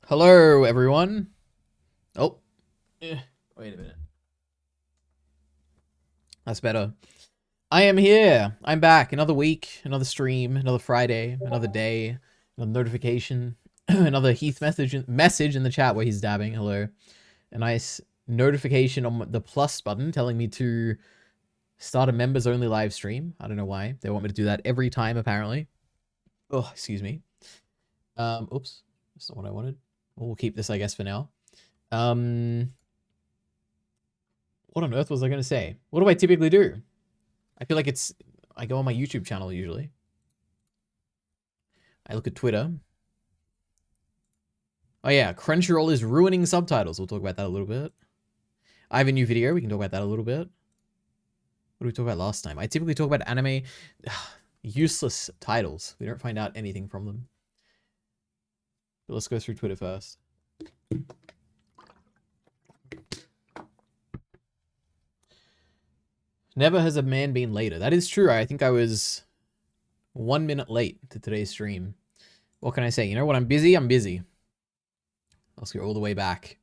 Hello, everyone. Oh, wait a minute. That's better. I am here. I'm back. Another week, another stream, another Friday, another day, another notification, another Heath message in the chat where he's dabbing. Hello. A nice notification on the plus button telling me to start a members only live stream. I don't know why. They want me to do that every time, apparently. Oh, excuse me. Oops. That's not what I wanted. We'll keep this, I guess, for now. What on earth was I going to say? What do I typically do? I feel like I go on my YouTube channel usually. I look at Twitter. Oh yeah, Crunchyroll is ruining subtitles. We'll talk about that a little bit. I have a new video. We can talk about that a little bit. What did we talk about last time? I typically talk about anime. Useless titles. We don't find out anything from them. But let's go through Twitter first. Never has a man been later. That is true. I think I was 1 minute late to today's stream. What can I say? You know, when I'm busy, I'm busy. Let's go all the way back.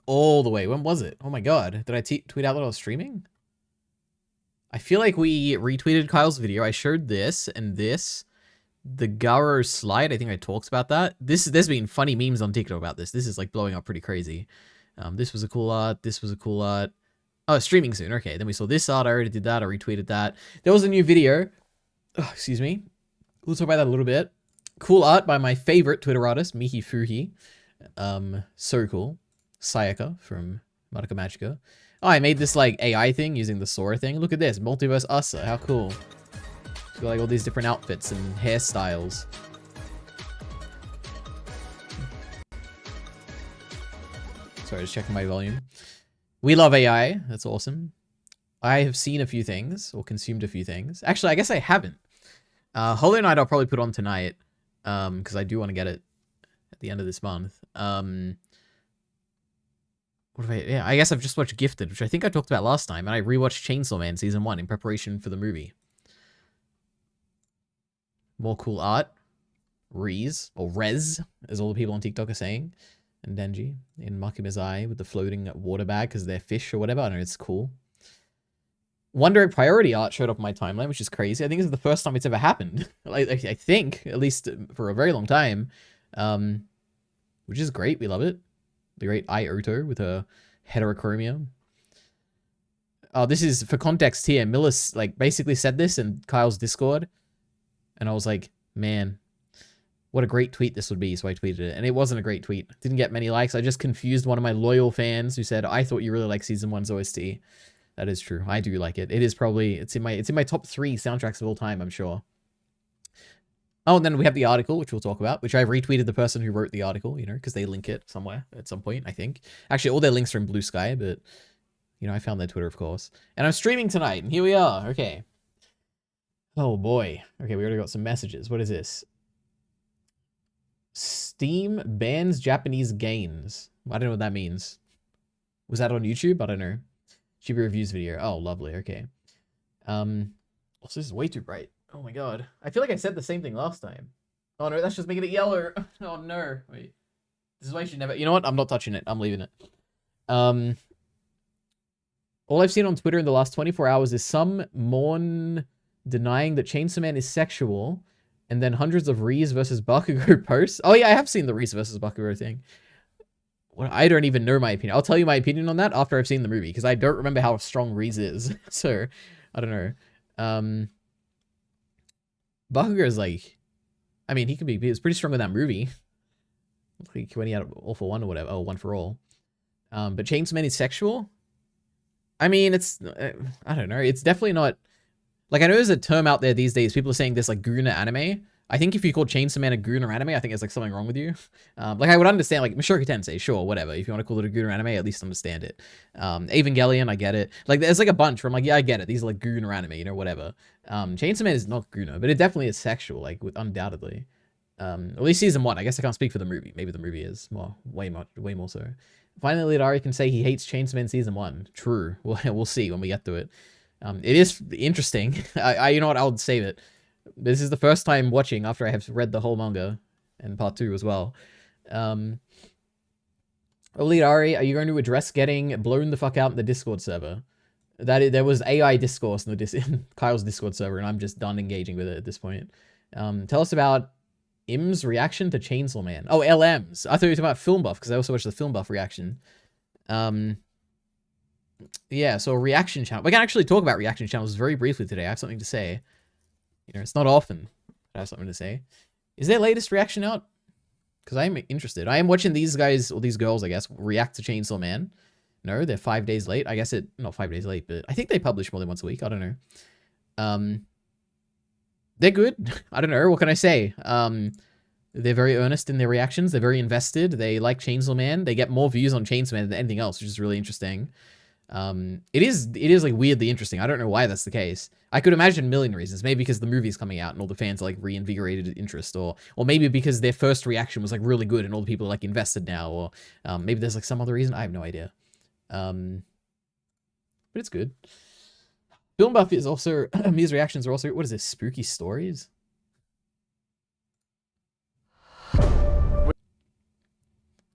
All the way. When was it? Oh my god. Did I tweet out that I was streaming? I feel like we retweeted Kyle's video. I showed this and this. The Garo slide, I think I talked about that. There's been funny memes on TikTok about this. This is like blowing up pretty crazy. This was a cool art. This was a cool art. Oh, streaming soon. Okay, then we saw this art. I already did that. I retweeted that. There was a new video. Oh, excuse me. We'll talk about that a little bit. Cool art by my favorite Twitter artist, Miki Fuhi. So cool. Sayaka from Madoka Magica. Oh, I made this like AI thing using the Sora thing. Look at this. Multiverse Asa. How cool. It's got like all these different outfits and hairstyles. Sorry, just checking my volume. We love AI. That's awesome. I have seen a few things, or consumed a few things. Actually, I guess I haven't. Hollow Knight I'll probably put on tonight, because I do want to get it at the end of this month. Yeah, I guess I've just watched Gifted, which I think I talked about last time, and I rewatched Chainsaw Man Season 1 in preparation for the movie. More cool art. Rez, or Rez, as all the people on TikTok are saying. And Denji in Makima's eye with the floating water bag because they're fish or whatever. I don't know, it's cool. Wonder Egg Priority art showed up on my timeline, which is crazy. I think this is the first time it's ever happened. I think, at least for a very long time. Which is great. We love it. The great Ioto with her heterochromia. Oh, this is, for context here, Millis, like, basically said this in Kyle's Discord. And I was like, man, what a great tweet this would be, so I tweeted it. And it wasn't a great tweet. Didn't get many likes. I just confused one of my loyal fans who said, I thought you really liked Season 1's OST. That is true. I do like it. It is probably, it's in my top 3 soundtracks of all time, I'm sure. Oh, and then we have the article, which we'll talk about, which I've retweeted the person who wrote the article, you know, because they link it somewhere at some point, I think. Actually, all their links are in Blue Sky, but, you know, I found their Twitter, of course. And I'm streaming tonight, and here we are. Okay. Oh, boy. Okay, we already got some messages. What is this? Steam bans Japanese games. I don't know what that means. Was that on YouTube? I don't know. Chibi reviews video. Oh, lovely. Okay. Also, this is way too bright. Oh my god. I feel like I said the same thing last time. Oh no, that's just making it yellow. Oh no. Wait. This is why you should never... You know what? I'm not touching it. I'm leaving it. All I've seen on Twitter in the last 24 hours is some mourn denying that Chainsaw Man is sexual, and then hundreds of Reese versus Bakugo posts. Oh yeah, I have seen the Reese versus Bakugo thing. Well, I don't even know my opinion. I'll tell you my opinion on that after I've seen the movie, because I don't remember how strong Reese is. So, I don't know. Bakugo is like... I mean, he was pretty strong in that movie. Like when he had All for One or whatever. Oh, One for All. But Chainsaw Man is sexual? I mean, it's... I don't know. It's definitely not... Like, I know there's a term out there these days. People are saying this, like, Guna anime. I think if you call Chainsaw Man a Guna anime, I think there's, like, something wrong with you. Like, I would understand, like, Mushoku Tensei, sure, whatever. If you want to call it a Guna anime, at least understand it. Evangelion, I get it. Like, there's, like, a bunch where I'm like, yeah, I get it. These are, like, Guna anime, you know, whatever. Chainsaw Man is not Guna, but it definitely is sexual, like, undoubtedly. At least Season 1. I guess I can't speak for the movie. Maybe the movie is way more so. Finally, EliteAri can say he hates Chainsaw Man Season 1. True. We'll see when we get to it. It is interesting. You know what? I'll save it. This is the first time watching after I have read the whole manga. and part 2 as well. EliteAri, are you going to address getting blown the fuck out in the Discord server? There was AI discourse in Kyle's Discord server, and I'm just done engaging with it at this point. Tell us about Im's reaction to Chainsaw Man. Oh, LM's. I thought you were talking about Film Buff, because I also watched the Film Buff reaction. Yeah, so a reaction channel. We can actually talk about reaction channels very briefly today. I have something to say. You know, it's not often I have something to say. Is their latest reaction out? Because I am interested. I am watching these guys, or these girls, I guess, react to Chainsaw Man. No, they're 5 days late. I guess not 5 days late, but I think they publish more than once a week. I don't know. They're good. I don't know. What can I say? They're very earnest in their reactions. They're very invested. They like Chainsaw Man. They get more views on Chainsaw Man than anything else, which is really interesting. It is like weirdly interesting. I don't know why that's the case. I could imagine a million reasons. Maybe because the movie's coming out and all the fans are like reinvigorated interest, or maybe because their first reaction was like really good and all the people are like invested now, or maybe there's like some other reason. I have no idea. But it's good. Film Buff is also Mia's reactions are also, what is this, spooky stories?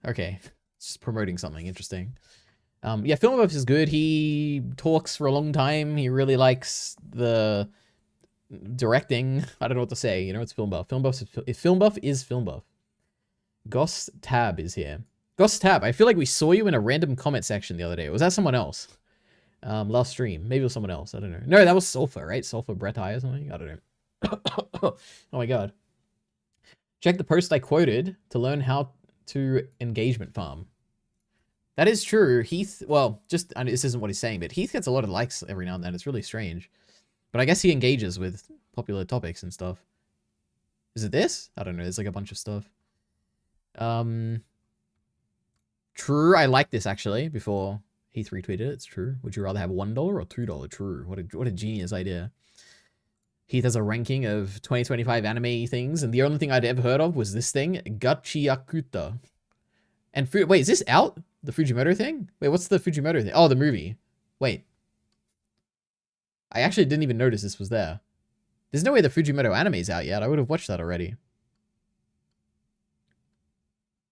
Okay, it's just promoting something interesting. Yeah, Film Buff is good. He talks for a long time. He really likes the directing. I don't know what to say. You know, it's Film Buff. Film Buff is Film Buff. Goss Tab is here. Goss Tab, I feel like we saw you in a random comment section the other day. Was that someone else? Last stream. Maybe it was someone else. I don't know. No, that was Sulfur, right? Sulfur Brett High or something? I don't know. Oh my god. Check the post I quoted to learn how to engagement farm. That is true. Heath, well, just, I mean, this isn't what he's saying, but Heath gets a lot of likes every now and then. It's really strange. But I guess he engages with popular topics and stuff. Is it this? I don't know. There's like a bunch of stuff. True. I like this actually before Heath retweeted it. It's true. Would you rather have $1 or $2? True. What a genius idea. Heath has a ranking of 2025 anime things, and the only thing I'd ever heard of was this thing, Gachiakuta. And wait, is this out? The Fujimoto thing? Wait, what's the Fujimoto thing? Oh, the movie. Wait. I actually didn't even notice this was there. There's no way the Fujimoto anime's out yet. I would have watched that already.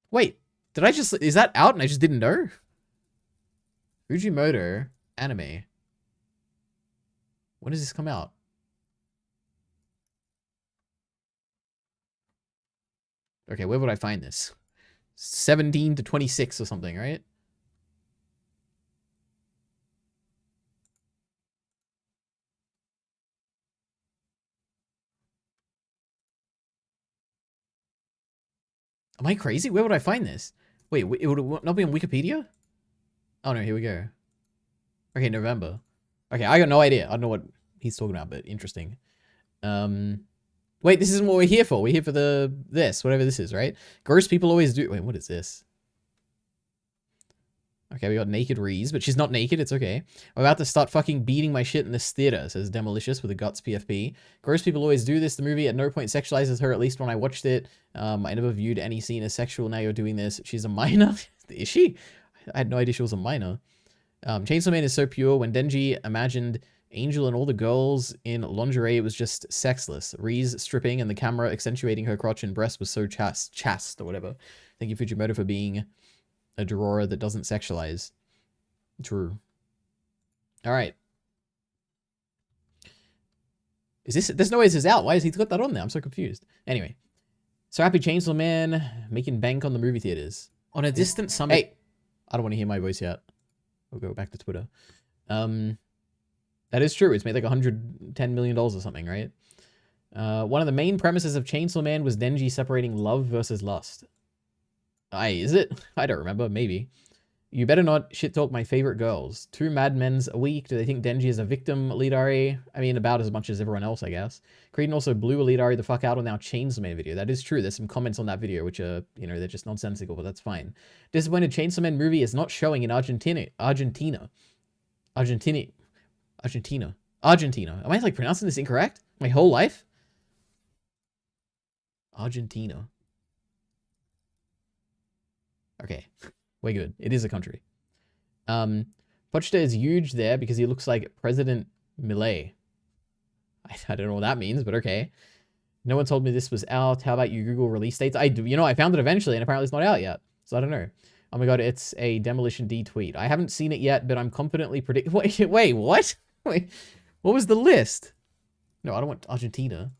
Wait, did I just... Is that out and I just didn't know? Fujimoto anime. When does this come out? Okay, where would I find this? 17 to 26 or something, right? Am I crazy? Where would I find this? Wait, it would not be on Wikipedia? Oh no, here we go. Okay, November. Okay, I got no idea. I don't know what he's talking about, but interesting. Wait, this isn't what we're here for. We're here for this, whatever this is, right? Gross people always do. Wait, what is this? Okay, we got naked Reese, but she's not naked. It's okay. I'm about to start fucking beating my shit in this theater, says Demolicious with a guts PFP. Gross people always do this. The movie at no point sexualizes her, at least when I watched it. I never viewed any scene as sexual. Now you're doing this. She's a minor. Is she? I had no idea she was a minor. Chainsaw Man is so pure. When Denji imagined Angel and all the girls in lingerie, it was just sexless. Reese stripping and the camera accentuating her crotch and breast was so chaste or whatever. Thank you, Fujimoto, for being a drawer that doesn't sexualize. True. All right. Is this... There's no way this is out. Why has he got that on there? I'm so confused. Anyway. So happy Chainsaw Man making bank on the movie theaters. On a distant summit... Hey! I don't want to hear my voice yet. We'll go back to Twitter. That is true. It's made like $110 million or something, right? One of the main premises of Chainsaw Man was Denji separating love versus lust. Is it? I don't remember. Maybe. You better not shit talk my favorite girls. 2 Mad Men's a week. Do they think Denji is a victim, EliteAri? I mean, about as much as everyone else, I guess. Creedon also blew EliteAri the fuck out on our Chainsaw Man video. That is true. There's some comments on that video which are, you know, they're just nonsensical, but that's fine. Disappointed Chainsaw Man movie is not showing in Argentina. Am I like pronouncing this incorrect? My whole life? Argentina. Okay. We're good. It is a country. Pochta is huge there because he looks like President Millet. I don't know what that means, but okay. No one told me this was out. How about you Google release dates? I do. You know, I found it eventually, and apparently it's not out yet. So I don't know. Oh my god, it's a Demolition D tweet. I haven't seen it yet, but I'm confidently predict. Wait, what? Wait, what was the list? No, I don't want Argentina.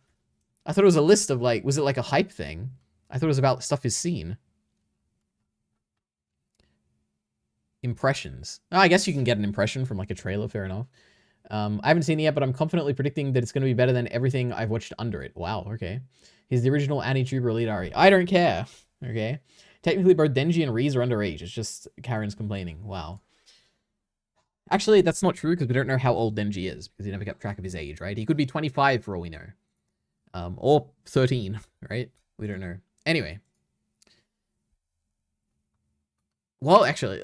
I thought it was a list of like, was it like a hype thing? I thought it was about stuff he's seen. Impressions. Oh, I guess you can get an impression from like a trailer, fair enough. I haven't seen it yet, but I'm confidently predicting that it's going to be better than everything I've watched under it. Wow, okay. He's the original anti-tuber EliteAri. I don't care, okay? Technically, both Denji and Riz are underage. It's just Karen's complaining. Wow. Actually, that's not true, because we don't know how old Denji is, because he never kept track of his age, right? He could be 25 for all we know. Or 13, right? We don't know. Anyway. Well, actually,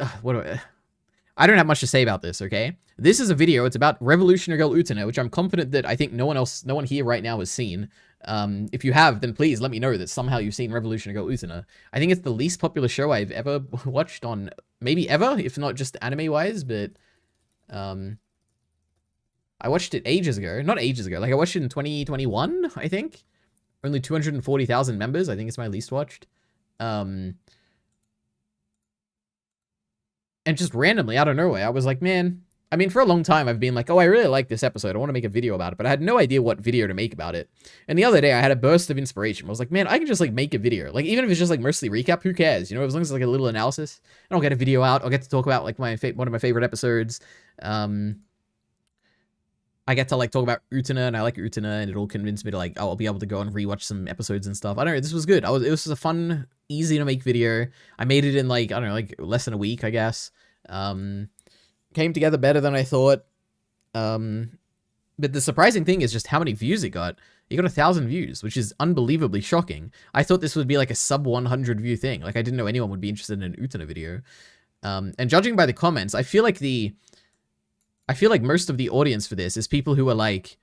I don't have much to say about this, okay? This is a video. It's about Revolutionary Girl Utena, which I'm confident that I think no one here right now has seen. If you have, then please let me know that somehow you've seen Revolutionary Girl Utena. I think it's the least popular show I've ever watched on, maybe ever, if not just anime-wise, but I watched it ages ago. Not ages ago. Like, I watched it in 2021, I think. Only 240,000 members. I think it's my least watched. And just randomly, out of nowhere, I was like, man, I mean, for a long time, I've been like, oh, I really like this episode. I want to make a video about it. But I had no idea what video to make about it. And the other day, I had a burst of inspiration. I was like, man, I can just, like, make a video. Like, even if it's just, like, mostly recap, who cares? You know, as long as it's, like, a little analysis. And I'll get a video out. I'll get to talk about, like, one of my favorite episodes. I get to, like, talk about Utena, and I like Utena, and it'll convince me to, like, oh, I'll be able to go and rewatch some episodes and stuff. I don't know, this was good. It was just a fun, easy to make video. I made it in, like, I don't know, like, less than a week, I guess. Came together better than I thought. But the surprising thing is just how many views it got. It got 1,000 views, which is unbelievably shocking. I thought this would be, like, a sub 100 view thing. Like, I didn't know anyone would be interested in an Utena video. And judging by the comments, I feel like most of the audience for this is people who are like,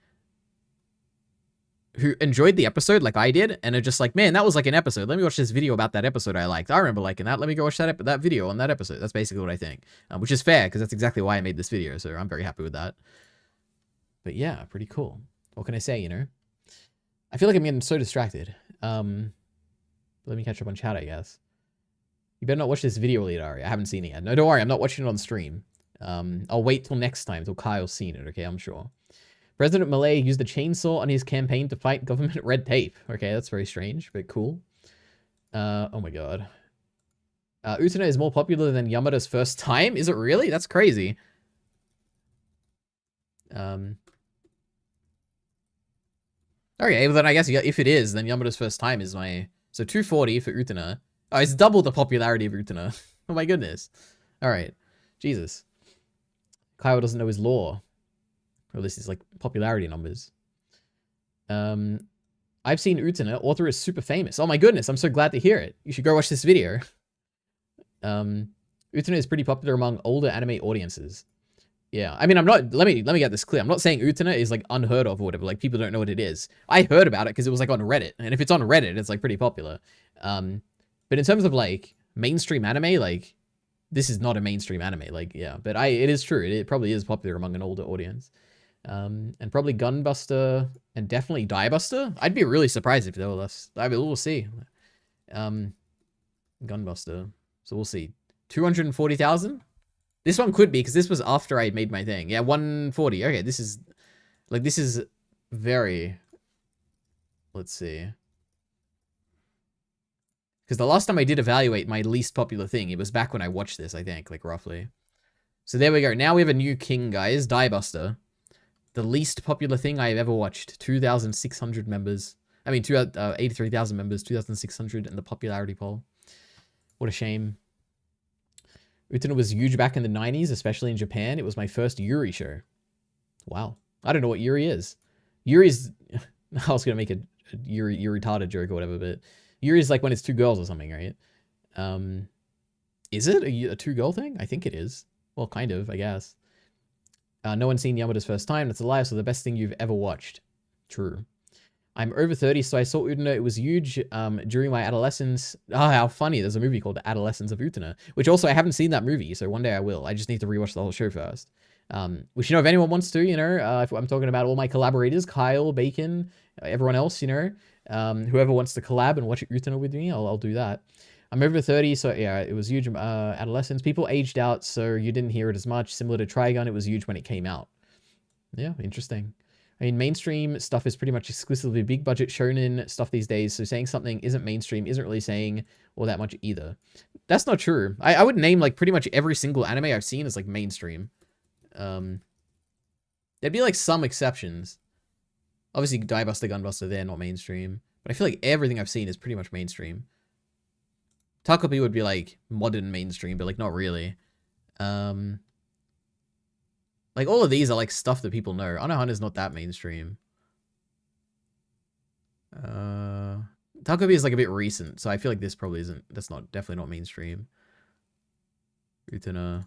who enjoyed the episode like I did, and are just like, man, that was like an episode. Let me watch this video about that episode I liked. I remember liking that. Let me go watch that video on that episode. That's basically what I think, which is fair, because that's exactly why I made this video, so I'm very happy with that. But yeah, pretty cool. What can I say, you know? I feel like I'm getting so distracted. Let me catch up on chat, I guess. You better not watch this video, EliteAri. I haven't seen it yet. No, don't worry. I'm not watching it on stream. I'll wait till next time, till Kyle's seen it, okay? I'm sure. President Malay used a chainsaw on his campaign to fight government red tape. Okay, that's very strange, but cool. Oh my god. Utena is more popular than Yamada's first time? Is it really? That's crazy. Okay, well then I guess if it is, then Yamada's first time is my... So 240 for Utena. Oh, it's double the popularity of Utena. Oh my goodness. Alright. Jesus. Kyle doesn't know his lore. Or this is like popularity numbers. I've seen Utena. Author is super famous. Oh my goodness, I'm so glad to hear it. You should go watch this video. Utena is pretty popular among older anime audiences. Yeah, I mean, I'm not, let me get this clear. I'm not saying Utena is like unheard of or whatever. Like, people don't know what it is. I heard about it because it was like on Reddit. And if it's on Reddit, it's like pretty popular. But in terms of like mainstream anime, like, this is not a mainstream anime. Like, yeah, but it is true. It probably is popular among an older audience. And probably Gunbuster and definitely Diebuster. I'd be really surprised if they were less. I mean, we'll see. Gunbuster. So we'll see. 240,000? This one could be, because this was after I made my thing. Yeah, 140. Okay, this is very... Let's see. Because the last time I did evaluate my least popular thing, it was back when I watched this, I think, like, roughly. So there we go. Now we have a new king, guys. Diebuster. The least popular thing I've ever watched. 2,600 members. I mean, 83,000 members, 2,600 in the popularity poll. What a shame. Utena was huge back in the 90s, especially in Japan. It was my first Yuri show. Wow. I don't know what Yuri is. Yuri's... I was going to make a Yuri retarded joke or whatever, but... Yuri's like when it's two girls or something, right? Is it a two-girl thing? I think it is. Well, kind of, I guess. No one's seen Yamada's first time. That's a lie, so the best thing you've ever watched. True. I'm over 30, so I saw Utena. It was huge during my adolescence. Oh, how funny. There's a movie called The Adolescence of Utena, which also I haven't seen that movie, so one day I will. I just need to rewatch the whole show first. Which, you know, if anyone wants to, you know, if I'm talking about all my collaborators, Kyle, Bacon, everyone else, you know, Whoever wants to collab and watch Utena with me, I'll do that. I'm over 30, so yeah, it was huge. Adolescence. People aged out, so you didn't hear it as much. Similar to Trigun, it was huge when it came out. Yeah, interesting. I mean, mainstream stuff is pretty much exclusively big budget shonen stuff these days, so saying something isn't mainstream isn't really saying all that much either. That's not true. I would name, like, pretty much every single anime I've seen as, like, mainstream. There'd be, like, some exceptions. Obviously, Die Buster, Gunbuster, they're not mainstream. But I feel like everything I've seen is pretty much mainstream. Takopi would be, like, modern mainstream, but, like, not really. Like, all of these are, like, stuff that people know. Anohana's not that mainstream. Takopi is, like, a bit recent, so I feel like this probably isn't... That's not... Definitely not mainstream. Utena...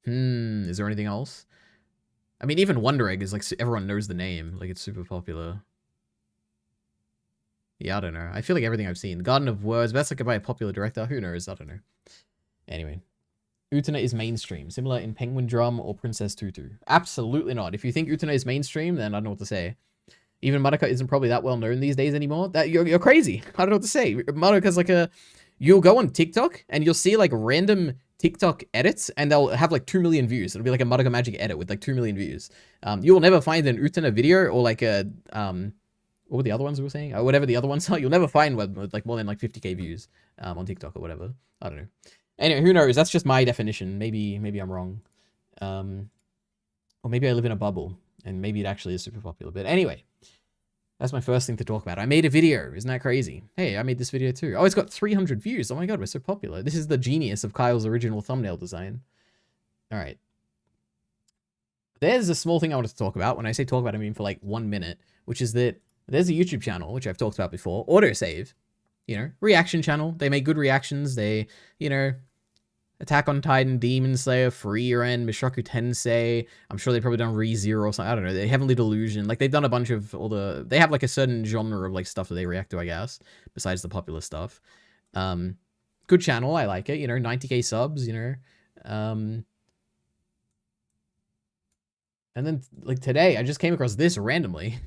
Is there anything else? I mean, even Wonder Egg is, like, everyone knows the name. Like, it's super popular. Yeah, I don't know. I feel like everything I've seen. Garden of Words, that's like by a popular director. Who knows? I don't know. Anyway. Utena is mainstream. Similar in Penguin Drum or Princess Tutu. Absolutely not. If you think Utena is mainstream, then I don't know what to say. Even Madoka isn't probably that well known these days anymore. That you're crazy. I don't know what to say. Madoka's like a... You'll go on TikTok and you'll see like random TikTok edits and they'll have like 2 million views. It'll be like a Madoka Magic edit with like 2 million views. You will never find an Utena video or like a... what were the other ones we were saying? Or whatever the other ones are. You'll never find one with like more than like 50k views on TikTok or whatever. I don't know. Anyway, who knows? That's just my definition. Maybe I'm wrong. Or maybe I live in a bubble and maybe it actually is super popular. But anyway, that's my first thing to talk about. I made a video. Isn't that crazy? Hey, I made this video too. Oh, it's got 300 views. Oh my God, we're so popular. This is the genius of Kyle's original thumbnail design. All right. There's a small thing I wanted to talk about. When I say talk about, I mean for like 1 minute, which is that there's a YouTube channel, which I've talked about before, Autosave, you know, reaction channel. They make good reactions. They, you know, Attack on Titan, Demon Slayer, Free Ren, Mishoku Tensei. I'm sure they've probably done ReZero or something. I don't know. They Heavenly Delusion. Like, they've done a bunch of all the... They have, like, a certain genre of, like, stuff that they react to, I guess, besides the popular stuff. Good channel. I like it. You know, 90k subs, you know. And then, like, today, I just came across this randomly.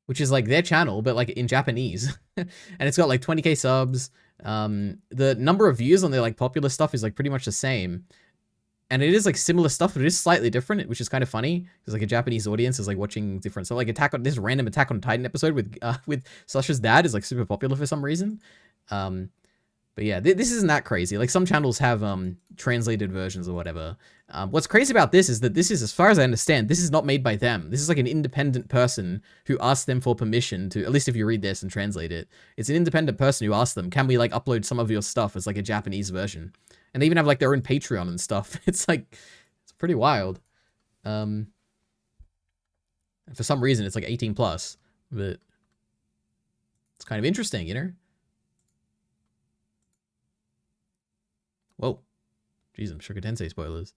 Which is, like, their channel, but, like, in Japanese. And it's got, like, 20k subs. The number of views on their, like, popular stuff is, like, pretty much the same. And it is, like, similar stuff, but it is slightly different, which is kind of funny. Because, like, a Japanese audience is, like, watching different... So, like, this random Attack on Titan episode with Sasha's dad is, like, super popular for some reason. But yeah, this isn't that crazy. Like, some channels have translated versions or whatever. What's crazy about this is that this is, as far as I understand, this is not made by them. This is like an independent person who asked them for permission to, at least if you read this and translate it, it's an independent person who asked them, can we like upload some of your stuff as like a Japanese version? And they even have like their own Patreon and stuff. It's like, it's pretty wild. And for some reason, it's like 18 plus, but it's kind of interesting, you know? Whoa. Jeez, I'm Mishoku Tensei spoilers.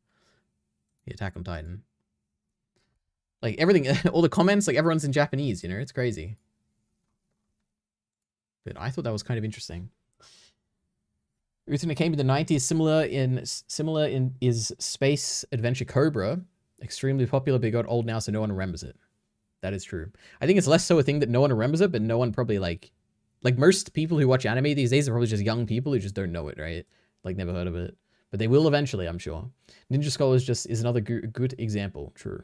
The Attack on Titan. Like, everything, all the comments, like, everyone's in Japanese, you know? It's crazy. But I thought that was kind of interesting. Utena came in the 90s, similar in is Space Adventure Cobra. Extremely popular, but it got old now, so no one remembers it. That is true. I think it's less so a thing that no one remembers it, but no one probably, like most people who watch anime these days are probably just young people who just don't know it, right? Like, never heard of it. But they will eventually, I'm sure. Ninja Scholars just is another good example. True.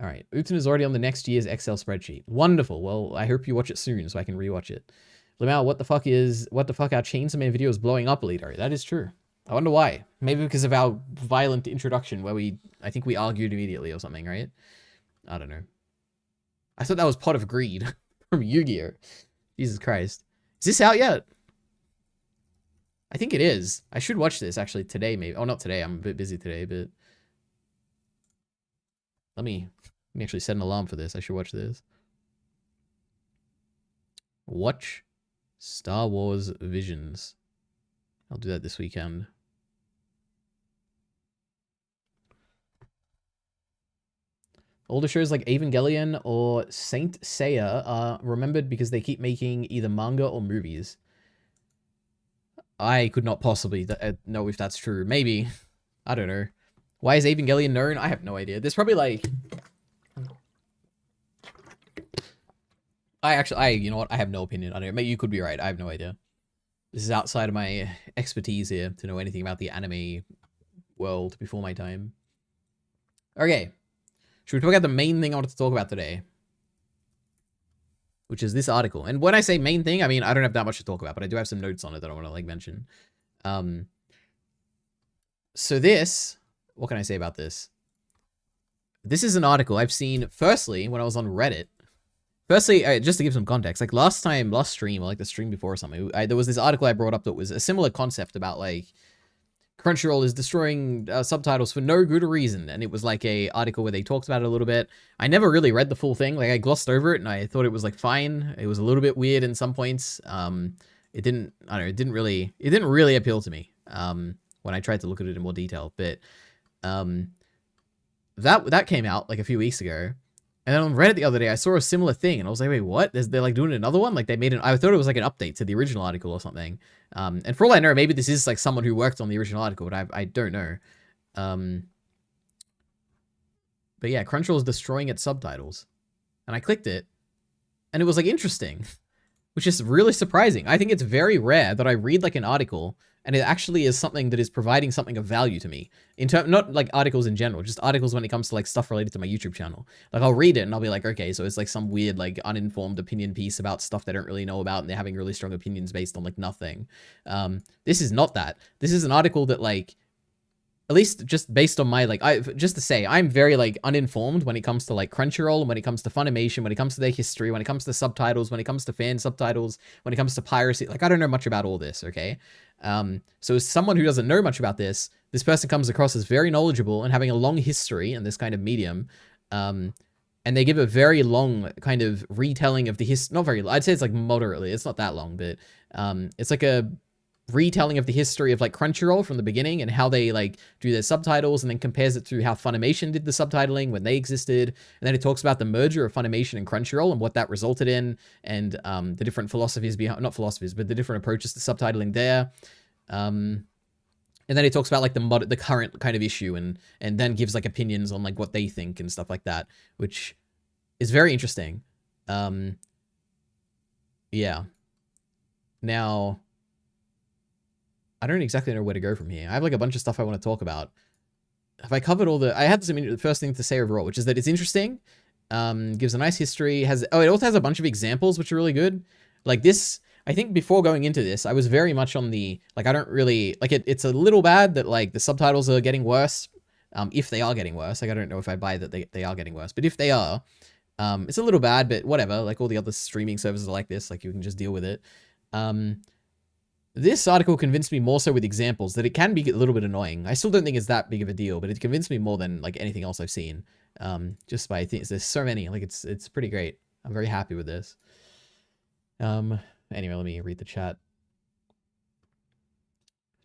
All right. Utena is already on the next year's Excel spreadsheet. Wonderful. Well, I hope you watch it soon so I can rewatch it. Lamau, what the fuck our Chainsaw Man video is blowing up, EliteAri? That is true. I wonder why. Maybe because of our violent introduction where I think we argued immediately or something, right? I don't know. I thought that was Pot of Greed from Yu-Gi-Oh! Jesus Christ. Is this out yet? I think it is. I should watch this actually today, maybe. Oh, not today. I'm a bit busy today, but let me actually set an alarm for this. I should watch this. Watch Star Wars Visions. I'll do that this weekend. Older shows like Evangelion or Saint Seiya are remembered because they keep making either manga or movies. I could not possibly know if that's true. Maybe. I don't know. Why is Evangelion known? I have no idea. There's probably like... you know what? I have no opinion on it. Maybe you could be right. I have no idea. This is outside of my expertise here to know anything about the anime world before my time. Okay. Should we talk about the main thing I wanted to talk about today? Which is this article. And when I say main thing, I mean, I don't have that much to talk about, but I do have some notes on it that I want to like mention. So this, what can I say about this? This is an article I've seen, firstly, when I was on Reddit. Firstly, just to give some context, like last stream, or like the stream before or something, there was this article I brought up that was a similar concept about like Crunchyroll is destroying subtitles for no good reason. And it was like a article where they talked about it a little bit. I never really read the full thing. Like I glossed over it and I thought it was like fine. It was a little bit weird in some points. It didn't really appeal to me when I tried to look at it in more detail. But that came out like a few weeks ago. And then on Reddit the other day, I saw a similar thing, and I was like, wait, what? They're like doing another one? Like they made I thought it was like an update to the original article or something. And for all I know, maybe this is like someone who worked on the original article, but I don't know. But yeah, Crunchyroll is destroying its subtitles. And I clicked it, and it was like interesting, which is really surprising. I think it's very rare that I read like an article and it actually is something that is providing something of value to me. Not like articles in general, just articles when it comes to like stuff related to my YouTube channel. Like I'll read it and I'll be like, okay, so it's like some weird like uninformed opinion piece about stuff they don't really know about and they're having really strong opinions based on like nothing. This is not that. This is an article that like, at least just based on my like, just to say, I'm very like uninformed when it comes to like Crunchyroll, when it comes to Funimation, when it comes to their history, when it comes to subtitles, when it comes to fan subtitles, when it comes to piracy. Like I don't know much about all this, okay? So as someone who doesn't know much about this person comes across as very knowledgeable and having a long history in this kind of medium. And they give a very long kind of retelling of the not very, I'd say it's like moderately, it's not that long, but it's like a retelling of the history of like Crunchyroll from the beginning and how they like do their subtitles, and then compares it to how Funimation did the subtitling when they existed. And then it talks about the merger of Funimation and Crunchyroll and what that resulted in, and the different philosophies behind, not philosophies, but the different approaches to subtitling there. And then it talks about like the current kind of issue, and then gives like opinions on like what they think and stuff like that, which is very interesting. Yeah. Now, I don't exactly know where to go from here. I have like a bunch of stuff I want to talk about. Have I covered all I had the first thing to say overall, which is that it's interesting. Gives a nice history. It also has a bunch of examples, which are really good. Like this, I think before going into this, I was very much on the, like, I don't really, like it's a little bad that like the subtitles are getting worse. If they are getting worse, like I don't know if I buy that they are getting worse, but if they are, it's a little bad, but whatever. Like all the other streaming services are like this, like you can just deal with it. This article convinced me more so with examples that it can be a little bit annoying. I still don't think it's that big of a deal, but it convinced me more than like anything else I've seen. Just by things, there's so many, like it's pretty great. I'm very happy with this. Anyway, let me read the chat.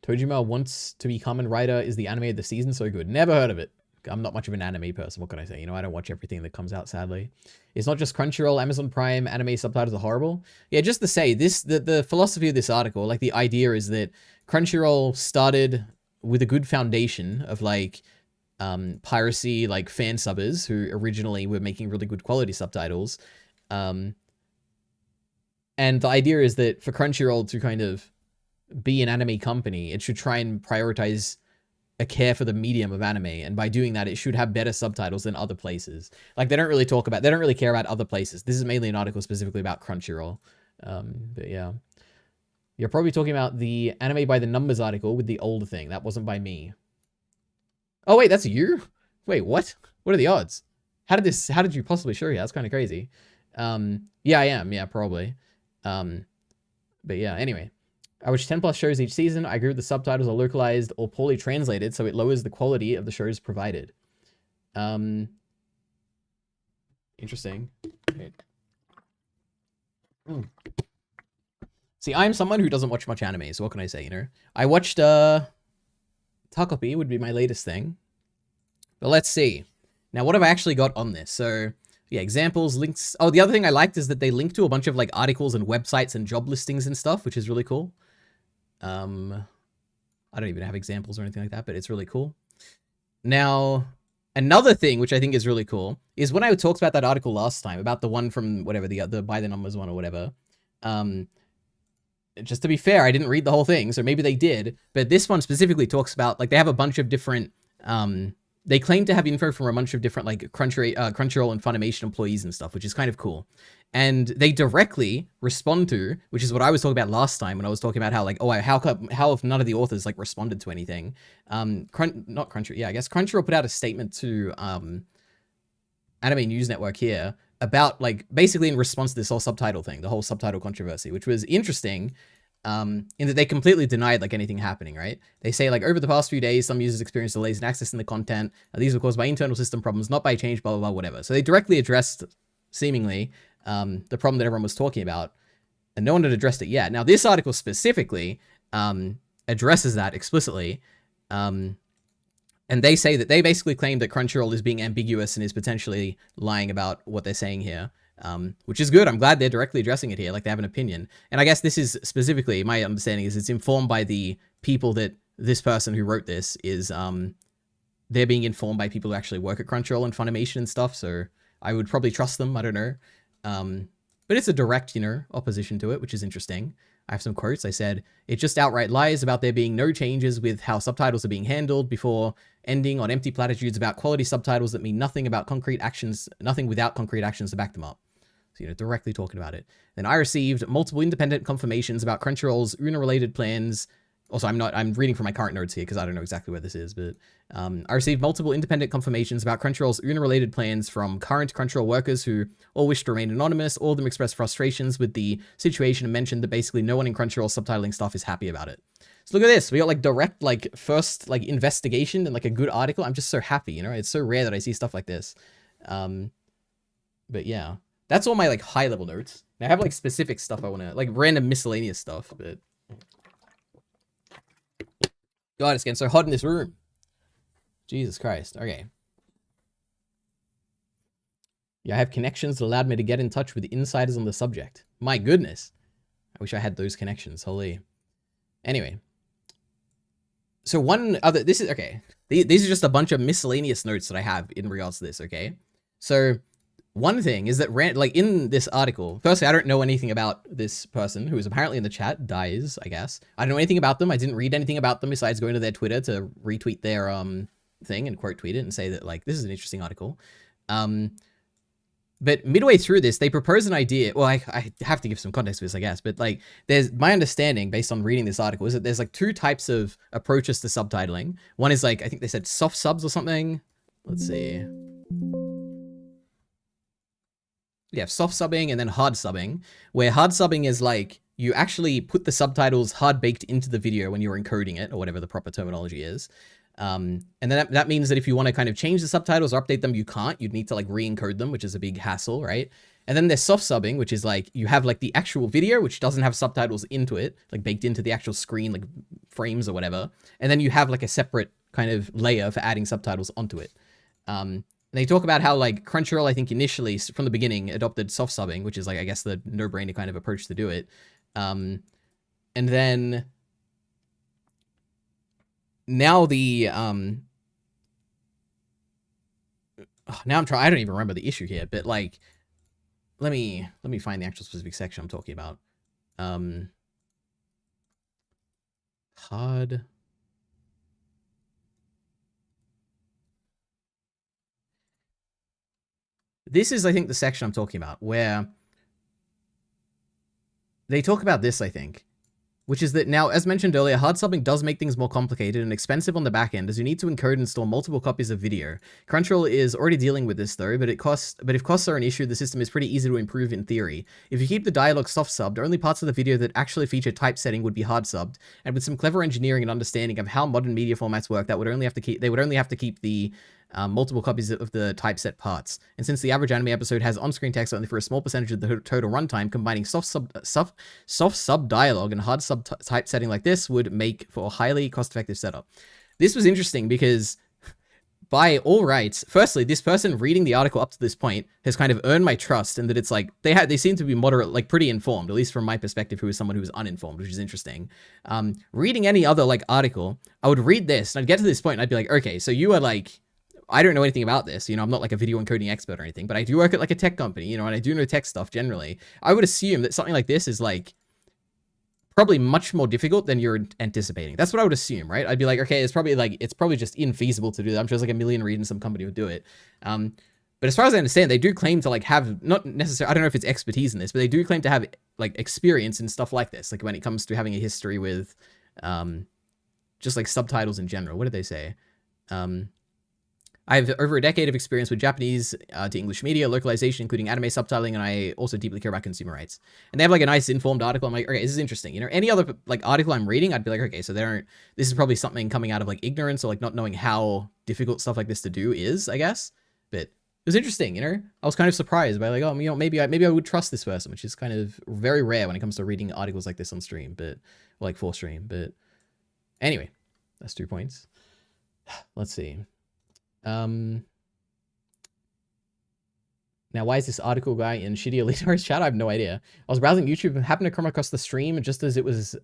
Tojima wants to be Kamen Rider is the anime of the season so good. Never heard of it. I'm not much of an anime person. What can I say? You know, I don't watch everything that comes out, sadly. It's not just Crunchyroll, Amazon Prime, anime subtitles are horrible. Yeah, just to say, the philosophy of this article, like the idea is that Crunchyroll started with a good foundation of like piracy, like fan subbers who originally were making really good quality subtitles. And the idea is that for Crunchyroll to kind of be an anime company, it should try and prioritize a care for the medium of anime, and by doing that it should have better subtitles than other places. Like they don't really care about other places. This is mainly an article specifically about Crunchyroll. But yeah, you're probably talking about the anime by the numbers article with the old thing. That wasn't by me. Oh wait, that's you? Wait, what are the odds? How did you possibly show you? That's kind of crazy. Yeah, I am. Yeah, probably. But yeah, anyway. I watch 10 plus shows each season. I agree with the subtitles are localized or poorly translated, so it lowers the quality of the shows provided. Interesting. Okay. See, I'm someone who doesn't watch much anime, so what can I say, you know? I watched, Takopi would be my latest thing. But let's see. Now, what have I actually got on this? So, yeah, examples, links. Oh, the other thing I liked is that they link to a bunch of, like, articles and websites and job listings and stuff, which is really cool. I don't even have examples or anything like that, but it's really cool. Now, another thing which I think is really cool is when I talked about that article last time about the one from whatever the by the numbers one or whatever. Just to be fair, I didn't read the whole thing, so maybe they did. But this one specifically talks about, like, they have a bunch of different. They claim to have info from a bunch of different, like, Crunchyroll and Funimation employees and stuff, which is kind of cool. And they directly respond to, which is what I was talking about last time when I was talking about how, like, oh, how have none of the authors, like, responded to anything? Not Crunchyroll, yeah, I guess Crunchyroll put out a statement to Anime News Network here about, like, basically in response to this whole subtitle thing, the whole subtitle controversy, which was interesting. In that they completely denied, like, anything happening, right? They say, like, over the past few days, some users experienced delays in accessing the content. These were caused by internal system problems, not by change, blah, blah, blah, whatever. So they directly addressed, seemingly, the problem that everyone was talking about, and no one had addressed it yet. Now, this article specifically addresses that explicitly, and they say that they basically claim that Crunchyroll is being ambiguous and is potentially lying about what they're saying here. Which is good. I'm glad they're directly addressing it here, like they have an opinion. And I guess this is specifically, my understanding is it's informed by the people that this person who wrote this is, they're being informed by people who actually work at Crunchyroll and Funimation and stuff, so I would probably trust them, I don't know. But it's a direct, opposition to it, which is interesting. I have some quotes. I said, it just outright lies about there being no changes with how subtitles are being handled before ending on empty platitudes about quality subtitles that mean nothing without concrete actions to back them up. So, directly talking about it. Then I received multiple independent confirmations about Crunchyroll's UNA-related plans. Also, I'm reading from my current notes here because I don't know exactly where this is, but I received multiple independent confirmations about Crunchyroll's UNA-related plans from current Crunchyroll workers who all wish to remain anonymous. All of them expressed frustrations with the situation and mentioned that basically no one in Crunchyroll subtitling stuff is happy about it. So look at this. We got, like, direct, like, first, like, investigation and, like, a good article. I'm just so happy, It's so rare that I see stuff like this. But yeah. That's all my, like, high-level notes. Now, I have, like, specific stuff I want to, like, random miscellaneous stuff, but... God, it's getting so hot in this room. Jesus Christ. Okay. Yeah, I have connections that allowed me to get in touch with insiders on the subject. My goodness. I wish I had those connections. Holy. Anyway. So one other... This is... Okay. These are just a bunch of miscellaneous notes that I have in regards to this, okay? So... One thing is that, like, in this article, firstly, I don't know anything about this person who is apparently in the chat, Dies, I guess. I don't know anything about them. I didn't read anything about them besides going to their Twitter to retweet their thing and quote tweet it and say that, like, this is an interesting article. But midway through this, they propose an idea. Well, I have to give some context to this, I guess. But, like, there's my understanding based on reading this article is that there's, like, two types of approaches to subtitling. One is, like, I think they said soft subs or something. Let's see. Yeah, soft subbing and then hard subbing, where hard subbing is like you actually put the subtitles hard baked into the video when you're encoding it or whatever the proper terminology is. And then that means that if you want to kind of change the subtitles or update them, you can't. You'd need to, like, re-encode them, which is a big hassle, right? And then there's soft subbing, which is like you have, like, the actual video, which doesn't have subtitles into it, like baked into the actual screen, like frames or whatever. And then you have, like, a separate kind of layer for adding subtitles onto it. They talk about how, like, Crunchyroll, I think initially from the beginning adopted soft subbing, which is, like, I guess the no-brainer kind of approach to do it. And then now the now I don't even remember the issue here, but, like, let me find the actual specific section I'm talking about. Hard. This is, I think, the section I'm talking about, where they talk about this, I think, which is that now, as mentioned earlier, hard subbing does make things more complicated and expensive on the back end, as you need to encode and store multiple copies of video. Crunchyroll is already dealing with this, though, but if costs are an issue, the system is pretty easy to improve in theory. If you keep the dialogue soft subbed, only parts of the video that actually feature typesetting would be hard subbed, and with some clever engineering and understanding of how modern media formats work, they would only have to keep the multiple copies of the typeset parts. And since the average anime episode has on-screen text only for a small percentage of the total runtime, combining soft sub dialogue and hard sub typesetting like this would make for a highly cost-effective setup. This was interesting because by all rights, firstly, this person reading the article up to this point has kind of earned my trust, and that it's like they seem to be moderate, like pretty informed, at least from my perspective, who is someone who is uninformed, which is interesting. Reading any other like article, I would read this and I'd get to this point and I'd be like, okay, so you are like, I don't know anything about this, you know, I'm not like a video encoding expert or anything, but I do work at like a tech company, you know, and I do know tech stuff generally. I would assume that something like this is like probably much more difficult than you're anticipating. That's what I would assume, right? I'd be like, okay, it's probably just infeasible to do that. I'm sure there's like a million reasons some company would do it. But as far as I understand, they do claim to like have, not necessarily, I don't know if it's expertise in this, but they do claim to have like experience in stuff like this. Like when it comes to having a history with just like subtitles in general. What did they say? I have over a decade of experience with Japanese to English media, localization, including anime subtitling, and I also deeply care about consumer rights. And they have like a nice informed article. I'm like, okay, this is interesting. You know, any other like article I'm reading, I'd be like, okay, so this is probably something coming out of like ignorance or like not knowing how difficult stuff like this to do is, I guess. But it was interesting, you know? I was kind of surprised by like, oh, you know, maybe I would trust this person, which is kind of very rare when it comes to reading articles like this on stream, but like for stream. But anyway, that's 2 points. Let's see. Now, why is this article guy in shitty EliteAri's chat? I have no idea. I was browsing YouTube and happened to come across the stream just as it was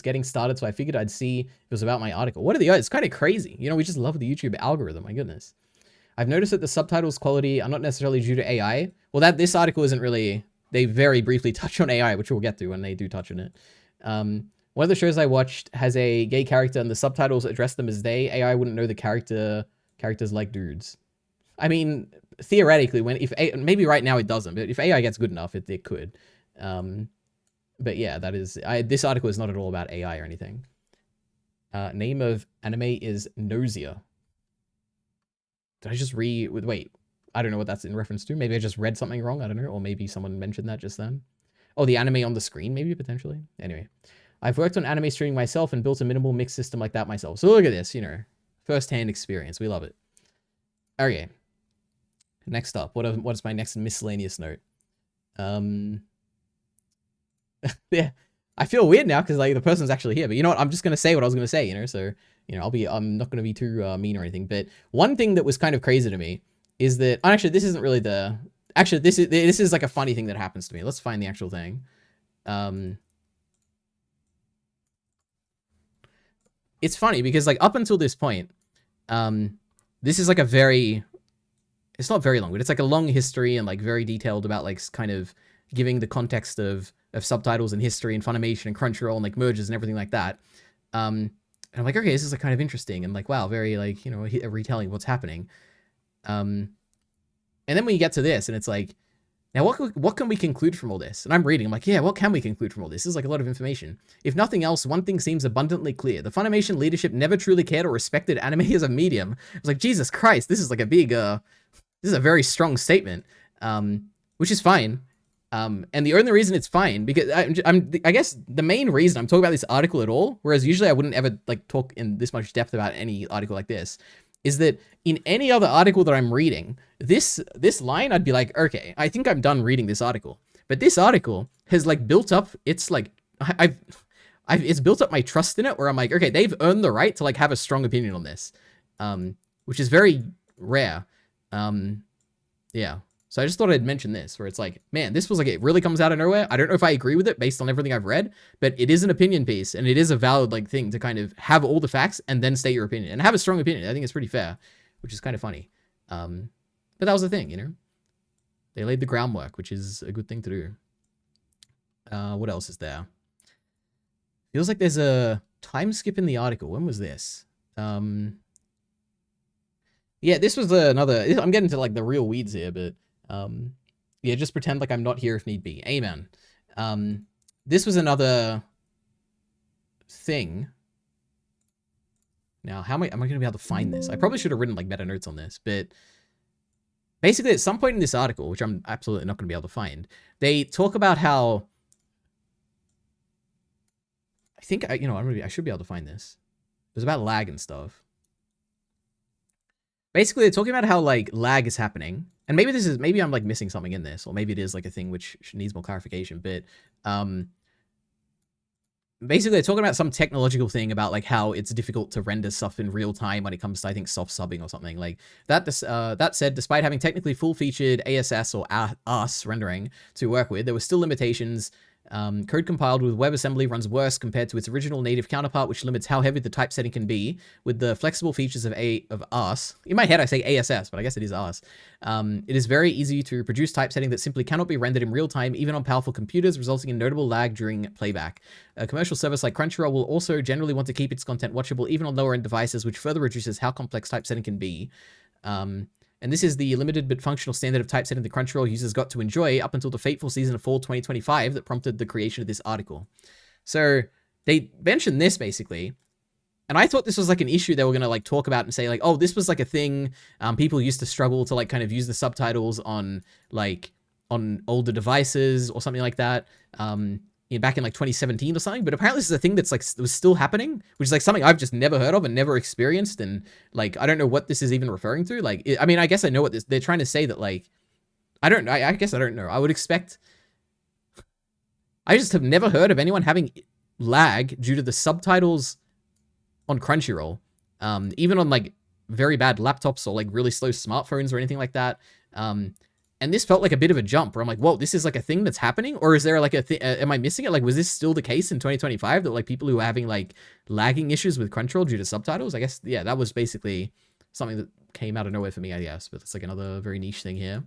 getting started, so I figured I'd see if it was about my article. What are the odds? It's kind of crazy. You know, we just love the YouTube algorithm. My goodness. I've noticed that the subtitles quality are not necessarily due to AI. Well, this article isn't really. They very briefly touch on AI, which we'll get to when they do touch on it. One of the shows I watched has a gay character, and the subtitles address them as they. AI wouldn't know the characters like dudes. I mean, theoretically, maybe right now it doesn't, but if AI gets good enough, it could. But yeah, this article is not at all about AI or anything. Name of anime is Nausea. Did I just wait, I don't know what that's in reference to. Maybe I just read something wrong, I don't know, or maybe someone mentioned that just then. Oh, the anime on the screen, maybe, potentially. Anyway, I've worked on anime streaming myself and built a minimal mix system like that myself. So look at this, you know, first-hand experience. We love it. Okay. Next up, what is my next miscellaneous note? Yeah, I feel weird now because like the person's actually here, but you know what? I'm just gonna say what I was gonna say, you know. So you know, I'm not gonna be too mean or anything. But one thing that was kind of crazy to me is that actually this isn't really this is like a funny thing that happens to me. Let's find the actual thing. It's funny because like up until this point, this is like it's not very long, but it's like a long history and like very detailed about like kind of giving the context of subtitles and history and Funimation and Crunchyroll and like mergers and everything like that. And I'm like, okay, this is like kind of interesting and like, wow, very like, you know, a retelling of what's happening. And then when you get to this and it's like, now what can we conclude from all this? And I'm reading, I'm like, yeah, what can we conclude from all this? This is like a lot of information. If nothing else, one thing seems abundantly clear. The Funimation leadership never truly cared or respected anime as a medium. I was like, Jesus Christ, this is like a big, this is a very strong statement, which is fine. And the only reason it's fine, because I guess the main reason I'm talking about this article at all, whereas usually I wouldn't ever like talk in this much depth about any article like this, is that in any other article that I'm reading, this line, I'd be like, okay, I think I'm done reading this article. But this article has like built up, it's like, it's built up my trust in it, where I'm like, okay, they've earned the right to like have a strong opinion on this, which is very rare. Yeah. So I just thought I'd mention this, where it's like, man, this was like, it really comes out of nowhere. I don't know if I agree with it based on everything I've read, but it is an opinion piece and it is a valid like thing to kind of have all the facts and then state your opinion and have a strong opinion. I think it's pretty fair, which is kind of funny. But that was the thing, you know, they laid the groundwork, which is a good thing to do. What else is there? Feels like there's a time skip in the article. When was this? Yeah, this was another, I'm getting to like the real weeds here, but yeah, just pretend like I'm not here if need be. Amen. This was another thing. Now, am I going to be able to find this? I probably should have written like better notes on this, but basically at some point in this article, which I'm absolutely not going to be able to find, they talk about how, I think, you know, I should be able to find this. It was about lag and stuff. Basically, they're talking about how like lag is happening. And maybe I'm like missing something in this, or maybe it is like a thing which needs more clarification, but basically they're talking about some technological thing about like how it's difficult to render stuff in real time when it comes to, I think, soft subbing or something like that. That said, despite having technically full-featured ASS or AS rendering to work with, there were still limitations. Code compiled with WebAssembly runs worse compared to its original native counterpart, which limits how heavy the typesetting can be. With the flexible features of AS, in my head I say ASS, but I guess it is AS. It is very easy to produce typesetting that simply cannot be rendered in real time, even on powerful computers, resulting in notable lag during playback. A commercial service like Crunchyroll will also generally want to keep its content watchable even on lower-end devices, which further reduces how complex typesetting can be. And this is the limited but functional standard of typesetting the Crunchyroll users got to enjoy up until the fateful season of fall 2025 that prompted the creation of this article. So they mentioned this basically, and I thought this was like an issue they were going to like talk about and say like, oh, this was like a thing. People used to struggle to like kind of use the subtitles on like on older devices or something like that. Back in like 2017 or something, but apparently this is a thing that's like was still happening, which is like something I've just never heard of and never experienced, and like I don't know what this is even referring to. Like, I mean, I guess I know what this they're trying to say, that like I don't know. I guess I don't know. I would expect. I just have never heard of anyone having lag due to the subtitles on Crunchyroll, even on like very bad laptops or like really slow smartphones or anything like that. And this felt like a bit of a jump where I'm like, whoa, this is like a thing that's happening? Or is there like a thing, am I missing it? Like, was this still the case in 2025 that like people who were having like lagging issues with Crunchyroll due to subtitles? I guess, yeah, that was basically something that came out of nowhere for me, I guess, but it's like another very niche thing here.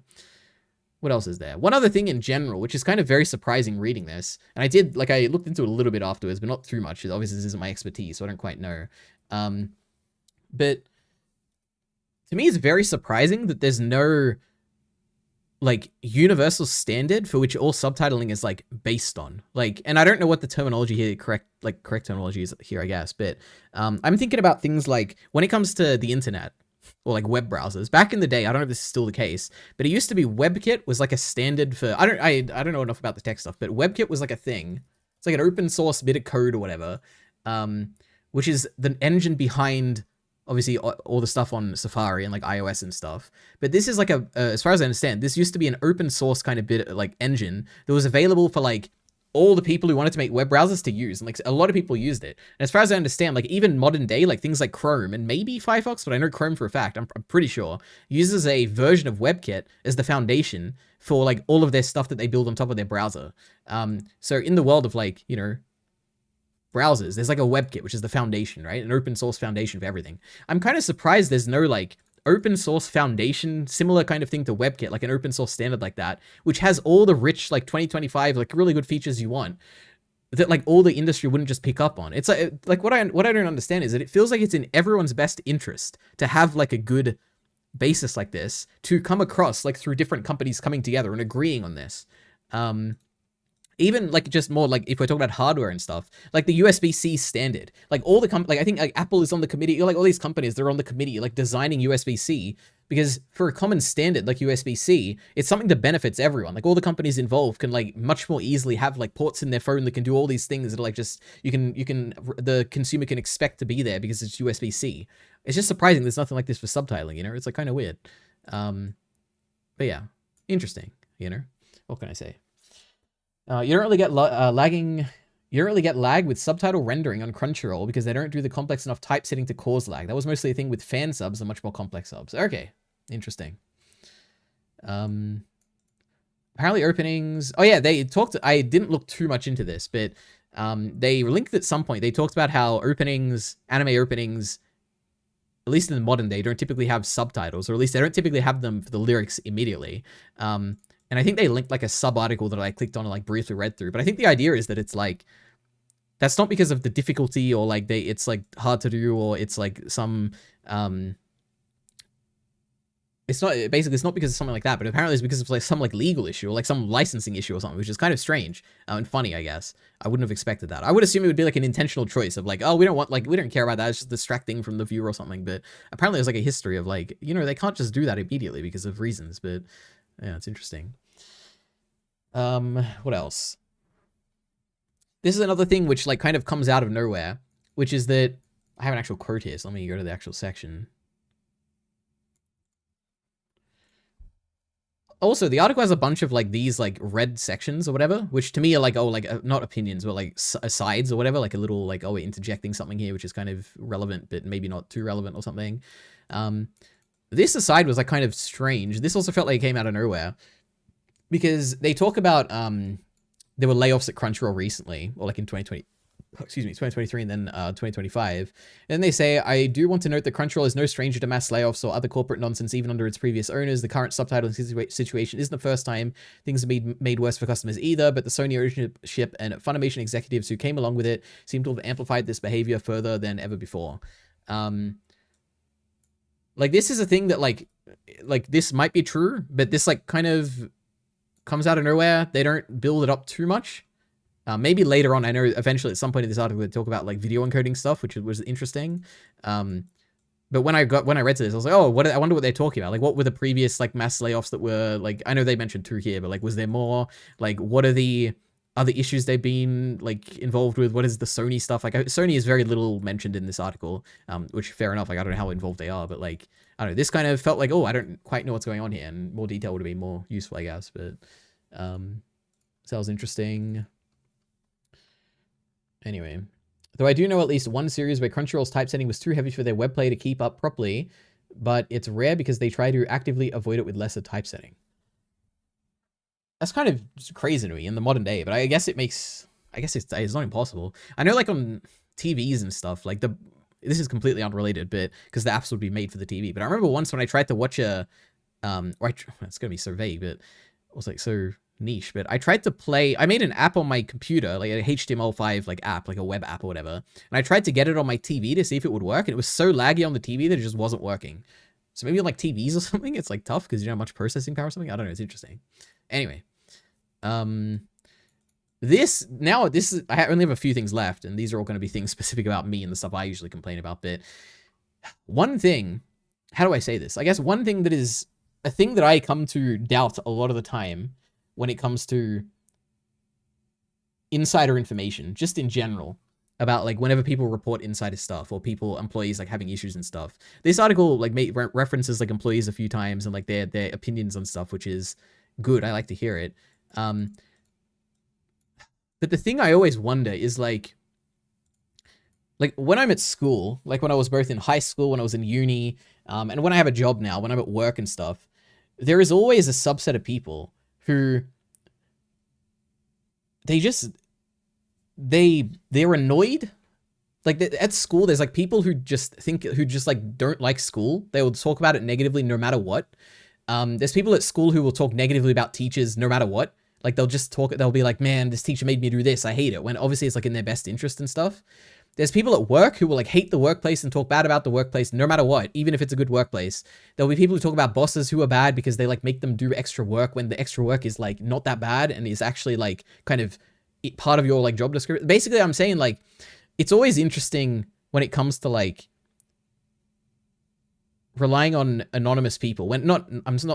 What else is there? One other thing in general, which is kind of very surprising reading this, and I did, like, I looked into it a little bit afterwards, but not too much. Obviously, this isn't my expertise, so I don't quite know. But to me, it's very surprising that there's no like universal standard for which all subtitling is like based on, like, and I don't know what the terminology here, correct terminology is here, I guess, but I'm thinking about things like when it comes to the internet or like web browsers back in the day. I don't know if this is still the case, but it used to be WebKit was like a standard for, I don't know enough about the tech stuff, but WebKit was like a thing. It's like an open source bit of code or whatever, which is the engine behind obviously all the stuff on Safari and like iOS and stuff. But this is like a, as far as I understand, this used to be an open source kind of bit like engine that was available for like all the people who wanted to make web browsers to use. And like a lot of people used it. And as far as I understand, like even modern day, like things like Chrome and maybe Firefox, but I know Chrome for a fact, I'm pretty sure, uses a version of WebKit as the foundation for like all of their stuff that they build on top of their browser. So in the world of like, you know, browsers, there's like a WebKit, which is the foundation, right? An open source foundation for everything. I'm kind of surprised there's no like open source foundation, similar kind of thing to WebKit, like an open source standard like that, which has all the rich like 2025 like really good features you want, that like all the industry wouldn't just pick up on. It's like what I don't understand is that it feels like it's in everyone's best interest to have like a good basis like this to come across like through different companies coming together and agreeing on this. Even like just more like if we're talking about hardware and stuff, like the USB-C standard, like all the like I think like Apple is on the committee, like all these companies, they're on the committee like designing USB-C, because for a common standard like USB-C, it's something that benefits everyone. Like all the companies involved can like much more easily have like ports in their phone that can do all these things that are like just the consumer can expect to be there because it's USB-C. It's just surprising there's nothing like this for subtitling, you know? It's like kind of weird. But yeah, interesting, you know? What can I say? You don't really get You don't really get lag with subtitle rendering on Crunchyroll because they don't do the complex enough typesetting to cause lag. That was mostly a thing with fan subs and much more complex subs. Okay, interesting. Apparently openings. Oh yeah, they talked. I didn't look too much into this, but they linked at some point. They talked about how openings, anime openings, at least in the modern day, don't typically have subtitles, or at least they don't typically have them for the lyrics immediately. And I think they linked like a sub article that I clicked on and like briefly read through. But I think the idea is that it's like, that's not because of the difficulty or like it's like hard to do, or it's like some, it's not, basically it's not because of something like that, but apparently it's because of like some like legal issue or like some licensing issue or something, which is kind of strange and funny, I guess. I wouldn't have expected that. I would assume it would be like an intentional choice of like, oh, we don't care about that. It's just distracting from the viewer or something. But apparently there's like a history of like, you know, they can't just do that immediately because of reasons, but yeah, it's interesting. What else? This is another thing which like kind of comes out of nowhere, which is that I have an actual quote here, so let me go to the actual section. Also, the article has a bunch of like these like red sections or whatever, which to me are like, oh, like not opinions, but like asides or whatever, like a little like, oh, we're interjecting something here, which is kind of relevant, but maybe not too relevant or something. This aside was like kind of strange. This also felt like it came out of nowhere because they talk about there were layoffs at Crunchyroll recently, or like in 2023 and then 2025. And they say, I do want to note that Crunchyroll is no stranger to mass layoffs or other corporate nonsense, even under its previous owners. The current subtitling situation isn't the first time things have been made worse for customers either, but the Sony ownership and Funimation executives who came along with it seem to have amplified this behavior further than ever before. Like, this is a thing that, like this might be true, but this, like, kind of comes out of nowhere. They don't build it up too much. Maybe later on, I know eventually at some point in this article they talk about like video encoding stuff, which was interesting. But when I read to this, I was like, oh, I wonder what they're talking about. Like, what were the previous like mass layoffs that were like? I know they mentioned 2 here, but like, was there more? Like, what are the other issues they've been like involved with? What is the Sony stuff? Like, Sony is very little mentioned in this article, which fair enough. Like, I don't know how involved they are, but like, I don't know. This kind of felt like, oh, I don't quite know what's going on here, and more detail would have been more useful, I guess. But so that was interesting. Anyway, though I do know at least one series where Crunchyroll's typesetting was too heavy for their web play to keep up properly, but it's rare because they try to actively avoid it with lesser typesetting. That's kind of crazy to me in the modern day, but I guess it's not impossible. I know like on TVs and stuff, like this is completely unrelated, but because the apps would be made for the TV. But I remember once when I tried to watch it's gonna be so vague, but it was like so niche, but I tried to play, I made an app on my computer, like a HTML5 like app, like a web app or whatever, and I tried to get it on my TV to see if it would work, and it was so laggy on the TV that it just wasn't working. So maybe on like TVs or something, it's like tough because you don't have much processing power or something. I don't know, it's interesting. Anyway, I only have a few things left, and these are all going to be things specific about me and the stuff I usually complain about, but one thing, how do I say this? I guess one thing that is a thing that I come to doubt a lot of the time when it comes to insider information, just in general, about like whenever people report insider stuff or employees like having issues and stuff. This article like references like employees a few times and like their opinions on stuff, which is good. I like to hear it. But the thing I always wonder is like when I'm at school, like when I was both in high school, when I was in uni, and when I have a job now, when I'm at work and stuff, there is always a subset of people who they're annoyed. Like at school, there's like people who just like don't like school. They will talk about it negatively no matter what. There's people at school who will talk negatively about teachers no matter what. Like they'll be like, man, this teacher made me do this, I hate it. When obviously it's like in their best interest and stuff. There's people at work who will like hate the workplace and talk bad about the workplace no matter what, even if it's a good workplace. There'll be people who talk about bosses who are bad because they like make them do extra work when the extra work is like not that bad and is actually like kind of part of your like job description. Basically, I'm saying like it's always interesting when it comes to like relying on anonymous people. I'm not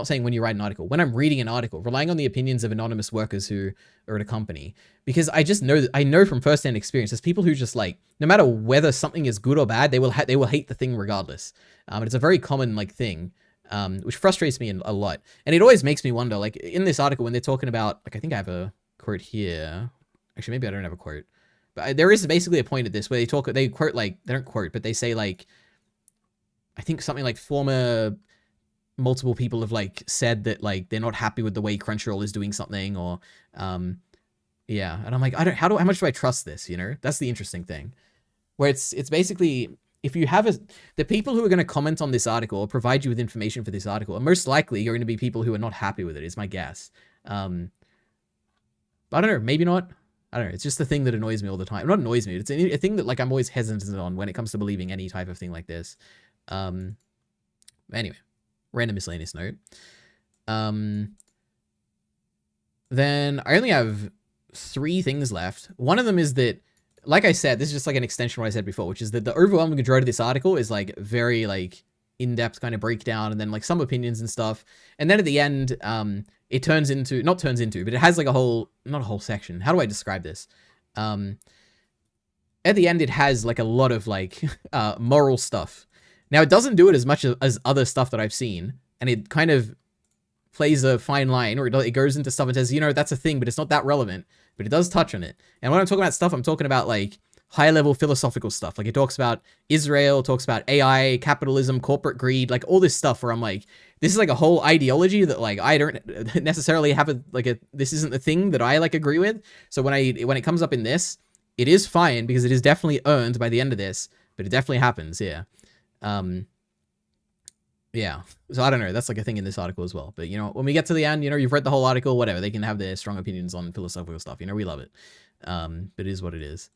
saying when you write an article, when I'm reading an article, relying on the opinions of anonymous workers who are at a company, because I just know that I know from firsthand experience, there's people who just like, no matter whether something is good or bad, they will hate the thing regardless. And it's a very common like thing, which frustrates me a lot. And it always makes me wonder, like in this article, when they're talking about, like, I think I have a quote here. Actually, maybe I don't have a quote, but there is basically a point at this where they quote, like, they don't quote, but they say like, I think something like multiple people have like said that like they're not happy with the way Crunchyroll is doing something, or yeah, and I'm like, how much do I trust this, you know? That's the interesting thing, where it's basically, if you have the people who are going to comment on this article or provide you with information for this article are most likely going to be people who are not happy with it, is my guess. But I don't know, maybe not. I don't know, it's just the thing that annoys me all the time. Not annoys me, it's a thing that like I'm always hesitant on when it comes to believing any type of thing like this. Anyway, random miscellaneous note. Then I only have 3 things left. One of them is that, like I said, this is just like an extension of what I said before, which is that the overwhelming majority of this article is like very like in-depth kind of breakdown and then like some opinions and stuff. And then at the end, it but it has like not a whole section. How do I describe this? At the end, it has like a lot of like moral stuff. Now, it doesn't do it as much as other stuff that I've seen, and it kind of plays a fine line, or it goes into stuff and says, you know, that's a thing, but it's not that relevant, but it does touch on it. And when I'm talking about stuff, I'm talking about like high-level philosophical stuff. Like it talks about Israel, talks about AI, capitalism, corporate greed, like all this stuff where I'm like, this is like a whole ideology that like I don't necessarily have this isn't the thing that I like agree with. So when it comes up in this, it is fine because it is definitely earned by the end of this, but it definitely happens, yeah. Yeah. So I don't know. That's like a thing in this article as well. But, you know, when we get to the end, you know, you've read the whole article, whatever. They can have their strong opinions on philosophical stuff. You know, we love it. But it is what it is.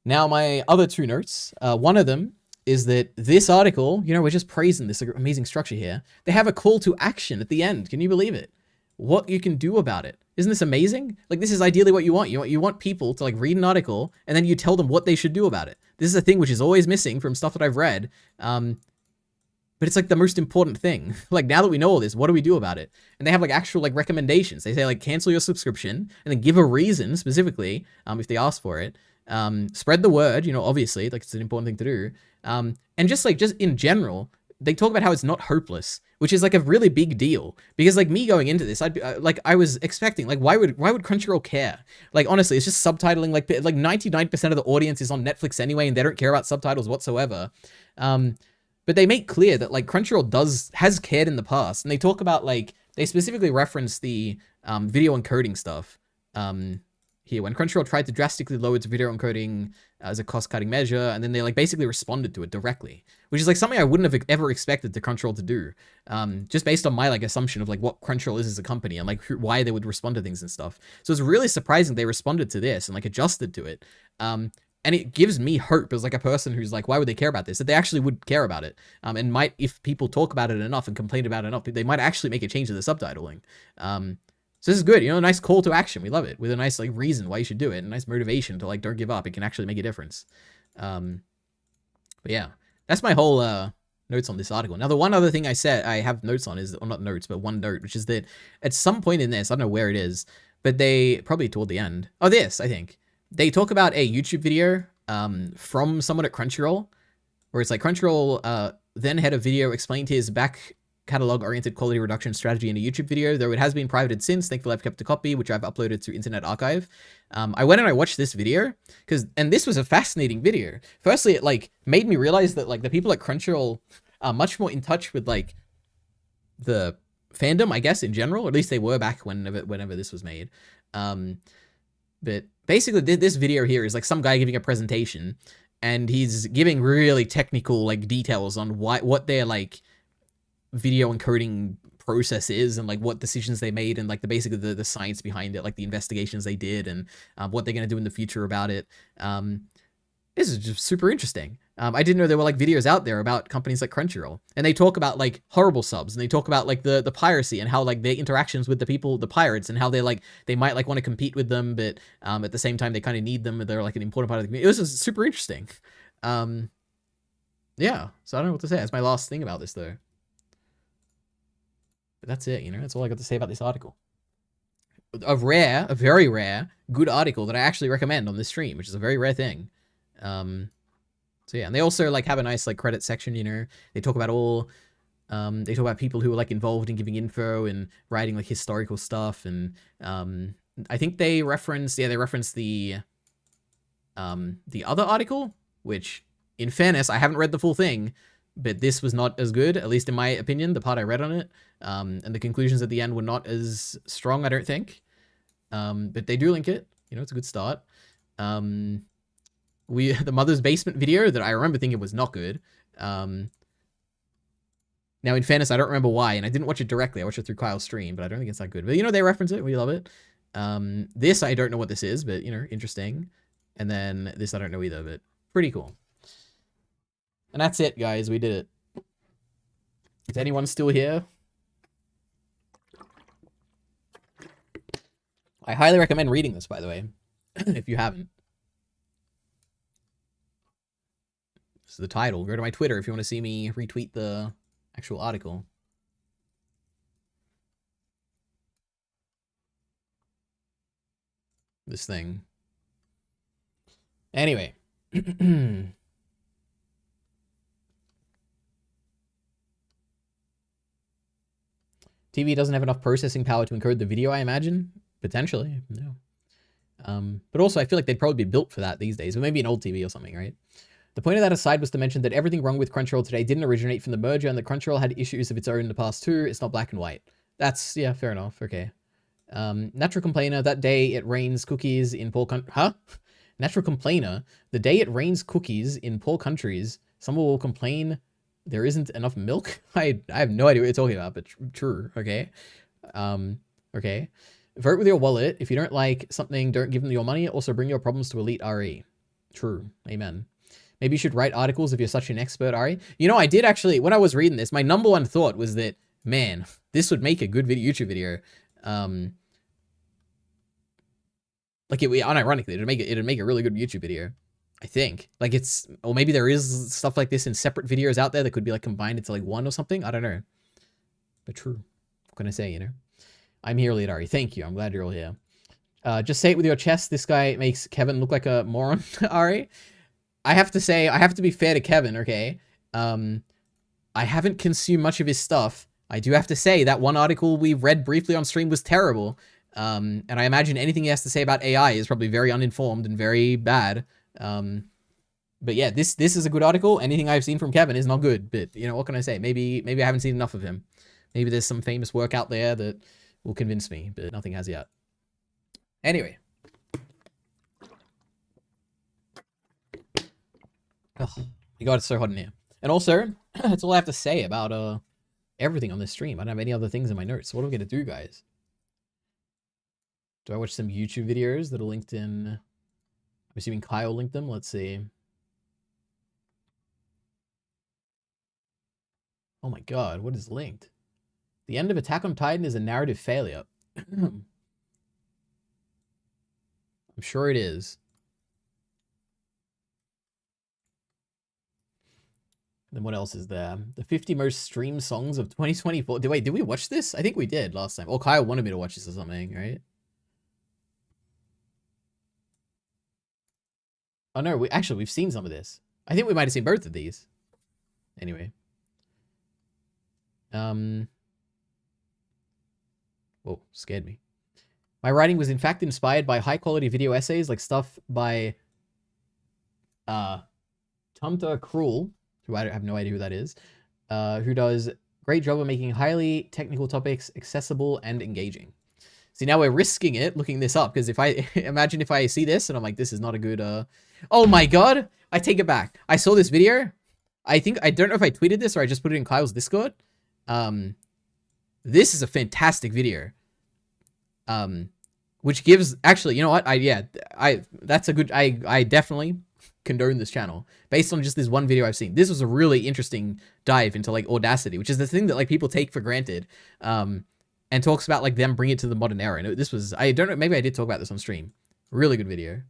Now, my other two notes. One of them is that this article, you know, we're just praising this amazing structure here. They have a call to action at the end. Can you believe it? What you can do about it. Isn't this amazing? Like, this is ideally what you want. You want people to, like, read an article, and then you tell them what they should do about it. This is a thing which is always missing from stuff that I've read. But it's like the most important thing. Like, now that we know all this, what do we do about it? And they have like actual like recommendations. They say like cancel your subscription and then give a reason specifically if they ask for it. Spread the word, you know, obviously, like it's an important thing to do. And just in general, they talk about how it's not hopeless, which is like a really big deal. Because like me going into this, I'd be like, I was expecting like, why would Crunchyroll care? Like, honestly, it's just subtitling. Like 99% of the audience is on Netflix anyway, and they don't care about subtitles whatsoever. But they make clear that like Crunchyroll has cared in the past, and they talk about like they specifically reference the video encoding stuff here when Crunchyroll tried to drastically lower its video encoding as a cost-cutting measure, and then they like basically responded to it directly, which is like something I wouldn't have ever expected the Crunchyroll to do, just based on my like assumption of like what Crunchyroll is as a company and like why they would respond to things and stuff. So it's really surprising they responded to this and like adjusted to it. And it gives me hope as like a person who's like, why would they care about this? That they actually would care about it. And might, if people talk about it enough and complain about it enough, they might actually make a change to the subtitling. So this is good, you know, a nice call to action. We love it, with a nice like reason why you should do it, a nice motivation to like don't give up. It can actually make a difference. But yeah, that's my whole notes on this article. Now, the one other thing I said I have notes on is, or not notes, but one note, which is that at some point in this, I don't know where it is, but they probably toward the end. Oh, this, I think. They talk about a YouTube video from someone at Crunchyroll, where it's like Crunchyroll then had a video explaining his back catalog oriented quality reduction strategy in a YouTube video, though it has been privated since. Thankfully, I've kept a copy, which I've uploaded to Internet Archive. I went and I watched this video and this was a fascinating video. Firstly, it like made me realize that like the people at Crunchyroll are much more in touch with like the fandom, I guess, in general. Or at least they were back whenever this was made. But basically, this video here is like some guy giving a presentation, and he's giving really technical like details on what their like video encoding process is, and like what decisions they made, and like the science behind it, like the investigations they did, and what they're gonna do in the future about it. This is just super interesting. I didn't know there were like videos out there about companies like Crunchyroll, and they talk about like horrible subs, and they talk about like the piracy and how like their interactions with the pirates, and how they might like want to compete with them, but at the same time they kind of need them, and they're like an important part of the community. It was just super interesting. Yeah, so I don't know what to say. That's my last thing about this though. But that's it, you know, that's all I got to say about this article. A very rare, good article that I actually recommend on this stream, which is a very rare thing. So yeah, and they also like have a nice like credit section, you know. They talk about they talk about people who are like involved in giving info and writing like historical stuff, and I think they reference the other article, which in fairness, I haven't read the full thing, but this was not as good, at least in my opinion, the part I read on it. And the conclusions at the end were not as strong, I don't think. But they do link it, you know, it's a good start. The Mother's Basement video that I remember thinking was not good. Now, in fairness, I don't remember why, and I didn't watch it directly. I watched it through Kyle's stream, but I don't think it's that good. But, you know, they reference it. We love it. This, I don't know what this is, but, you know, interesting. And then this, I don't know either, but pretty cool. And that's it, guys. We did it. Is anyone still here? I highly recommend reading this, by the way, if you haven't. This is the title. Go to my Twitter if you want to see me retweet the actual article. This thing. Anyway. TV doesn't have enough processing power to encode the video, I imagine. Potentially, no. But also, I feel like they'd probably be built for that these days, or maybe an old TV or something, right? The point of that aside was to mention that everything wrong with Crunchyroll today didn't originate from the merger, and that Crunchyroll had issues of its own in the past too. It's not black and white. That's, yeah, fair enough. Okay. Natural Complainer, that day it rains cookies in poor Natural Complainer, the day it rains cookies in poor countries, someone will complain there isn't enough milk? I have no idea what you're talking about, but true, okay? Okay. Vote with your wallet. If you don't like something, don't give them your money. Also, bring your problems to EliteAri. True. Amen. Maybe you should write articles if you're such an expert, Ari. You know, I did actually, when I was reading this, my number one thought was that, man, this would make a good YouTube video. Like, unironically, it'd make a really good YouTube video, I think. Like, it's, or maybe there is stuff like this in separate videos out there that could be, like, combined into, like, one or something. I don't know. But true. What can I say, you know? I'm here, EliteAri. Thank you. I'm glad you're all here. Just say it with your chest. This guy makes Kevin look like a moron, Ari. I have to say, I have to be fair to Kevin, okay? I haven't consumed much of his stuff. I do have to say that one article we read briefly on stream was terrible. And I imagine anything he has to say about AI is probably very uninformed and very bad. But yeah, this is a good article. Anything I've seen from Kevin is not good. But, you know, what can I say? Maybe I haven't seen enough of him. Maybe there's some famous work out there that will convince me, but nothing has yet. Anyway. Oh, my God, it's so hot in here. And also, that's all I have to say about everything on this stream. I don't have any other things in my notes. So what am I going to do, guys? Do I watch some YouTube videos that are linked in? I'm assuming Kyle linked them. Let's see. Oh my God, what is linked? The end of Attack on Titan is a narrative failure. I'm sure it is. Then what else is there? The 50 most streamed songs of 2024. Wait, did we watch this? I think we did last time. Or Kyle wanted me to watch this or something, right? Oh no, we've seen some of this. I think we might have seen both of these. Anyway. Whoa, scared me. My writing was in fact inspired by high quality video essays like stuff by Tumta Cruel, who I have no idea who that is, who does a great job of making highly technical topics accessible and engaging. See, now we're risking it looking this up, because if I imagine if I see this and I'm like, this is not a good oh my God, I take it back. I saw this video. I don't know if I tweeted this or I just put it in Kyle's Discord. This is a fantastic video. Which gives, actually, you know what? That's a good, I definitely condone this channel based on just this one video I've seen. This was a really interesting dive into like Audacity, which is the thing that like people take for granted. And talks about like them bringing it to the modern era. And this was, I don't know, maybe I did talk about this on stream. Really good video.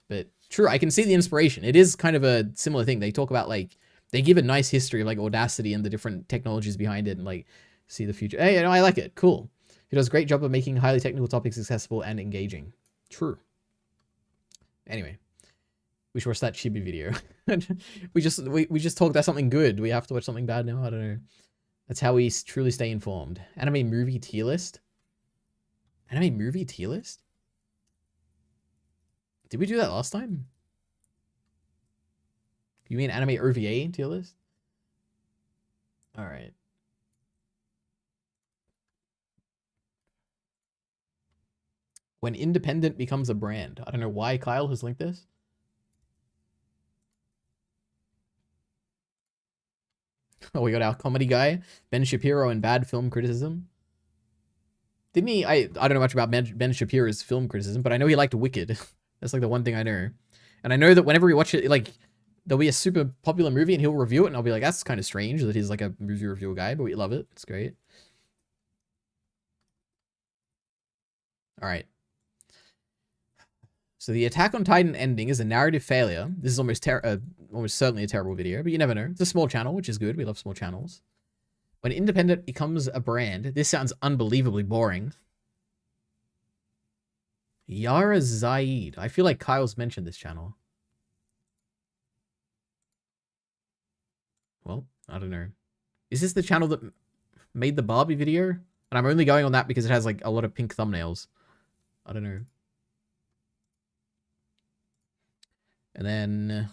But true, I can see the inspiration. It is kind of a similar thing. They talk about like, they give a nice history of like Audacity and the different technologies behind it and like see the future. Hey, you know, I like it. Cool. He does a great job of making highly technical topics accessible and engaging. True. Anyway, we should watch that Chibi video. we just talked about something good. Do we have to watch something bad now? I don't know. That's how we truly stay informed. Anime movie tier list? Anime movie tier list? Did we do that last time? You mean anime OVA tier list? Alright. When independent becomes a brand. I don't know why Kyle has linked this. Oh, we got our comedy guy, Ben Shapiro, and bad film criticism. Didn't he? I don't know much about Ben Shapiro's film criticism, but I know he liked Wicked. That's like the one thing I know. And I know that whenever we watch it, like, there'll be a super popular movie and he'll review it, and I'll be like, that's kind of strange that he's like a movie reviewer guy, but we love it. It's great. All right. So the Attack on Titan ending is a narrative failure. This is almost certainly a terrible video, but you never know. It's a small channel, which is good. We love small channels. When independent becomes a brand, this sounds unbelievably boring. Yara Zaid. I feel like Kyle's mentioned this channel. Well, I don't know. Is this the channel that made the Barbie video? I And I'm only going on that because it has like a lot of pink thumbnails. I don't know. And then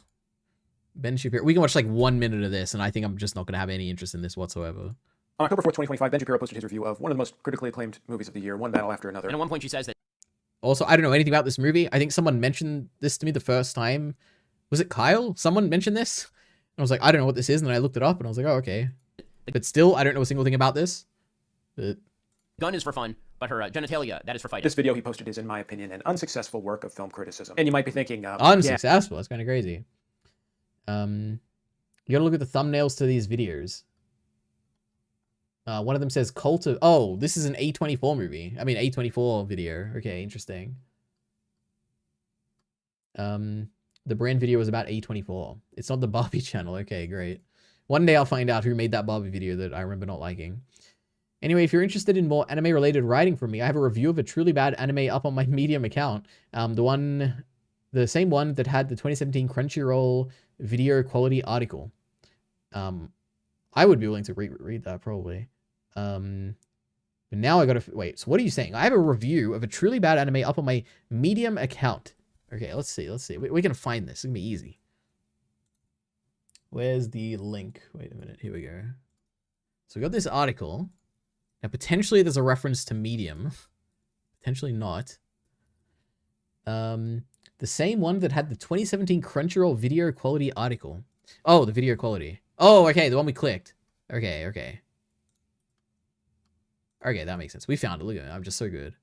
Ben Shapiro. We can watch like 1 minute of this, and I think I'm just not going to have any interest in this whatsoever. On October 4th, 2025, Ben Shapiro posted his review of one of the most critically acclaimed movies of the year, one battle after another. And at one point she says that... Also, I don't know anything about this movie. I think someone mentioned this to me the first time. Was it Kyle? Someone mentioned this? And I was like, I don't know what this is. And then I looked it up, and I was like, oh, okay. But still, I don't know a single thing about this. But... gun is for fun, but her genitalia, that is for fighting. This video he posted is, in my opinion, an unsuccessful work of film criticism. And you might be thinking... unsuccessful? That's kind of crazy. You gotta look at the thumbnails to these videos. One of them says Cult of... Oh, this is an A24 movie. I mean, A24 video. Okay, interesting. The brand video was about A24. It's not the Barbie channel. Okay, great. One day I'll find out who made that Barbie video that I remember not liking. Anyway, if you're interested in more anime-related writing from me, I have a review of a truly bad anime up on my Medium account. The same one that had the 2017 Crunchyroll video quality article. I would be willing to read that, probably. But now I gotta... Wait, so what are you saying? I have a review of a truly bad anime up on my Medium account. Okay, let's see. We can find this. It's gonna be easy. Where's the link? Wait a minute. Here we go. So we got this article. Now, potentially there's a reference to Medium. Potentially not. The same one that had the 2017 Crunchyroll video quality article. Oh, the video quality. Oh, okay, the one we clicked. Okay. Okay, that makes sense. We found it. Look at it. I'm just so good.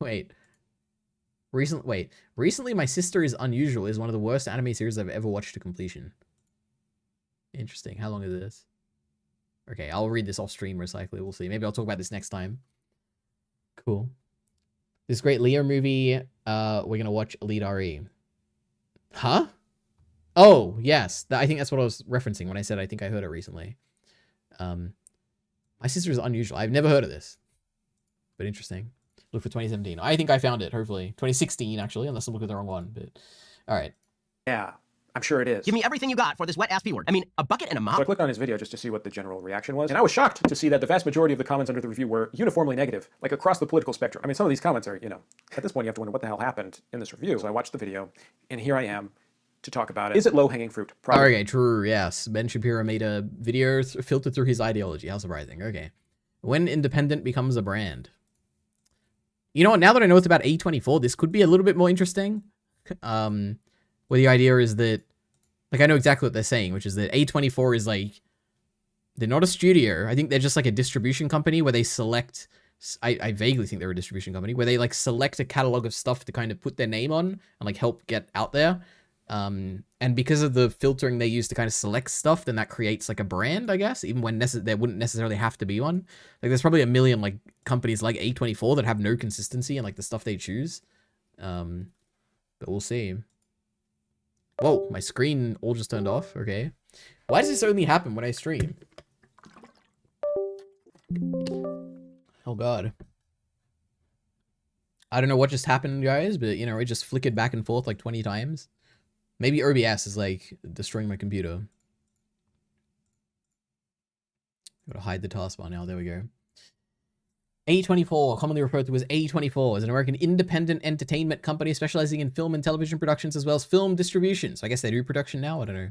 Wait. Recently, My Sister is Unusual is one of the worst anime series I've ever watched to completion. Interesting. How long is this? Okay, I'll read this off stream most likely. We'll see. Maybe I'll talk about this next time. Cool. This great Leo movie, we're gonna watch EliteAri. Huh? Oh, yes. I think that's what I was referencing when I said I think I heard it recently. My Sister is Unusual. I've never heard of this. But interesting. Look for 2017. I think I found it, hopefully. 2016, actually, unless I look at the wrong one. But all right. Yeah, I'm sure it is. Give me everything you got for this wet-ass P-word. I mean, a bucket and a mop. So I clicked on his video just to see what the general reaction was, and I was shocked to see that the vast majority of the comments under the review were uniformly negative, like across the political spectrum. I mean, some of these comments are, you know, at this point you have to wonder what the hell happened in this review. So I watched the video, and here I am to talk about it. Is it low-hanging fruit? Probably. Okay, true, yes. Ben Shapiro made a video filtered through his ideology. How surprising. Okay. When independent becomes a brand. You know what? Now that I know it's about A24, this could be a little bit more interesting. Where the idea is that, like, I know exactly what they're saying, which is that A24 is like, they're not a studio. I think they're just like a distribution company where they select, I vaguely think they're a distribution company, where they like select a catalog of stuff to kind of put their name on and like help get out there. And because of the filtering they use to kind of select stuff, then that creates like a brand, I guess, even when there wouldn't necessarily have to be one. Like there's probably a million like companies like A24 that have no consistency in like the stuff they choose. But we'll see. Whoa, my screen all just turned off. Okay. Why does this only happen when I stream? Oh god. I don't know what just happened, guys, but you know, it just flickered back and forth like 20 times. Maybe OBS is like destroying my computer. Gotta hide the taskbar now. There we go. A24, commonly referred to as A24, is an American independent entertainment company specializing in film and television productions as well as film distribution. So I guess they do production now. I don't know.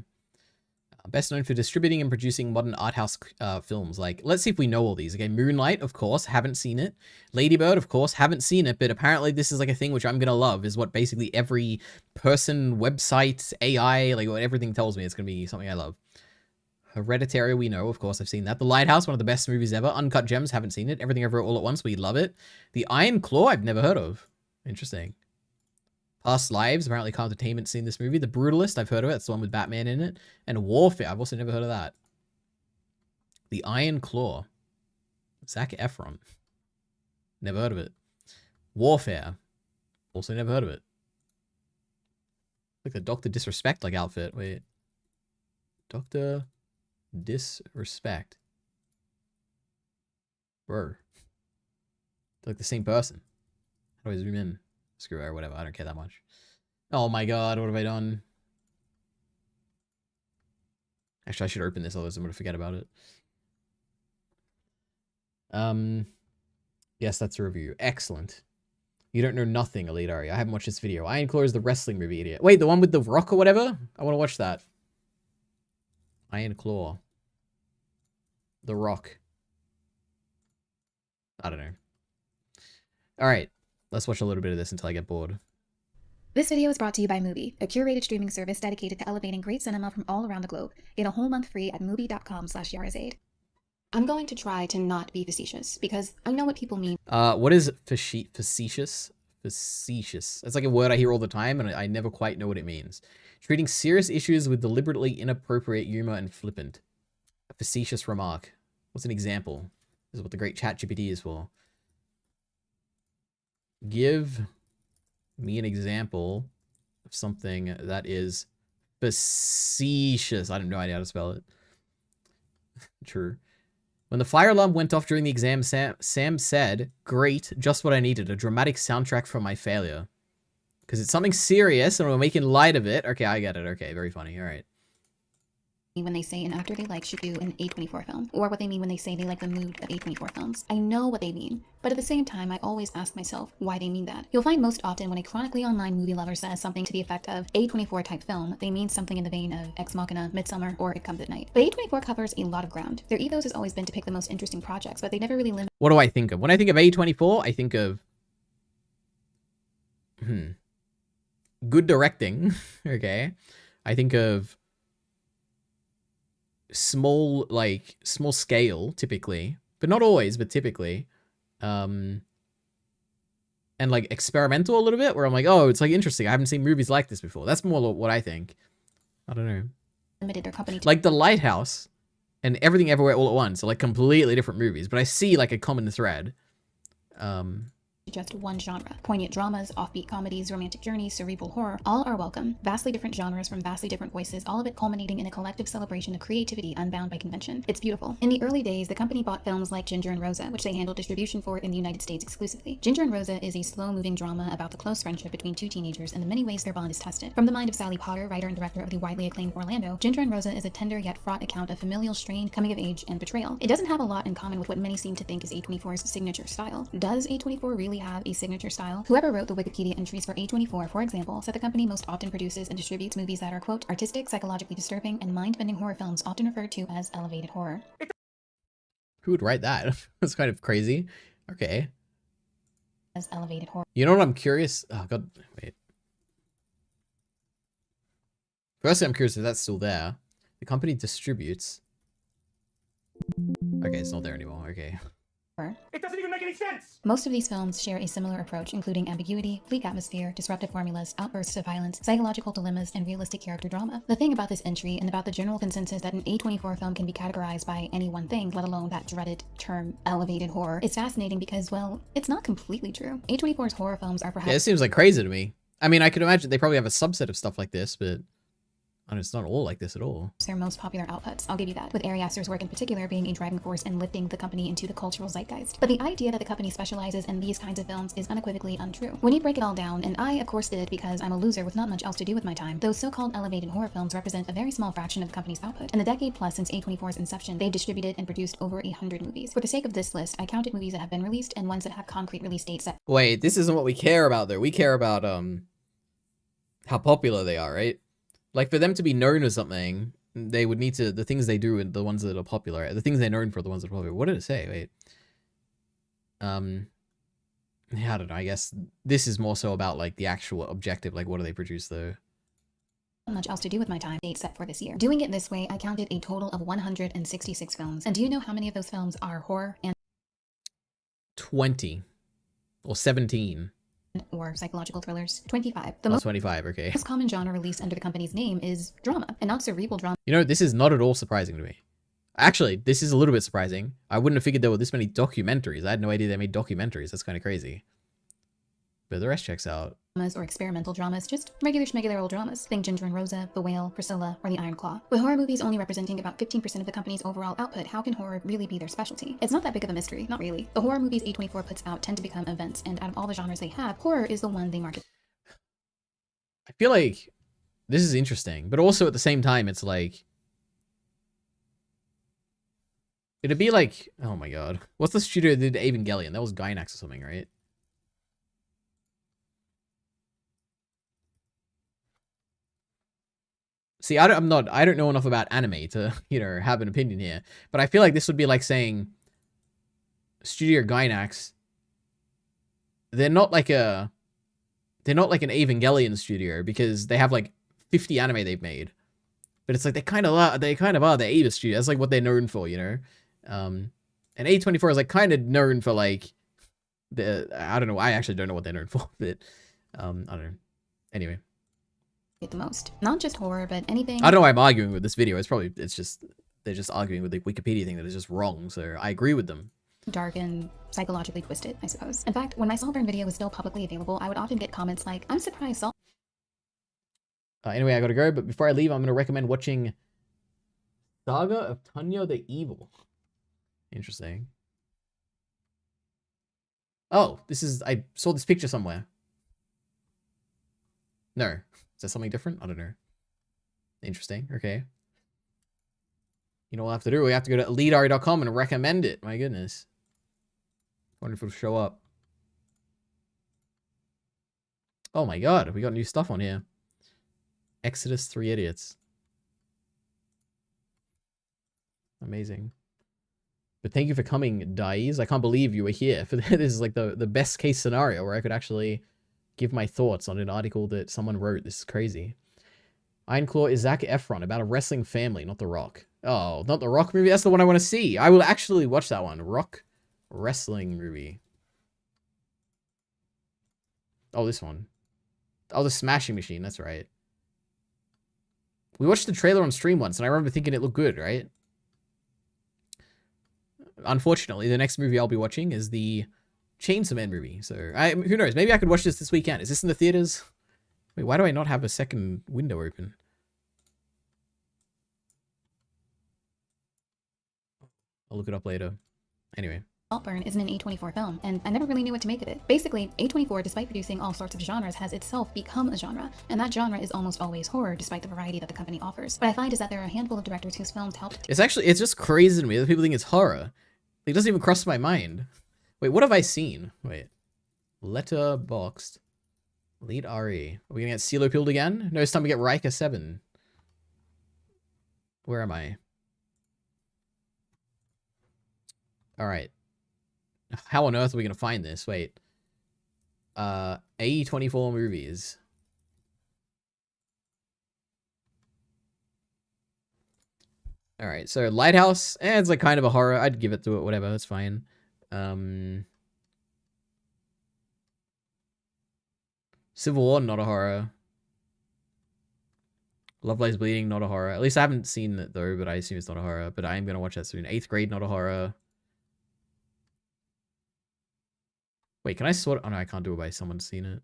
Best known for distributing and producing modern art house films. Like, let's see if we know all these. Okay, Moonlight, of course, haven't seen it. Ladybird, of course, haven't seen it, but apparently this is like a thing which I'm gonna love, is what basically every person, website, AI, like what everything tells me it's gonna be something I love. Hereditary, we know, of course, I've seen that. The Lighthouse, one of the best movies ever. Uncut Gems, haven't seen it. Everything Everywhere All at Once, we love it. The Iron Claw, I've never heard of. Interesting. Past Lives, apparently Car Entertainment's seen this movie. The Brutalist, I've heard of it. It's the one with Batman in it. And Warfare, I've also never heard of that. The Iron Claw. Zac Efron. Never heard of it. Warfare. Also never heard of it. Like the Dr. Disrespect like outfit. Wait. Dr. Disrespect. Bro. They're like the same person. How do I zoom in? Screw it or whatever. I don't care that much. Oh my god, what have I done? Actually, I should open this, otherwise I'm going to forget about it. Yes, that's a review. Excellent. You don't know nothing, EliteAri. I haven't watched this video. Iron Claw is the wrestling movie, idiot. Wait, the one with the rock or whatever? I want to watch that. Iron Claw. The Rock. I don't know. Alright, let's watch a little bit of this until I get bored. This video is brought to you by Mubi, a curated streaming service dedicated to elevating great cinema from all around the globe. Get a whole month free at mubi.com/Yarazaid. I'm going to try to not be facetious, because I know what people mean. What is facetious? Facetious. It's like a word I hear all the time, and I never quite know what it means. Treating serious issues with deliberately inappropriate humor and flippant. A facetious remark. What's an example? This is what the great ChatGPT is for. Give me an example of something that is facetious. I have no idea how to spell it. True. When the fire alarm went off during the exam, Sam said, "Great, just what I needed, a dramatic soundtrack for my failure." Because it's something serious and we're making light of it. Okay, I get it. Okay, very funny. All right. When they say an actor they like should do an A24 film, or what they mean when they say they like the mood of A24 films. I know what they mean, but at the same time, I always ask myself why they mean that. You'll find most often when a chronically online movie lover says something to the effect of A24 type film, they mean something in the vein of Ex Machina, Midsummer, or It Comes at Night. But A24 covers a lot of ground. Their ethos has always been to pick the most interesting projects, but they never really limit. What do I think of? When I think of A24, I think of... good directing. Okay. I think of... small scale, typically, but not always, but typically, and like experimental a little bit, where I'm like, oh, it's like interesting. I haven't seen movies like this before. That's more what I think. I don't know. Limited their company to like The Lighthouse and Everything Everywhere All at Once are like completely different movies, but I see like a common thread. just one genre. Poignant dramas, offbeat comedies, romantic journeys, cerebral horror, all are welcome. Vastly different genres from vastly different voices, all of it culminating in a collective celebration of creativity unbound by convention. It's beautiful. In the early days, the company bought films like Ginger and Rosa, which they handled distribution for in the United States exclusively. Ginger and Rosa is a slow-moving drama about the close friendship between two teenagers and the many ways their bond is tested. From the mind of Sally Potter, writer and director of the widely acclaimed Orlando, Ginger and Rosa is a tender yet fraught account of familial strain, coming of age, and betrayal. It doesn't have a lot in common with what many seem to think is A24's signature style. Does A24 really have a signature style? Whoever wrote the Wikipedia entries for A24, for example, said the company most often produces and distributes movies that are, quote, artistic, psychologically disturbing, and mind-bending horror films often referred to as elevated horror. Who would write that? That's kind of crazy. Okay. As elevated horror. You know what I'm curious? Oh, God. Wait. Firstly, I'm curious if that's still there. The company distributes. Okay, it's not there anymore. Okay. It doesn't even make any sense! Most of these films share a similar approach, including ambiguity, bleak atmosphere, disruptive formulas, outbursts of violence, psychological dilemmas, and realistic character drama. The thing about this entry, and about the general consensus that an A24 film can be categorized by any one thing, let alone that dreaded term elevated horror, is fascinating because, well, it's not completely true. A24's horror films are perhaps... Yeah, it seems like crazy to me. I mean, I could imagine they probably have a subset of stuff like this, but... I mean, it's not all like this at all. Their most popular outputs, I'll give you that, with Ari Aster's work in particular being a driving force in lifting the company into the cultural zeitgeist. But the idea that the company specializes in these kinds of films is unequivocally untrue. When you break it all down, and I of course did because I'm a loser with not much else to do with my time, those so-called elevated horror films represent a very small fraction of the company's output. In the decade plus since A24's inception, they've distributed and produced over 100 movies. For the sake of this list, I counted movies that have been released and ones that have concrete release dates set. Wait, this isn't what we care about though. We care about how popular they are, right? Like, for them to be known as something, they would need to, the things they do and the ones that are popular, the things they're known for, the ones that are popular. What did it say? Wait. Yeah, I don't know. I guess this is more so about, like, the actual objective. Like, what do they produce, though? Not much else to do with my time. Date set for this year. Doing it this way, I counted a total of 166 films. And do you know how many of those films are horror and 20. Or 17. Or psychological thrillers? 25. The 25, okay. most common genre released under the company's name is drama, and not cerebral drama. You know, this is not at all surprising to me. Actually, this is a little bit surprising. I wouldn't have figured there were this many documentaries. I had no idea they made documentaries. That's kind of crazy. But the rest checks out. Or experimental dramas, just regular schmegular old dramas. Think Ginger and Rosa, The Whale, Priscilla, or The Iron Claw. With horror movies only representing about 15% of the company's overall output, how can horror really be their specialty? It's not that big of a mystery, not really. The horror movies A24 puts out tend to become events, and out of all the genres they have, horror is the one they market. I feel like this is interesting, but also at the same time, it's like, It'd be like, oh my god. What's the studio that did Evangelion? That was Gainax or something, right? See, I don't know enough about anime to, you know, have an opinion here. But I feel like this would be like saying Studio Gainax, they're not like an Evangelion studio because they have like 50 anime they've made. But it's like they kind of are the Eva studio. That's like what they're known for, you know. And A24 is like kind of known for like I don't know. I actually don't know what they're known for, but I don't know. Anyway, the most. Not just horror, but anything. I don't know why I'm arguing with this video. It's just they're just arguing with the Wikipedia thing that is just wrong. So I agree with them. Dark and psychologically twisted, I suppose. In fact, when my Saltburn video was still publicly available, I would often get comments like, "I'm surprised Salt." Anyway, I gotta go. But before I leave, I'm gonna recommend watching Saga of Tunyo the Evil. Interesting. Oh, I saw this picture somewhere. No. Is that something different? I don't know. Interesting. Okay. You know what we'll have to do? We have to go to EliteAri.com and recommend it. My goodness. Wonder if it'll show up. Oh my god, we got new stuff on here. Exodus 3 Idiots. Amazing. But thank you for coming, Dies. I can't believe you were here. This is like the best case scenario where I could actually give my thoughts on an article that someone wrote. This is crazy. Iron Claw is Zac Efron about a wrestling family, not The Rock. Oh, not The Rock movie? That's the one I want to see. I will actually watch that one. Rock wrestling movie. Oh, this one. Oh, the Smashing Machine. That's right. We watched the trailer on stream once, and I remember thinking it looked good, right? Unfortunately, the next movie I'll be watching is the Chainsaw Man movie. So, who knows? Maybe I could watch this weekend. Is this in the theaters? Wait, why do I not have a second window open? I'll look it up later. Anyway. Saltburn isn't an A24 film, and I never really knew what to make of it. Basically, A24, despite producing all sorts of genres, has itself become a genre, and that genre is almost always horror, despite the variety that the company offers. What I find is that there are a handful of directors whose films helped. It's just crazy to me that people think it's horror. It doesn't even cross my mind. Wait, what have I seen? Wait. Letterboxd. EliteAri. Are we gonna get CeeLo peeled again? No, it's time to get Rika 7. Where am I? Alright. How on earth are we gonna find this? Wait. A24 movies. Alright, so Lighthouse, it's like kind of a horror. I'd give it to it, whatever, that's fine. Civil War, not a horror. Love Lies Bleeding, not a horror. At least I haven't seen it though, but I assume it's not a horror. But I am gonna watch that soon. 8th Grade, not a horror. Wait, can I sort? Oh no, I can't do it by someone seen it.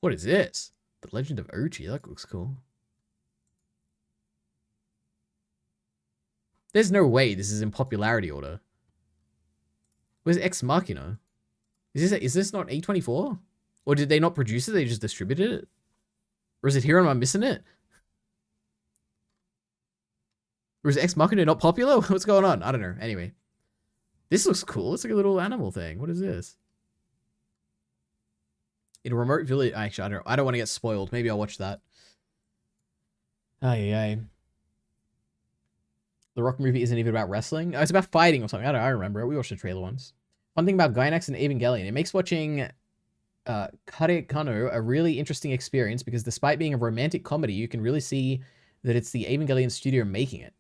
What is this? The Legend of Ochi. That looks cool. There's no way this is in popularity order. Where's Ex Machina? Is this not A24? Or did they not produce it? They just distributed it? Or is it here and am I missing it? Or is Ex Machina not popular? What's going on? I don't know. Anyway. This looks cool. It's like a little animal thing. What is this? In a remote village. Actually, I don't want to get spoiled. Maybe I'll watch that. Ay. The Rock movie isn't even about wrestling. Oh, it's about fighting or something. I remember it. We watched the trailer once. One thing about Gainax and Evangelion. It makes watching Kare Kano a really interesting experience because despite being a romantic comedy, you can really see that it's the Evangelion studio making it.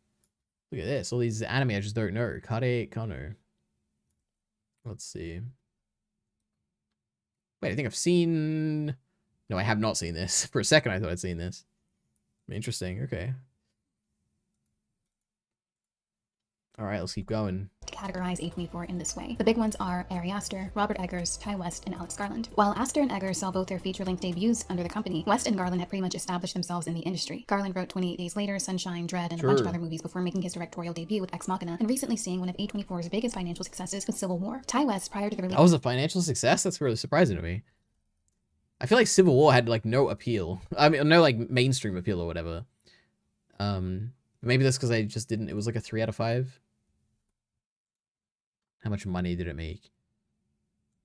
Look at this. All these anime I just don't know. Kare Kano. Let's see. Wait, I think I've seen... No, I have not seen this. For a second, I thought I'd seen this. Interesting. Okay. All right, let's keep going. To categorize A24 in this way. The big ones are Ari Aster, Robert Eggers, Ty West, and Alex Garland. While Aster and Eggers saw both their feature-length debuts under the company, West and Garland had pretty much established themselves in the industry. Garland wrote 28 Days Later, Sunshine, Dread, and a bunch of other movies before making his directorial debut with Ex Machina, and recently seeing one of A24's biggest financial successes with Civil War. Ty West, prior to the release... That was a financial success? That's really surprising to me. I feel like Civil War had like no appeal. I mean, no like mainstream appeal or whatever. Maybe that's because I just didn't. It was like a 3 out of 5. How much money did it make?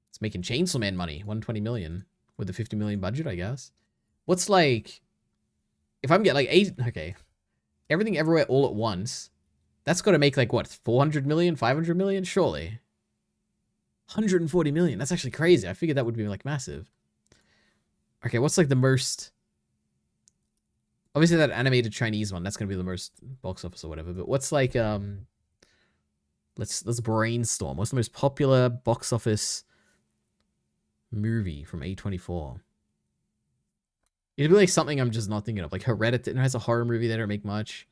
It's making Chainsaw Man money, 120 million with a 50 million budget, I guess. What's like, if I'm getting like 8, okay, Everything Everywhere All at Once, that's got to make like what, 400 million, 500 million, surely. 140 million. That's actually crazy. I figured that would be like massive. Okay, what's like the most? Obviously that animated Chinese one, that's gonna be the most box office or whatever. But what's like let's brainstorm. What's the most popular box office movie from A24? It'd be like something I'm just not thinking of. Like Hereditary. It has a horror movie that don't make much.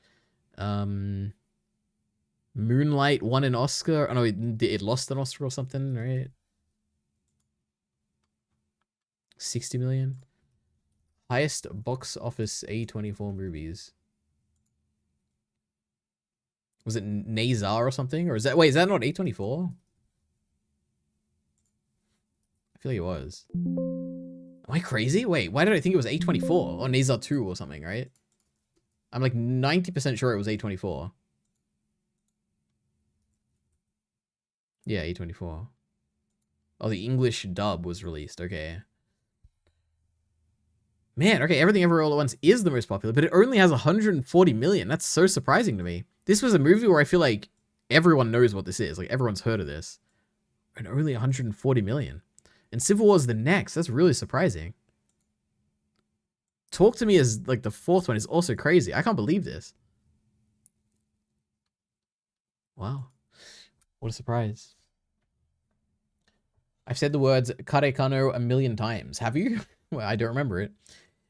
Moonlight won an Oscar. Oh no, it lost an Oscar or something, right? 60 million. Highest box office A24 movies. Was it Nazar or something? Or is that, wait, is that not A24? I feel like it was. Am I crazy? Wait, why did I think it was A24? Or Nazar 2 or something, right? I'm like 90% sure it was A24. Yeah, A24. Oh, the English dub was released. Okay. Man, okay, Everything Everywhere All at Once is the most popular, but it only has 140 million. That's so surprising to me. This was a movie where I feel like everyone knows what this is. Like, everyone's heard of this. And only 140 million. And Civil War is the next. That's really surprising. Talk to Me as, like, the 4th one is also crazy. I can't believe this. Wow. What a surprise. I've said the words Karekano a million times. Have you? Well, I don't remember it.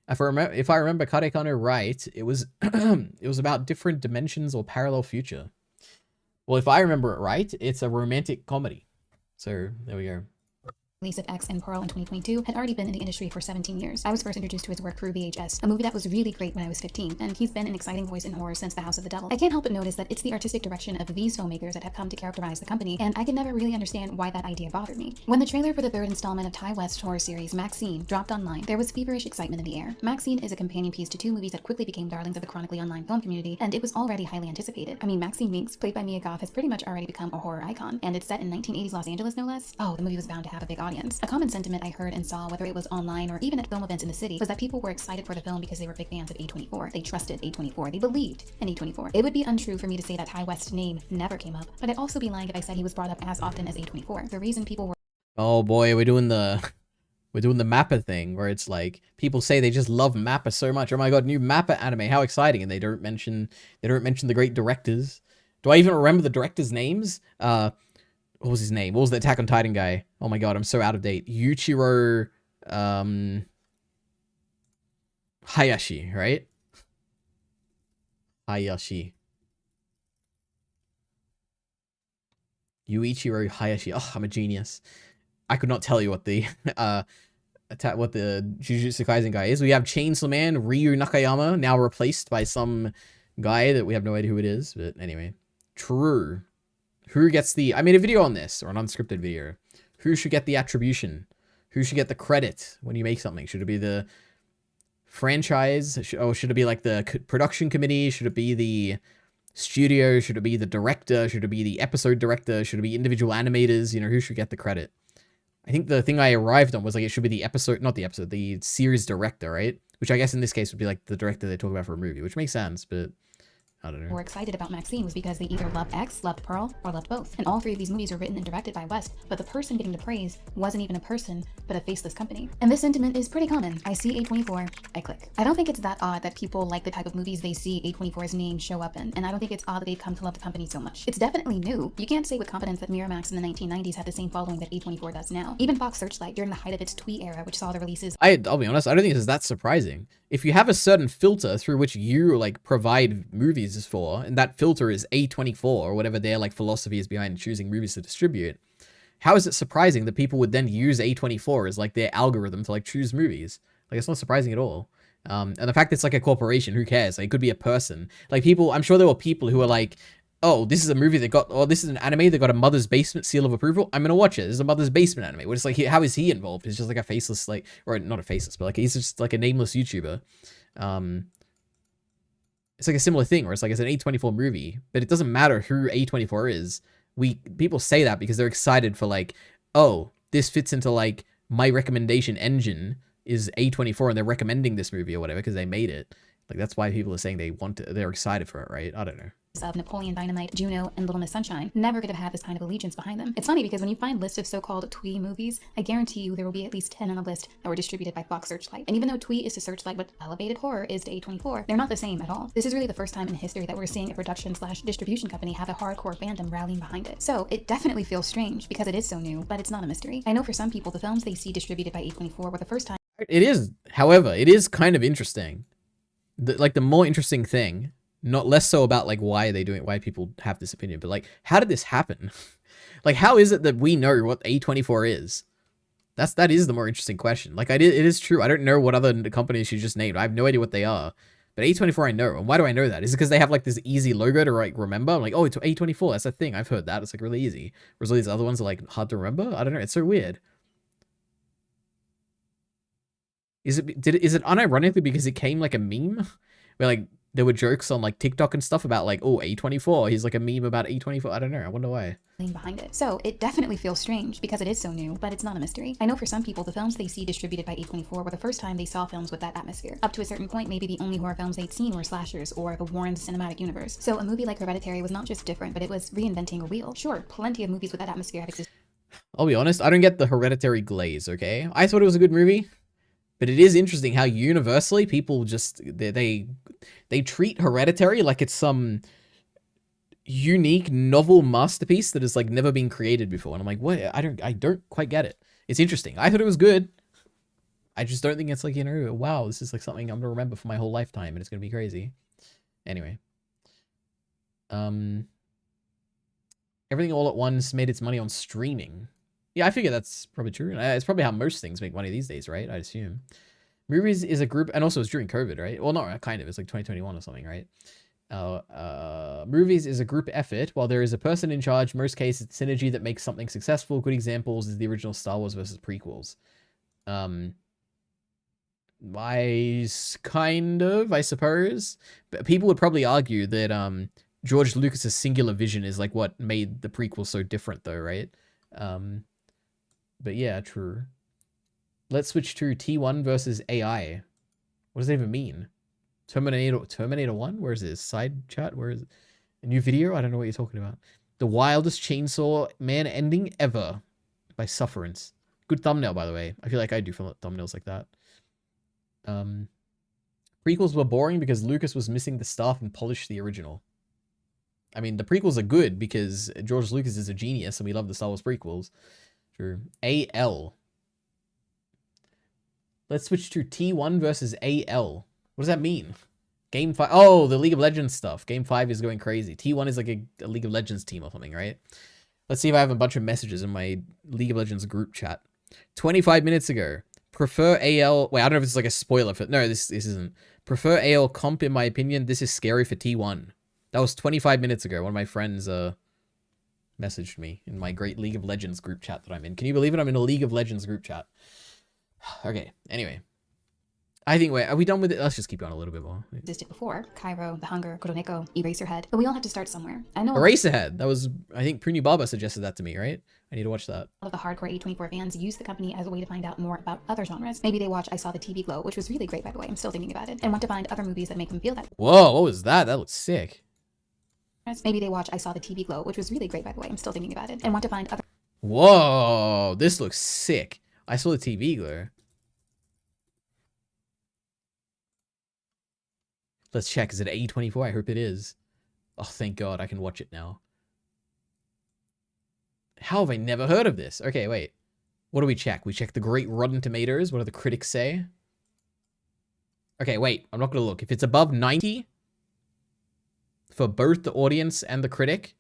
If I remember Karekano right, it was it was about different dimensions or parallel future. Well, if I remember it right, it's a romantic comedy. So there we go. Release of X and Pearl in 2022, had already been in the industry for 17 years. I was first introduced to his work through VHS, a movie that was really great when I was 15, and he's been an exciting voice in horror since The House of the Devil. I can't help but notice that it's the artistic direction of these filmmakers that have come to characterize the company, and I could never really understand why that idea bothered me. When the trailer for the 3rd installment of Ty West's horror series, Maxine, dropped online, there was feverish excitement in the air. Maxine is a companion piece to 2 movies that quickly became darlings of the chronically online film community, and it was already highly anticipated. I mean, Maxine Meeks, played by Mia Goth, has pretty much already become a horror icon, and it's set in 1980s Los Angeles, no less. Oh, the movie was bound to have a big audience. A common sentiment I heard and saw, whether it was online or even at film events in the city, was that people were excited for the film because they were big fans of A24. They trusted A24. They believed in A24. It would be untrue for me to say that Ty West's name never came up, but I'd also be lying if I said he was brought up as often as A24. The reason people were Oh boy, we're doing the Mappa thing where it's like people say they just love Mappa so much. Oh my god, new Mappa anime, how exciting! And they don't mention the great directors. Do I even remember the directors' names? What was his name? What was the Attack on Titan guy? Oh my god, I'm so out of date. Yuichiro Hayashi, right? Hayashi. Yuichiro Hayashi. Oh, I'm a genius. I could not tell you what the Jujutsu Kaisen guy is. We have Chainsaw Man, Ryu Nakayama, now replaced by some guy that we have no idea who it is. But anyway, true. Who gets the... I made a video on this, or an unscripted video. Who should get the attribution? Who should get the credit when you make something? Should it be the franchise? Should it be like the production committee? Should it be the studio? Should it be the director? Should it be the episode director? Should it be individual animators? You know, who should get the credit? I think the thing I arrived on was like it should be the series director, right? Which I guess in this case would be like the director they talk about for a movie, which makes sense, but... I don't know. Were excited about Maxine was because they either loved X, loved Pearl, or loved both. And all 3 of these movies were written and directed by West, but the person getting the praise wasn't even a person, but a faceless company. And this sentiment is pretty common. I see A24, I click. I don't think it's that odd that people like the type of movies they see A24's name show up in, and I don't think it's odd that they've come to love the company so much. It's definitely new. You can't say with confidence that Miramax in the 1990s had the same following that A24 does now. Even Fox Searchlight during the height of its Twee era, which saw the releases... I'll be honest, I don't think it's that surprising. If you have a certain filter through which you like provide movies for, and that filter is A24 or whatever their like philosophy is behind choosing movies to distribute, how is it surprising that people would then use A24 as like their algorithm to like choose movies? Like, it's not surprising at all. And the fact that it's like a corporation, who cares? Like, it could be a person. Like, people, I'm sure there were people who were like, oh, this is a movie that got, oh, this is an anime that got a Mother's Basement seal of approval. I'm gonna watch it. This is a Mother's Basement anime. Where it's like, how is he involved? He's just like a faceless, like, or not a faceless, but like he's just like a nameless YouTuber. It's like a similar thing where it's like it's an A24 movie, but it doesn't matter who A24 is. People say that because they're excited for like, oh, this fits into like my recommendation engine is A24 and they're recommending this movie or whatever because they made it. Like that's why people are saying they're excited for it, right? I don't know. Of Napoleon Dynamite, Juno, and Little Miss Sunshine never could have had this kind of allegiance behind them. It's funny because when you find lists of so-called twee movies, I guarantee you there will be at least 10 on the list that were distributed by Fox Searchlight. And even though twee is to Searchlight what elevated horror is to A24, they're not the same at all. This is really the first time in history that we're seeing a production/distribution company have a hardcore fandom rallying behind it. So it definitely feels strange because it is so new, but it's not a mystery. I know for some people the films they see distributed by A24 were the first time. It is, however, it is kind of interesting. The more interesting thing, not less so about like why are they doing it, why people have this opinion, but like how did this happen? Like how is it that we know what A24 is? That is the more interesting question. Like it is true. I don't know what other companies you just named. I have no idea what they are. But A24 I know. And why do I know that? Is it because they have like this easy logo to like remember? I'm like, oh, it's A24. That's a thing. I've heard that. It's like really easy. Whereas all these other ones are like hard to remember. I don't know. It's so weird. Is it unironically because it came like a meme? Where like there were jokes on like TikTok and stuff about like, oh, A24. He's like a meme about A24. I don't know. I wonder why. Behind it. So it definitely feels strange because it is so new, but it's not a mystery. I know for some people the films they see distributed by A24 were the first time they saw films with that atmosphere. Up to a certain point, maybe the only horror films they'd seen were slashers or the Warren's cinematic universe. So a movie like Hereditary was not just different, but it was reinventing a wheel. Sure, plenty of movies with that atmosphere have existed. I'll be honest, I don't get the Hereditary glaze, okay? I thought it was a good movie, but it is interesting how universally people just, they treat Hereditary like it's some unique novel masterpiece that has like never been created before. And I'm like, what? I don't quite get it. It's interesting. I thought it was good. I just don't think it's like, you know, wow, this is like something I'm gonna remember for my whole lifetime and it's gonna be crazy. Anyway. Everything All at Once made its money on streaming. Yeah, I figure that's probably true. It's probably how most things make money these days, right? I'd assume. Movies is a group, and also it's during COVID, right? Well, not kind of. It's like 2021 or something, right? Movies is a group effort. While there is a person in charge, most cases it's synergy that makes something successful. Good examples is the original Star Wars versus prequels. Kind of, I suppose. But people would probably argue that George Lucas's singular vision is like what made the prequel so different, though, right? But yeah, true. Let's switch to T1 versus AI. What does that even mean? Terminator 1? Where is this? Side chat? Where is it? A new video? I don't know what you're talking about. The Wildest Chainsaw Man Ending Ever by Sufferance. Good thumbnail, by the way. I feel like I do thumbnails like that. Prequels were boring because Lucas was missing the staff and polished the original. I mean, the prequels are good because George Lucas is a genius and we love the Star Wars prequels. True. AL. Let's switch to T1 versus AL. What does that mean? Game 5. Oh, the League of Legends stuff. Game 5 is going crazy. T1 is like a League of Legends team or something, right? Let's see if I have a bunch of messages in my League of Legends group chat. 25 minutes ago. Prefer AL. Wait, I don't know if it's like a spoiler for. No, this isn't. Prefer AL comp, in my opinion. This is scary for T1. That was 25 minutes ago. One of my friends messaged me in my great League of Legends group chat that I'm in. Can you believe it? I'm in a League of Legends group chat. Okay, anyway. I think, wait, are we done with it? Let's just keep going a little bit more. Existed before. Cairo, The Hunger, Kuroneko, Eraserhead. But we all have to start somewhere. I know Eraserhead. That was, I think, Pruny Baba suggested that to me, right? I need to watch that. a lot of the hardcore A24 fans use the company as a way to find out more about other genres. Maybe they watch I Saw the TV Glow, which was really great, by the way. I'm still thinking about it. And want to find other movies that make them feel that. Whoa, what was that? That looks sick. Maybe they watch I Saw the TV Glow, which was really great, by the way. I'm still thinking about it. And want to find other. Whoa, this looks sick. I Saw the TV Glow. Let's check. Is it A24? I hope it is. Oh, thank God. I can watch it now. How have I never heard of this? Okay, wait. What do we check? We check the great Rotten Tomatoes. What do the critics say? Okay, wait. I'm not going to look. If it's above 90 for both the audience and the critic,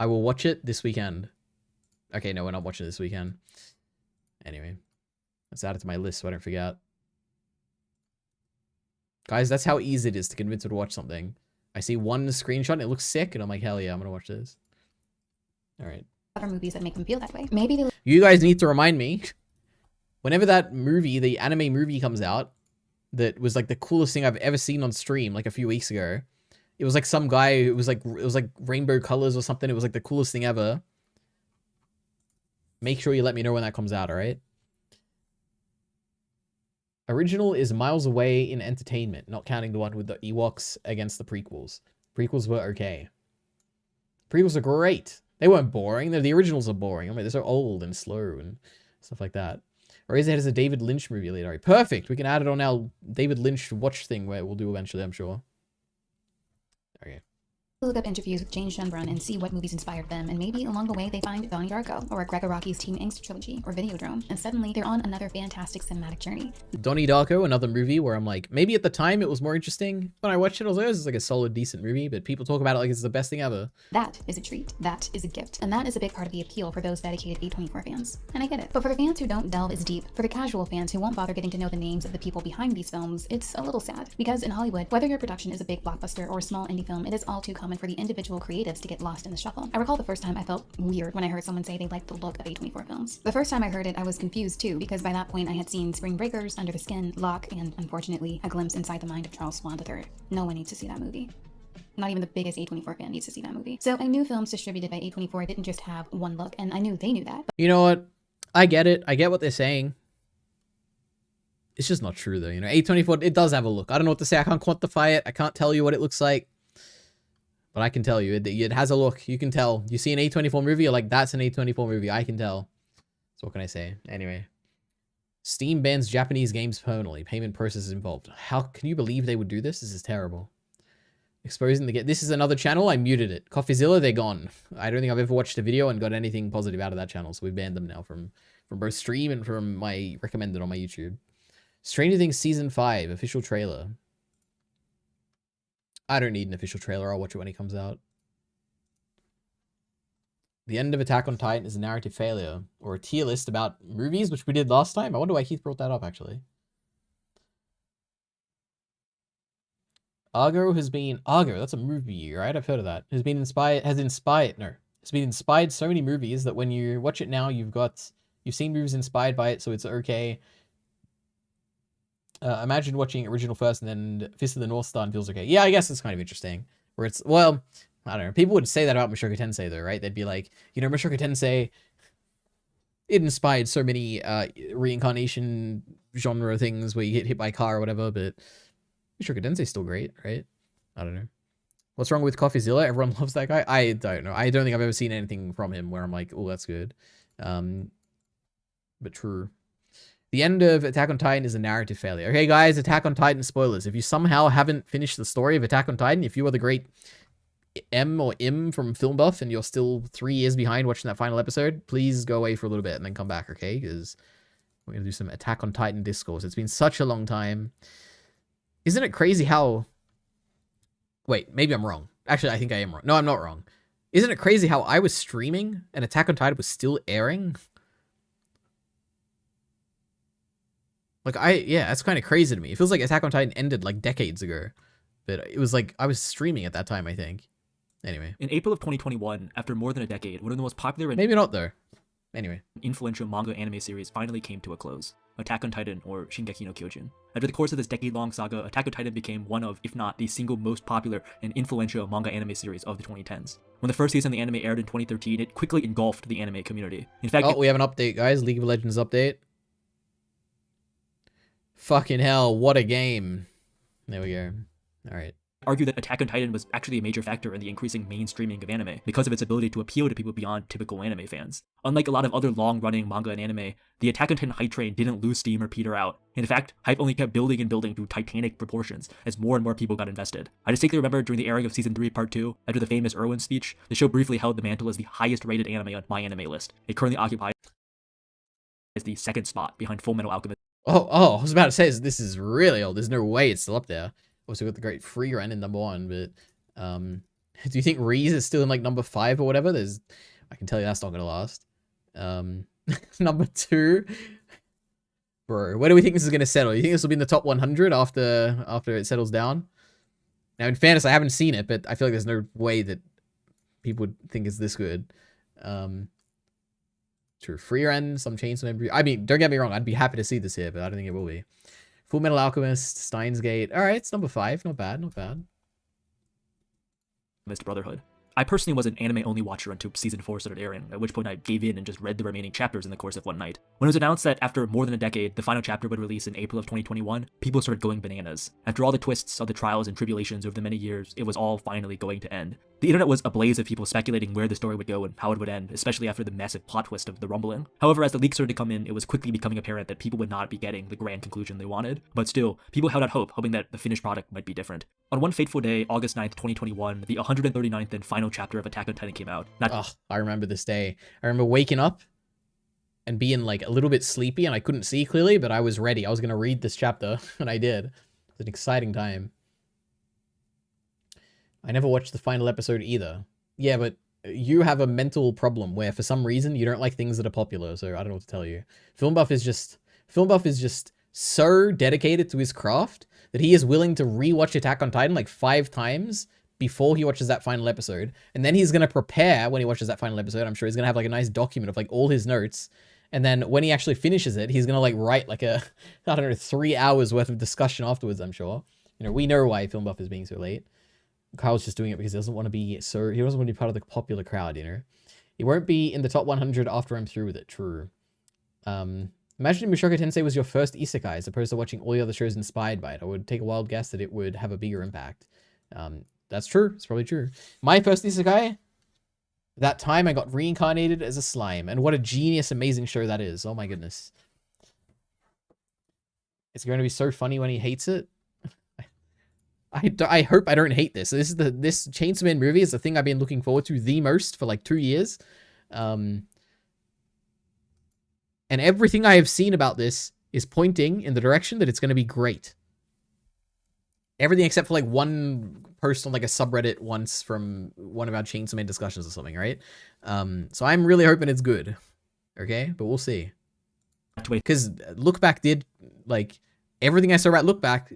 I will watch it this weekend. Okay, no, we're not watching it this weekend. Anyway, let's add it to my list so I don't forget. Guys, that's how easy it is to convince her to watch something. I see one screenshot and it looks sick, and I'm like, hell yeah, I'm gonna watch this. All right. Other movies that make them feel that way. Maybe they You guys need to remind me, whenever that movie, the anime movie comes out, that was like the coolest thing I've ever seen on stream, like a few weeks ago. It was like some guy, it was like rainbow colors or something. It was like the coolest thing ever. Make sure you let me know when that comes out, all right? Original is miles away in entertainment, not counting the one with the Ewoks against the prequels. Prequels were okay. Prequels are great. They weren't boring. The originals are boring. I mean, they're so old and slow and stuff like that. Eraserhead is a David Lynch movie, EliteAri. Perfect. We can add it on our David Lynch watch thing where we'll do eventually, I'm sure. Okay. look up interviews with James Shenbrun and see what movies inspired them, and maybe along the way they find Donnie Darko, or Greg Araki's Team Angst trilogy, or Videodrome, and suddenly they're on another fantastic cinematic journey. Donnie Darko, another movie where I'm like, maybe at the time it was more interesting. When I watched it, I was like, this is like a solid, decent movie, but people talk about it like it's the best thing ever. That is a treat. That is a gift. And that is a big part of the appeal for those dedicated A24 fans. And I get it. But for the fans who don't delve as deep, for the casual fans who won't bother getting to know the names of the people behind these films, it's a little sad. Because in Hollywood, whether your production is a big blockbuster or a small indie film, it is all too common for the individual creatives to get lost in the shuffle. I recall the first time I felt weird when I heard someone say they liked the look of A24 films. The first time I heard it, I was confused too, because by that point I had seen Spring Breakers, Under the Skin, Locke, and unfortunately, a glimpse inside the mind of Charles Swan III. No one needs to see that movie. Not even the biggest A24 fan needs to see that movie. So I knew films distributed by A24 didn't just have one look, and I knew they knew that. You know what? I get it. I get what they're saying. It's just not true though, you know. A24, it does have a look. I don't know what to say. I can't quantify it. I can't tell you what it looks like. But I can tell you, it has a look. You can tell. You see an A24 movie, you're like, that's an A24 movie. I can tell. So what can I say? Anyway. Steam bans Japanese games permanently. Payment process is involved. How can you believe they would do this? This is terrible. Exposing the game. This is another channel. I muted it. Coffeezilla, they're gone. I don't think I've ever watched a video and got anything positive out of that channel. So we banned them now from both stream and from my recommended on my YouTube. Stranger Things Season 5, official trailer. I don't need an official trailer. I'll watch it when it comes out. The end of Attack on Titan is a narrative failure, or a tier list about movies, which we did last time. I wonder why Keith brought that up, actually. Argo, that's a movie, right? I've heard of that. Has been inspired so many movies that when you watch it now, you've seen movies inspired by it, so it's okay. Imagine watching original first and then Fist of the North Star and feels okay. Yeah, I guess it's kind of interesting. Where it's, well, I don't know. People would say that about Mushoku Tensei though, right? They'd be like, you know, Mushoku Tensei, it inspired so many reincarnation genre things where you get hit by a car or whatever, but Mushoku Tensei's still great, right? I don't know. What's wrong with Coffeezilla? Everyone loves that guy. I don't know. I don't think I've ever seen anything from him where I'm like, oh, that's good. But true. The end of Attack on Titan is a narrative failure. Okay, guys, Attack on Titan spoilers. If you somehow haven't finished the story of Attack on Titan, if you are the great M or M from Film Buff and you're still 3 years behind watching that final episode, please go away for a little bit and then come back, okay? Because we're going to do some Attack on Titan discourse. It's been such a long time. Isn't it crazy how... Wait, maybe I'm wrong. Actually, I think I am wrong. No, I'm not wrong. Isn't it crazy how I was streaming and Attack on Titan was still airing? Like, yeah, that's kind of crazy to me. It feels like Attack on Titan ended, like, decades ago. But it was like, I was streaming at that time, I think. Anyway. In April of 2021, after more than a decade, one of the most popular and maybe not, though. Anyway. influential manga anime series finally came to a close. Attack on Titan, or Shingeki no Kyojin. After the course of this decade-long saga, Attack on Titan became one of, if not the single most popular and influential manga anime series of the 2010s. When the first season of the anime aired in 2013, it quickly engulfed the anime community. In fact, we have an update, guys. League of Legends update. Fucking hell, what a game. There we go. All right. Argue that Attack on Titan was actually a major factor in the increasing mainstreaming of anime because of its ability to appeal to people beyond typical anime fans. Unlike a lot of other long-running manga and anime, the Attack on Titan hype train didn't lose steam or peter out. In fact, hype only kept building and building to titanic proportions as more and more people got invested. I distinctly remember during the airing of Season 3 Part 2, after the famous Erwin speech, the show briefly held the mantle as the highest rated anime on my anime list. It currently occupies the second spot behind Fullmetal Alchemist. Oh, I was about to say, this is really old. There's no way it's still up there. Also got the great Free Ren in #1, but do you think Reese is still in like #5 or whatever? I can tell you that's not gonna last. #2, bro. Where do we think this is gonna settle? You think this will be in the top 100 after it settles down? Now, in fairness, I haven't seen it, but I feel like there's no way that people would think it's this good. True. Free Ren, some Chainsaw. I mean, don't get me wrong, I'd be happy to see this here, but I don't think it will be. Full Metal Alchemist, Steins Gate. All right, it's number 5. Not bad, not bad. Missed Brotherhood. I personally was an anime-only watcher until Season 4 started airing, at which point I gave in and just read the remaining chapters in the course of one night. When it was announced that after more than a decade, the final chapter would release in April of 2021, people started going bananas. After all the twists of the trials and tribulations over the many years, it was all finally going to end. The internet was ablaze of people speculating where the story would go and how it would end, especially after the massive plot twist of the rumbling. However, as the leaks started to come in, it was quickly becoming apparent that people would not be getting the grand conclusion they wanted. But still, people held out hope, hoping that the finished product might be different. On one fateful day, August 9th, 2021, the 139th and final chapter of Attack on Titan came out. I remember this day. I remember waking up and being like a little bit sleepy and I couldn't see clearly, but I was ready. I was going to read this chapter and I did. It was an exciting time. I never watched the final episode either. Yeah, but you have a mental problem where for some reason you don't like things that are popular, so I don't know what to tell you. Film Buff is just so dedicated to his craft that he is willing to rewatch Attack on Titan like 5 times before he watches that final episode. And then he's going to prepare when he watches that final episode. I'm sure he's going to have like a nice document of like all his notes. And then when he actually finishes it, he's going to like write like a, I don't know, 3 hours worth of discussion afterwards, I'm sure. You know, we know why Film Buff is being so late. Kyle's just doing it because he doesn't want to be he doesn't want to be part of the popular crowd, you know. He won't be in the top 100 after I'm through with it. True. Imagine if Mushoku Tensei was your first isekai as opposed to watching all the other shows inspired by it. I would take a wild guess that it would have a bigger impact. That's true. It's probably true. My first isekai, that time I got reincarnated as a slime. And what a genius, amazing show that is. Oh my goodness. It's going to be so funny when he hates it. I hope I don't hate this. This Chainsaw Man movie is the thing I've been looking forward to the most for like 2 years. And everything I have seen about this is pointing in the direction that it's going to be great. Everything except for like one post on like a subreddit once from one of our Chainsaw Man discussions or something, right? So I'm really hoping it's good. Okay, but we'll see. Because Look Back did, like, everything I saw about Look Back.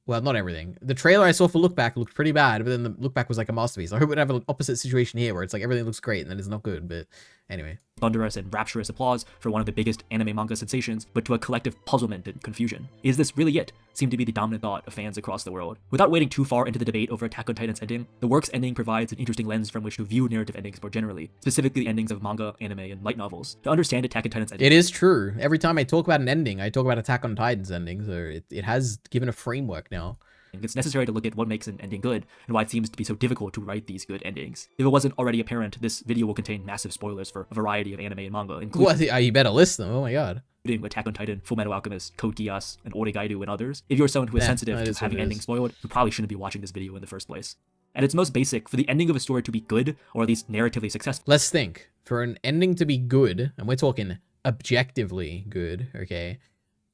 Well, not everything. The trailer I saw for Look Back looked pretty bad, but then the Look Back was like a masterpiece. I hope we'd have an opposite situation here where it's like everything looks great and then it's not good, but anyway. Thunderous and rapturous applause for one of the biggest anime manga sensations, but to a collective puzzlement and confusion. Is this really it? Seemed to be the dominant thought of fans across the world. Without wading too far into the debate over Attack on Titan's ending, the work's ending provides an interesting lens from which to view narrative endings more generally, specifically the endings of manga, anime, and light novels. To understand Attack on Titan's ending... It is true. Every time I talk about an ending, I talk about Attack on Titan's ending, so it has given a framework now. It's necessary to look at what makes an ending good, and why it seems to be so difficult to write these good endings. If it wasn't already apparent, this video will contain massive spoilers for a variety of anime and manga, including... Well, you better list them, oh my god. Attack on Titan, Fullmetal Alchemist, Code Geass, and Oregairu, and others. If you're someone who is sensitive to having endings spoiled, you probably shouldn't be watching this video in the first place. At its most basic, for the ending of a story to be good, or at least narratively successful... Let's think. For an ending to be good, and we're talking objectively good, okay,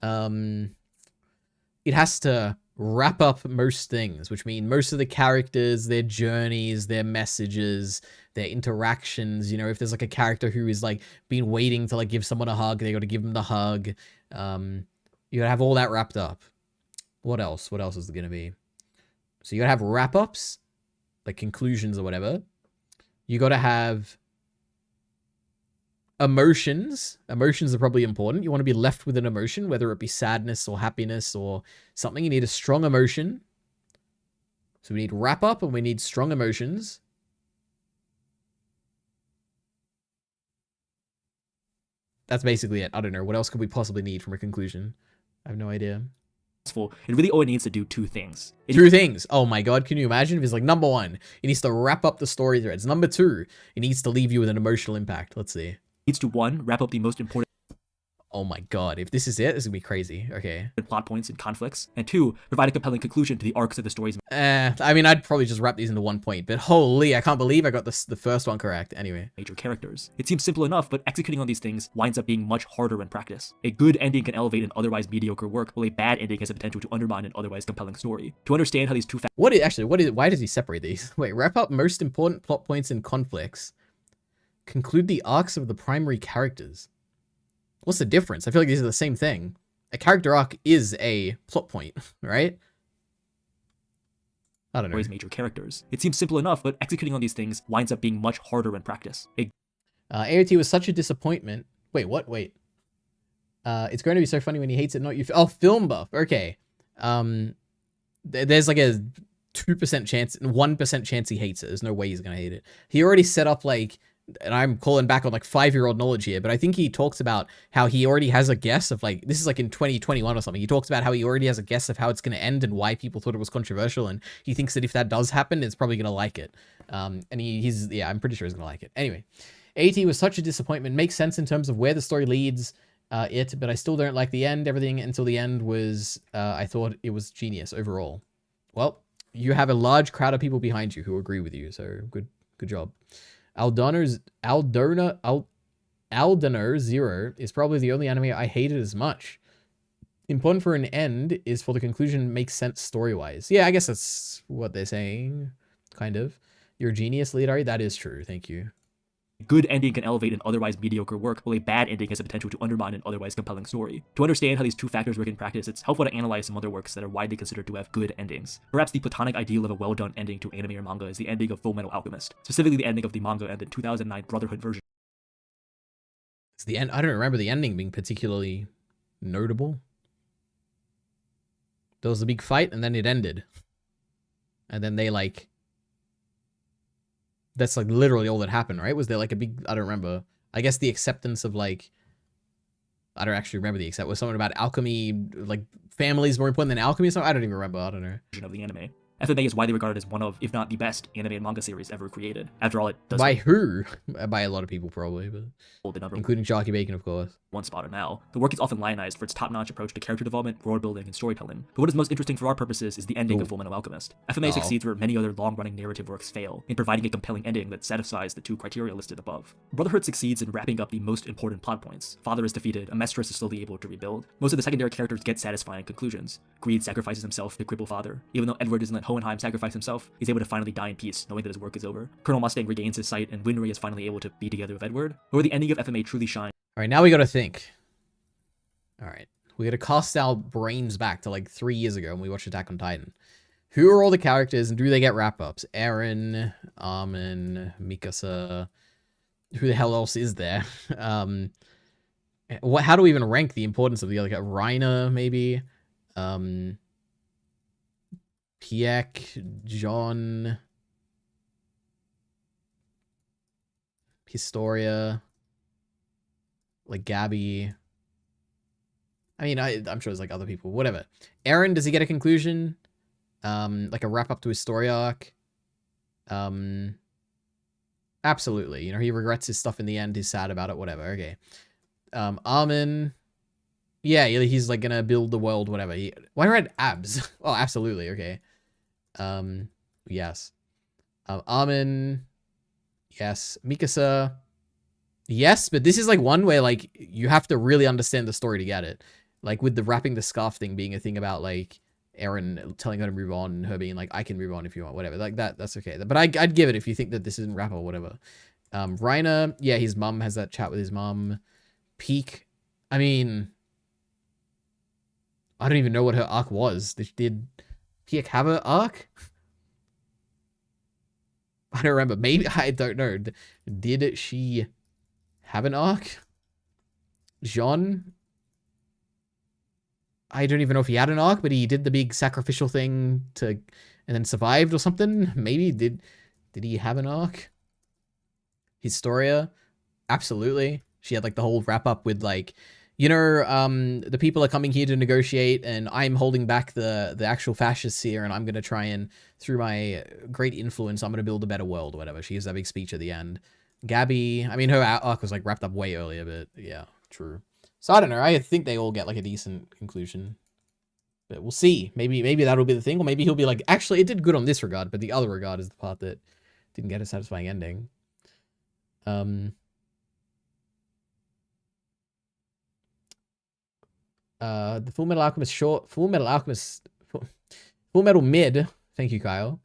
it has to wrap up most things, which mean most of the characters, their journeys, their messages, their interactions. You know, if there's like a character who is like been waiting to like give someone a hug, they got to give them the hug. You gotta have all that wrapped up. What else? What else is there gonna be? So you gotta have wrap ups, like conclusions or whatever. You gotta have emotions. Emotions are probably important. You want to be left with an emotion, whether it be sadness or happiness or something. You need a strong emotion. So we need wrap up and we need strong emotions. That's basically it. I don't know. What else could we possibly need from a conclusion? I have no idea. It really only needs to do 2 things. Two things. Oh my god, can you imagine if it's like, number 1, it needs to wrap up the story threads. Number 2, it needs to leave you with an emotional impact. Let's see. Needs to 1, wrap up the most important... Oh my god, if this is it, this is gonna be crazy. Okay. ...plot points and conflicts, and 2, provide a compelling conclusion to the arcs of the stories. I mean, I'd probably just wrap these into 1 point, but holy, I can't believe I got the first one correct. Anyway. Major characters. It seems simple enough, but executing on these things winds up being much harder in practice. A good ending can elevate an otherwise mediocre work, while a bad ending has the potential to undermine an otherwise compelling story. To understand how these two factors... Why does he separate these? Wait, wrap up most important plot points and conflicts. Conclude the arcs of the primary characters. What's the difference? I feel like these are the same thing. A character arc is a plot point, right? I don't know. Story's major characters. It seems simple enough, but executing on these things winds up being much harder in practice. AOT was such a disappointment. Wait, what? Wait. It's going to be so funny when he hates it, not you. Oh, film buff. Okay. There's like a 2% chance, 1% chance he hates it. There's no way he's going to hate it. He already set up like, and I'm calling back on like 5-year-old knowledge here, but I think he talks about how he already has a guess of like, this is like in 2021 or something. He talks about how he already has a guess of how it's going to end and why people thought it was controversial. And he thinks that if that does happen, it's probably going to like it. And yeah, I'm pretty sure he's going to like it. Anyway, AT was such a disappointment. Makes sense in terms of where the story leads but I still don't like the end. Everything until the end was, I thought it was genius overall. Well, you have a large crowd of people behind you who agree with you. So good job. Aldoner Zero is probably the only anime I hated as much. Important for an end is for the conclusion makes sense story-wise. Yeah, I guess that's what they're saying, kind of. You're a genius, EliteAri. That is true. Thank you. Good ending can elevate an otherwise mediocre work, while a bad ending has the potential to undermine an otherwise compelling story. To understand how these two factors work in practice, it's helpful to analyze some other works that are widely considered to have good endings. Perhaps the platonic ideal of a well-done ending to anime or manga is the ending of Fullmetal Alchemist, specifically the ending of the manga and the 2009 Brotherhood version. It's the end. I don't remember the ending being particularly notable. There was a big fight, and then it ended. And then they like... That's like literally all that happened, right? Was there like a big, I don't remember. I guess the acceptance of like, I don't actually remember the accept. Was something about alchemy, like families more important than alchemy or something? I don't even remember. I don't know. Of the anime. FMA is widely regarded as one of, if not the best, anime and manga series ever created. After all, it does... By who? By a lot of people, probably, but... hold the number including Sharky Bacon, of course. One spot now. The work is often lionized for its top-notch approach to character development, world building, and storytelling. But what is most interesting for our purposes is the ending of Fullmetal Alchemist. FMA succeeds where many other long-running narrative works fail, in providing a compelling ending that satisfies the two criteria listed above. Brotherhood succeeds in wrapping up the most important plot points. Father is defeated, a mistress is slowly able to rebuild. Most of the secondary characters get satisfying conclusions. Greed sacrifices himself to cripple Father. Even though Edward doesn't let Hohenheim sacrifice himself, he's able to finally die in peace, knowing that his work is over. Colonel Mustang regains his sight, and Winry is finally able to be together with Edward. Where the ending of FMA truly shines. Alright, now we gotta think. Alright. We gotta cast our brains back to like 3 years ago when we watched Attack on Titan. Who are all the characters and do they get wrap-ups? Eren, Armin, Mikasa. Who the hell else is there? How do we even rank the importance of the other guy? Reiner, maybe? Pieck, John, Historia, like Gabby. I mean, I'm sure there's like other people, whatever. Eren, does he get a conclusion? Like a wrap up to his story arc? Absolutely. You know, he regrets his stuff in the end. He's sad about it, whatever. Okay. Armin. Yeah, he's like gonna build the world, whatever. Why red abs? Oh, absolutely. Okay. Yes. Armin. Yes. Mikasa. Yes, but this is like one where like you have to really understand the story to get it. Like with the wrapping the scarf thing being a thing about like Eren telling her to move on and her being like, I can move on if you want, whatever. Like that's okay. But I'd give it if you think that this isn't rap or whatever. Reiner, yeah, his mum has that chat with his mum. Pieck, I mean, I don't even know what her arc was. Did Pieck have an arc? I don't remember. Maybe, I don't know. Did she have an arc? Jean? I don't even know if he had an arc, but he did the big sacrificial thing and then survived or something. Maybe did he have an arc? Historia? Absolutely. She had like the whole wrap up with like, you know, the people are coming here to negotiate and I'm holding back the actual fascists here and I'm going to try and, through my great influence, I'm going to build a better world or whatever. She gives that big speech at the end. Gabby, I mean, her arc was like wrapped up way earlier, but yeah, true. So I don't know. I think they all get like a decent conclusion, but we'll see. Maybe that'll be the thing, or maybe he'll be like, actually, it did good on this regard, but the other regard is the part that didn't get a satisfying ending. The Fullmetal Alchemist short, Fullmetal mid. Thank you, Kyle.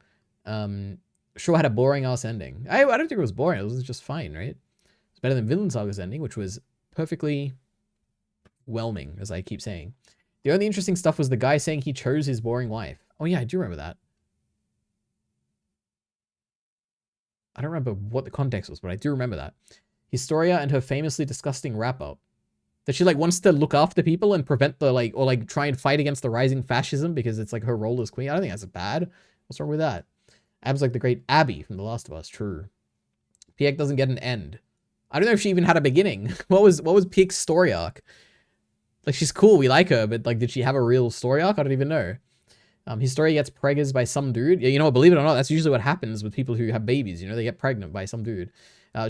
Sure had a boring ass ending. I don't think it was boring. It was just fine, right? It's better than Vinland Saga's ending, which was perfectly whelming, as I keep saying. The only interesting stuff was the guy saying he chose his boring wife. Oh yeah, I do remember that. I don't remember what the context was, but I do remember that. Historia and her famously disgusting wrap-up. That she, like, wants to look after people and prevent the, like, or, like, try and fight against the rising fascism because it's, like, her role as queen. I don't think that's bad. What's wrong with that? Ab's like the great Abby from The Last of Us. True. Pieck doesn't get an end. I don't know if she even had a beginning. What was Pieck's story arc? Like, she's cool, we like her, but, like, did she have a real story arc? I don't even know. Historia gets preggers by some dude. Yeah, you know what, believe it or not, that's usually what happens with people who have babies, you know, they get pregnant by some dude.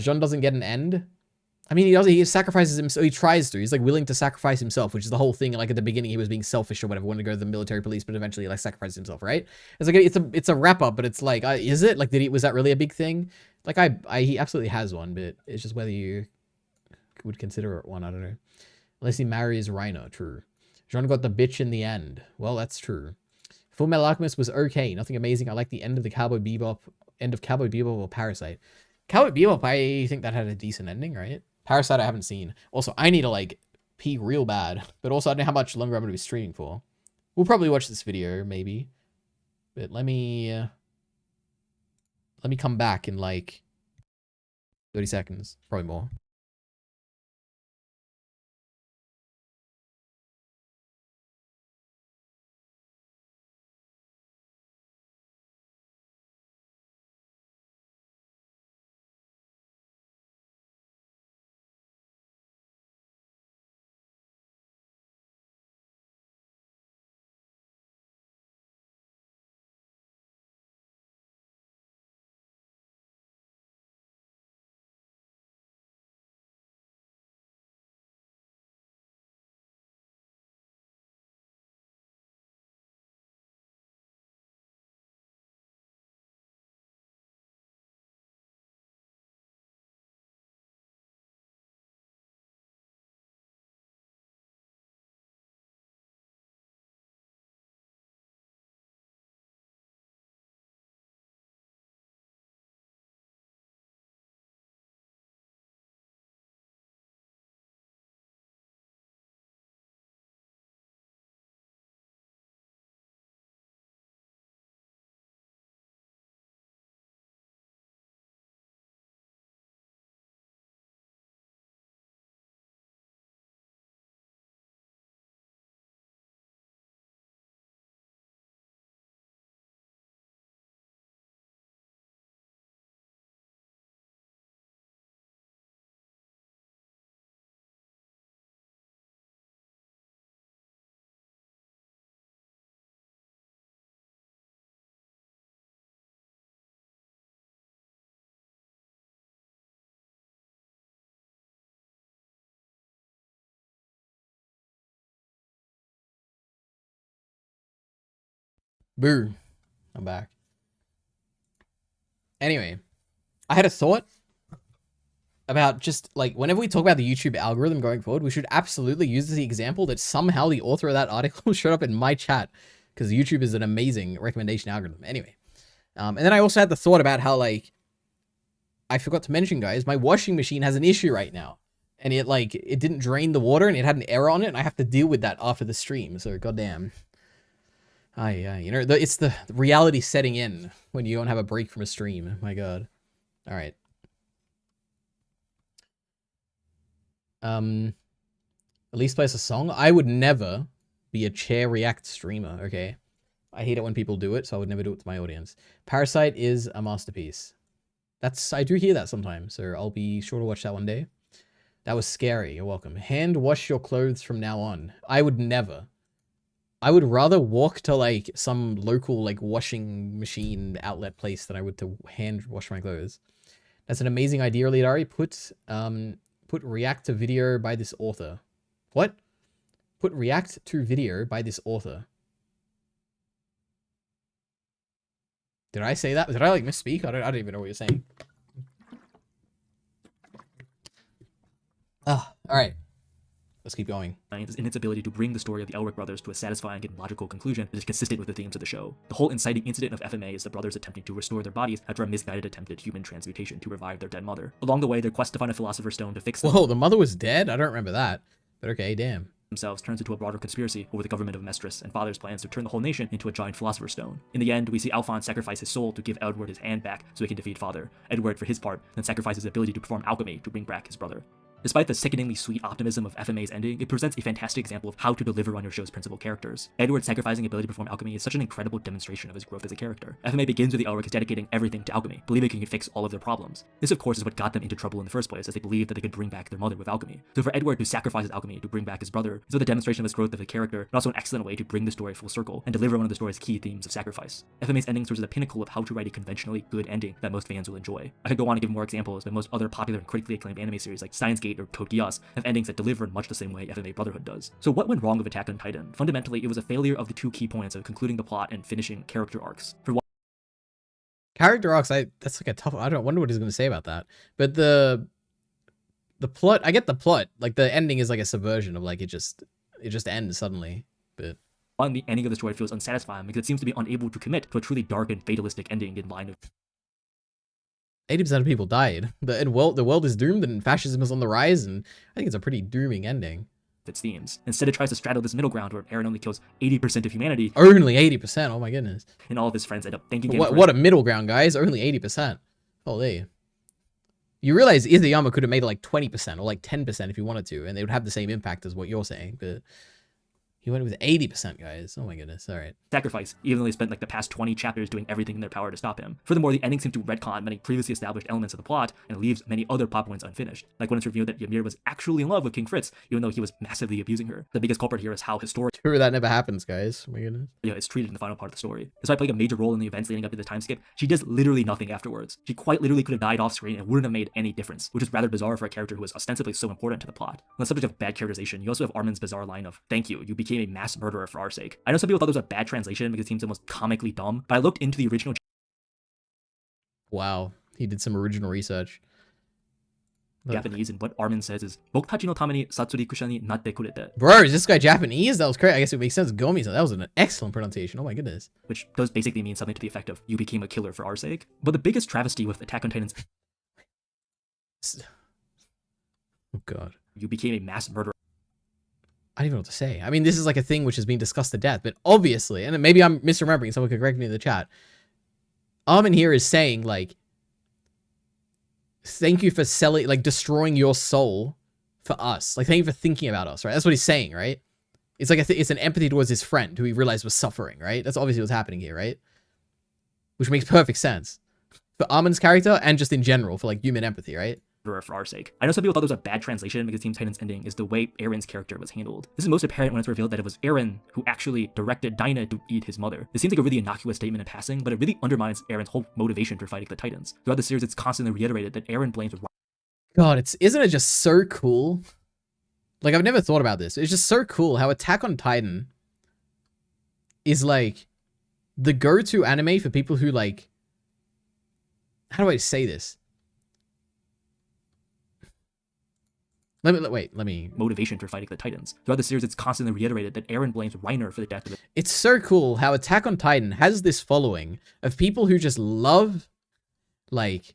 Jean doesn't get an end. I mean, he sacrifices himself, he tries to, he's, like, willing to sacrifice himself, which is the whole thing, like, at the beginning, he was being selfish or whatever, wanted to go to the military police, but eventually, like, sacrificed himself, right? It's like, it's a wrap-up, but it's like, is it? Like, was that really a big thing? Like, he absolutely has one, but it's just whether you would consider it one, I don't know. Unless he marries Reiner, true. Jean got the bitch in the end. Well, that's true. Full Metal Alchemist was okay, nothing amazing. I like the end of Cowboy Bebop or Parasite. Cowboy Bebop, I think that had a decent ending, right? Parasite I haven't seen. Also, I need to, like, pee real bad, but also I don't know how much longer I'm going to be streaming for. We'll probably watch this video, maybe. But let me come back in, like, 30 seconds, probably more. Boo. I'm back. Anyway, I had a thought about just, like, whenever we talk about the YouTube algorithm going forward, we should absolutely use the example that somehow the author of that article showed up in my chat, because YouTube is an amazing recommendation algorithm. Anyway, and then I also had the thought about how, like, I forgot to mention, guys, my washing machine has an issue right now, and it didn't drain the water, and it had an error on it, and I have to deal with that after the stream, so goddamn. You know, it's the reality setting in when you don't have a break from a stream. My god. All right. Elise plays a song. I would never be a chair react streamer, okay? I hate it when people do it, so I would never do it to my audience. Parasite is a masterpiece. I do hear that sometimes, so I'll be sure to watch that one day. That was scary. You're welcome. Hand wash your clothes from now on. I would never. I would rather walk to, like, some local, like, washing machine outlet place than I would to hand wash my clothes. That's an amazing idea, EliteAri. Put react to video by this author. What? Put react to video by this author. Did I say that? Did I, like, misspeak? I don't even know what you're saying. Ah, all right. Let's keep going. Is in its ability to bring the story of the Elric brothers to a satisfying and logical conclusion that is consistent with the themes of the show. The whole inciting incident of FMA is the brothers attempting to restore their bodies after a misguided attempted human transmutation to revive their dead mother. Along the way, their quest to find a philosopher's stone to fix them. Whoa, the mother was dead? I don't remember that. But okay, damn. themselves turns into a broader conspiracy over the government of Mestris and Father's plans to turn the whole nation into a giant Philosopher's Stone. In the end, we see Alphonse sacrifice his soul to give Edward his hand back so he can defeat Father. Edward, for his part, then sacrifices his ability to perform alchemy to bring back his brother. Despite the sickeningly sweet optimism of FMA's ending, it presents a fantastic example of how to deliver on your show's principal characters. Edward's sacrificing ability to perform alchemy is such an incredible demonstration of his growth as a character. FMA begins with the Elrics dedicating everything to alchemy, believing he can fix all of their problems. This of course is what got them into trouble in the first place, as they believed that they could bring back their mother with alchemy. So for Edward to sacrifice his alchemy to bring back his brother is both a demonstration of his growth as a character, but also an excellent way to bring the story full circle and deliver one of the story's key themes of sacrifice. FMA's ending serves as the pinnacle of how to write a conventionally good ending that most fans will enjoy. I could go on and give more examples, but most other popular and critically acclaimed anime series like Steins Gate or Code Geass have endings that deliver in much the same way FMA Brotherhood does. So what went wrong with Attack on Titan? Fundamentally, it was a failure of the two key points of concluding the plot and finishing character arcs. For one, Character arcs, that's like a tough. I don't wonder what he's going to say about that. But the plot, I get the plot. Like the ending is like a subversion of like it just ends suddenly. But the ending of the story feels unsatisfying because it seems to be unable to commit to a truly dark and fatalistic ending in line of 80% of people died. The world is doomed and fascism is on the rise, and I think it's a pretty dooming ending. its themes. Instead, it tries to straddle this middle ground where Eren only kills 80% of humanity. Only 80%? Oh my goodness. And all of his friends end up thanking him. What a middle ground, guys. Only 80%. Holy. You realize Izayama could have made it like 20% or like 10% if he wanted to, and they would have the same impact as what you're saying, but he went with 80%, guys. Oh my goodness. All right. Sacrifice, even though they spent like the past 20 chapters doing everything in their power to stop him. Furthermore, the ending seems to retcon many previously established elements of the plot and leaves many other plot points unfinished. Like when it's revealed that Ymir was actually in love with King Fritz, even though he was massively abusing her. The biggest culprit here is how historically Sure, that never happens, guys. Oh my goodness. it's treated in the final part of the story. Despite playing a major role in the events leading up to the time skip, she does literally nothing afterwards. She quite literally could have died off screen and wouldn't have made any difference, which is rather bizarre for a character who is ostensibly so important to the plot. On the subject of bad characterization, you also have Armin's bizarre line of, "Thank you, you became a mass murderer for our sake." I know some people thought it was a bad translation because it seems almost comically dumb, but I looked into the original. Wow. He did some original research. Japanese, and what Armin says is "Bokutachi no tame ni satsuri kusha ni natte kurete," Bro, is this guy Japanese? That was great. I guess it makes sense. Gomi, that was an excellent pronunciation. Oh my goodness. which does basically mean something to the effect of "you became a killer for our sake." But the biggest travesty with Attack on Titan's Oh god. "you became a mass murderer" I don't even know what to say. I mean, this is like a thing which has been discussed to death, but obviously, and maybe I'm misremembering, someone could correct me in the chat. Armin here is saying, like, thank you for selling, like, destroying your soul for us. Like, thank you for thinking about us, right? That's what he's saying, right? It's like, it's an empathy towards his friend who he realized was suffering, right? That's obviously what's happening here, right? Which makes perfect sense. For Armin's character, and just in general, for, like, human empathy, right? for our sake. I know some people thought it was a bad translation because Team Titan's ending is the way Eren's character was handled. This is most apparent when it's revealed that it was Eren who actually directed Dinah to eat his mother. This seems like a really innocuous statement in passing, but it really undermines Eren's whole motivation for fighting the Titans. Throughout the series, it's constantly reiterated that Eren blames God, isn't it just so cool? Like, I've never thought about this. It's just so cool how Attack on Titan is, like, the go-to anime for people who, like... How do I say this? Let me... motivation for fighting the Titans. Throughout the series, it's constantly reiterated that Eren blames Reiner for the death of the... It's so cool how Attack on Titan has this following of people who just love, like,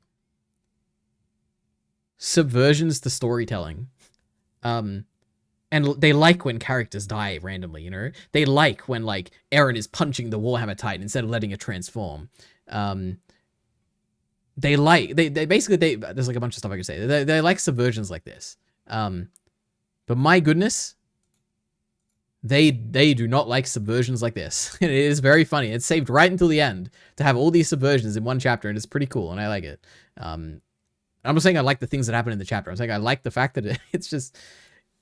subversions to storytelling. And they like when characters die randomly, you know? They like when, like, Eren is punching the Warhammer Titan instead of letting it transform. They basically, there's like a bunch of stuff I could say. They like subversions like this. But my goodness, they do not like subversions like this. It is very funny. It's saved right until the end to have all these subversions in one chapter, and it's pretty cool, and I like it. I'm not saying I like the things that happen in the chapter. I'm saying I like the fact that it's just,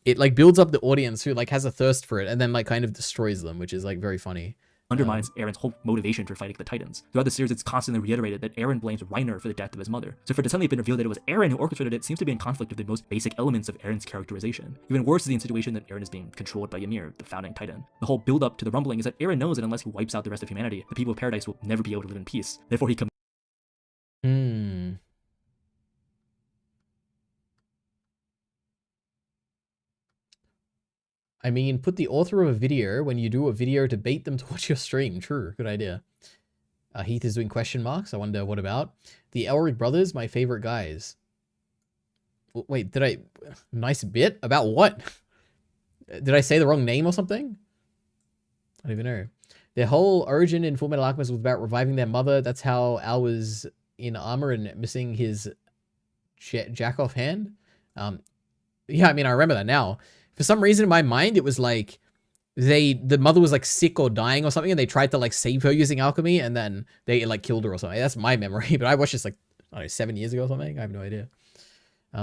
it like builds up the audience who like has a thirst for it, and then like kind of destroys them, which is like very funny. Undermines Eren's whole motivation for fighting the Titans. Throughout the series, it's constantly reiterated that Eren blames Reiner for the death of his mother. So for it to suddenly have been revealed that it was Eren who orchestrated it seems to be in conflict with the most basic elements of Eren's characterization. Even worse is the insinuation that Eren is being controlled by Ymir, the founding Titan. The whole build-up to the rumbling is that Eren knows that unless he wipes out the rest of humanity, the people of Paradise will never be able to live in peace. Therefore, he I mean, put the author of a video when you do a video to bait them to watch your stream. True, good idea. Heath is doing question marks. I wonder what about. The Elric brothers, my favorite guys. Wait, nice bit? About what? Did I say the wrong name or something? I don't even know. Their whole origin in Full Metal Alchemist was about reviving their mother. That's how Al was in armor and missing his jack-off hand. Yeah, I mean, I remember that now. For some reason in my mind, it was like the mother was like sick or dying or something, and they tried to like save her using alchemy, and then they like killed her or something. That's my memory, but I watched this like, I don't know, 7 years ago or something. I have no idea.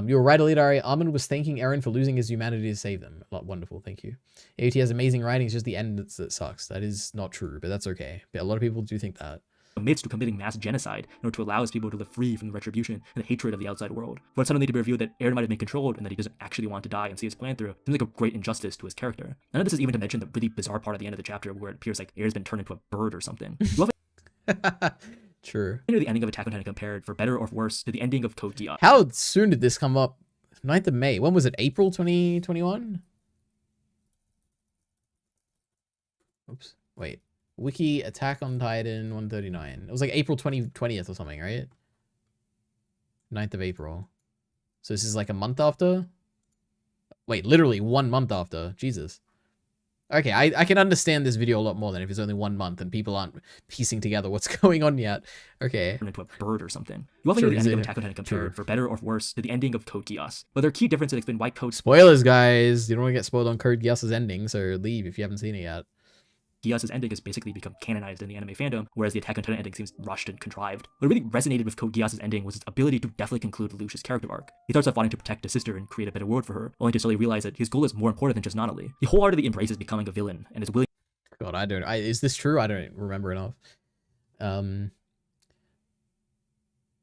You were right, EliteAri. Armin was thanking Eren for losing his humanity to save them. Wonderful, thank you. AOT has amazing writing, it's just the end that sucks. That is not true, but that's okay. But a lot of people do think that. Admits to committing mass genocide in order to allow his people to live free from the retribution and the hatred of the outside world. For it suddenly to be revealed that Eren might have been controlled and that he doesn't actually want to die and see his plan through seems like a great injustice to his character. None of this is even to mention the really bizarre part at the end of the chapter where it appears like Eren's been turned into a bird or something. True. The ending of Attack on Titan compared, for better or worse, to the ending of Code Geass. How soon did this come up? 9th of May. When was it? April 2021? Oops. Wait. Wiki Attack on Titan 139. It was like April 2020th or something, right? 9th of April. So this is like a month after? Wait, literally 1 month after. Jesus. Okay, I can understand this video a lot more than if it's only 1 month and people aren't piecing together what's going on yet. Okay. Into a bird or something. You often hear the ending of Attack on Titan compared, for better or worse, to the ending of Code Geass. But there are key differences that explain why Code Spoilers, guys. You don't want to get spoiled on Code Geass's ending, so leave if you haven't seen it yet. Geass's ending has basically become canonized in the anime fandom, whereas the Attack on Titan ending seems rushed and contrived. What really resonated with Code Geass's ending was its ability to definitely conclude Lelouch's character arc. He starts off wanting to protect his sister and create a better world for her, only to slowly realize that his goal is more important than just Nunnally. He wholeheartedly embraces becoming a villain and is willing. God, is this true? I don't remember enough.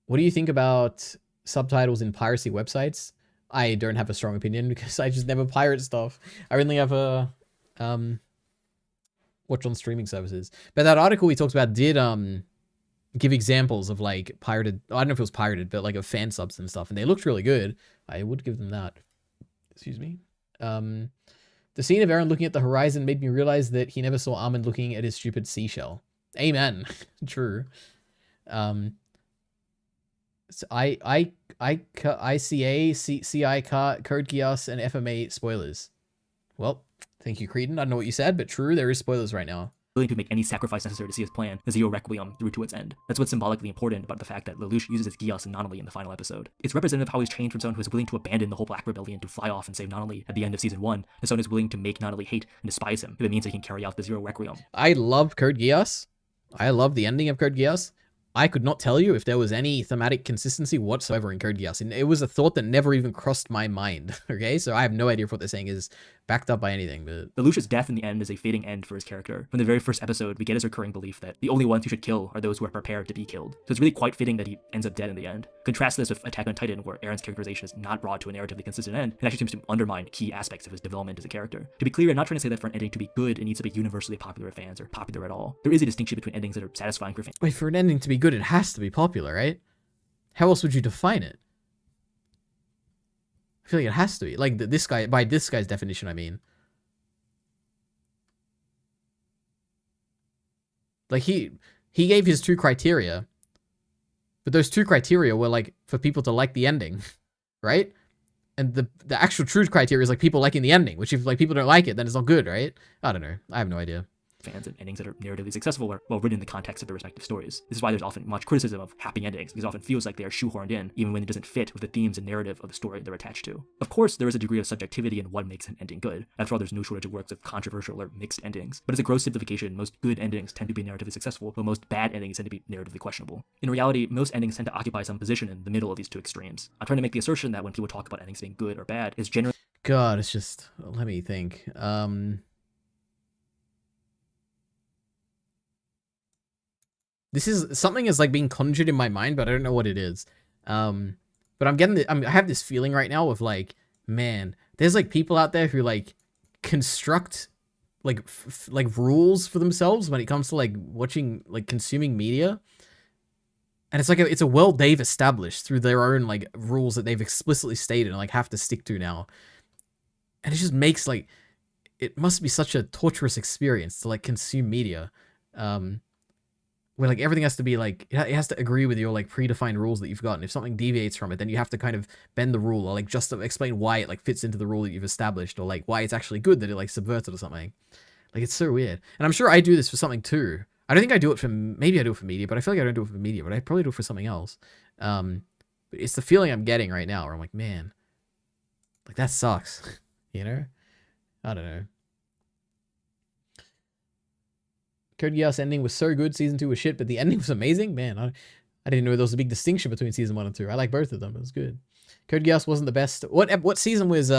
What do you think about subtitles in piracy websites? I don't have a strong opinion because I just never pirate stuff. I only have a watch on streaming services. But that article we talked about did give examples of like pirated, I don't know if it was pirated, but like of fan subs and stuff, and they looked really good. I would give them that. Excuse me. The scene of Eren looking at the horizon made me realize that he never saw Armin looking at his stupid seashell. Amen. True. So ICA, CI, Code Geass, and FMA spoilers. Well, thank you, Creedon. I don't know what you said, but true, there is spoilers right now. Willing to make any sacrifice necessary to see his plan, the Zero Requiem, through to its end. That's what's symbolically important about the fact that Lelouch uses his Geass and Nunnally in the final episode. It's representative of how he's changed from someone who is willing to abandon the whole Black Rebellion to fly off and save Nunnally at the end of Season 1, to someone who's willing to make Nunnally hate and despise him if it means that he can carry out the Zero Requiem. I love Code Geass. I love the ending of Code Geass. I could not tell you if there was any thematic consistency whatsoever in Code Geass, and it was a thought that never even crossed my mind, okay? So I have no idea if what they're saying is backed up by anything, but... Lelouch's death in the end is a fading end for his character. From the very first episode, we get his recurring belief that the only ones who should kill are those who are prepared to be killed. So it's really quite fitting that he ends up dead in the end. Contrast this with Attack on Titan, where Eren's characterization is not brought to a narratively consistent end, and actually seems to undermine key aspects of his development as a character. To be clear, I'm not trying to say that for an ending to be good, it needs to be universally popular with fans, or popular at all. There is a distinction between endings that are satisfying for fans. Wait, for an ending to be good, it has to be popular, right? How else would you define it? I feel like it has to be. Like, this guy, by this guy's definition, I mean. Like, he gave his 2 criteria, but those 2 criteria were, like, for people to like the ending, right? And the actual true criteria is, like, people liking the ending, which if, like, people don't like it, then it's not good, right? I don't know. I have no idea. Fans and endings that are narratively successful are well written in the context of their respective stories. This is why there's often much criticism of happy endings, because it often feels like they are shoehorned in, even when it doesn't fit with the themes and narrative of the story they're attached to. Of course, there is a degree of subjectivity in what makes an ending good. After all, there's no shortage of works with controversial or mixed endings. But as a gross simplification, most good endings tend to be narratively successful, while most bad endings tend to be narratively questionable. In reality, most endings tend to occupy some position in the middle of these 2 extremes. I'm trying to make the assertion that when people talk about endings being good or bad, it's generally... God, it's just... Let me think. This is something is like being conjured in my mind, but I don't know what it is. But I'm getting I have this feeling right now of like, man, there's like people out there who like construct like like rules for themselves when it comes to like watching, like consuming media. And it's like it's a world they've established through their own like rules that they've explicitly stated and like have to stick to now. And it just makes like, it must be such a torturous experience to like consume media. where like everything has to be like, it has to agree with your like predefined rules that you've got. And if something deviates from it, then you have to kind of bend the rule, or like just to explain why it like fits into the rule that you've established, or like why it's actually good that it like subverts it or something. Like, it's so weird. And I'm sure I do this for something too. I don't think I do it for, maybe I do it for media, but I feel like I don't do it for media, but I probably do it for something else. But it's the feeling I'm getting right now where I'm like, man, like that sucks, you know? I don't know. Code Geass ending was so good. Season 2 was shit, but the ending was amazing. Man, I didn't know there was a big distinction between season 1 and 2. I like both of them. It was good. Code Geass wasn't the best. What season was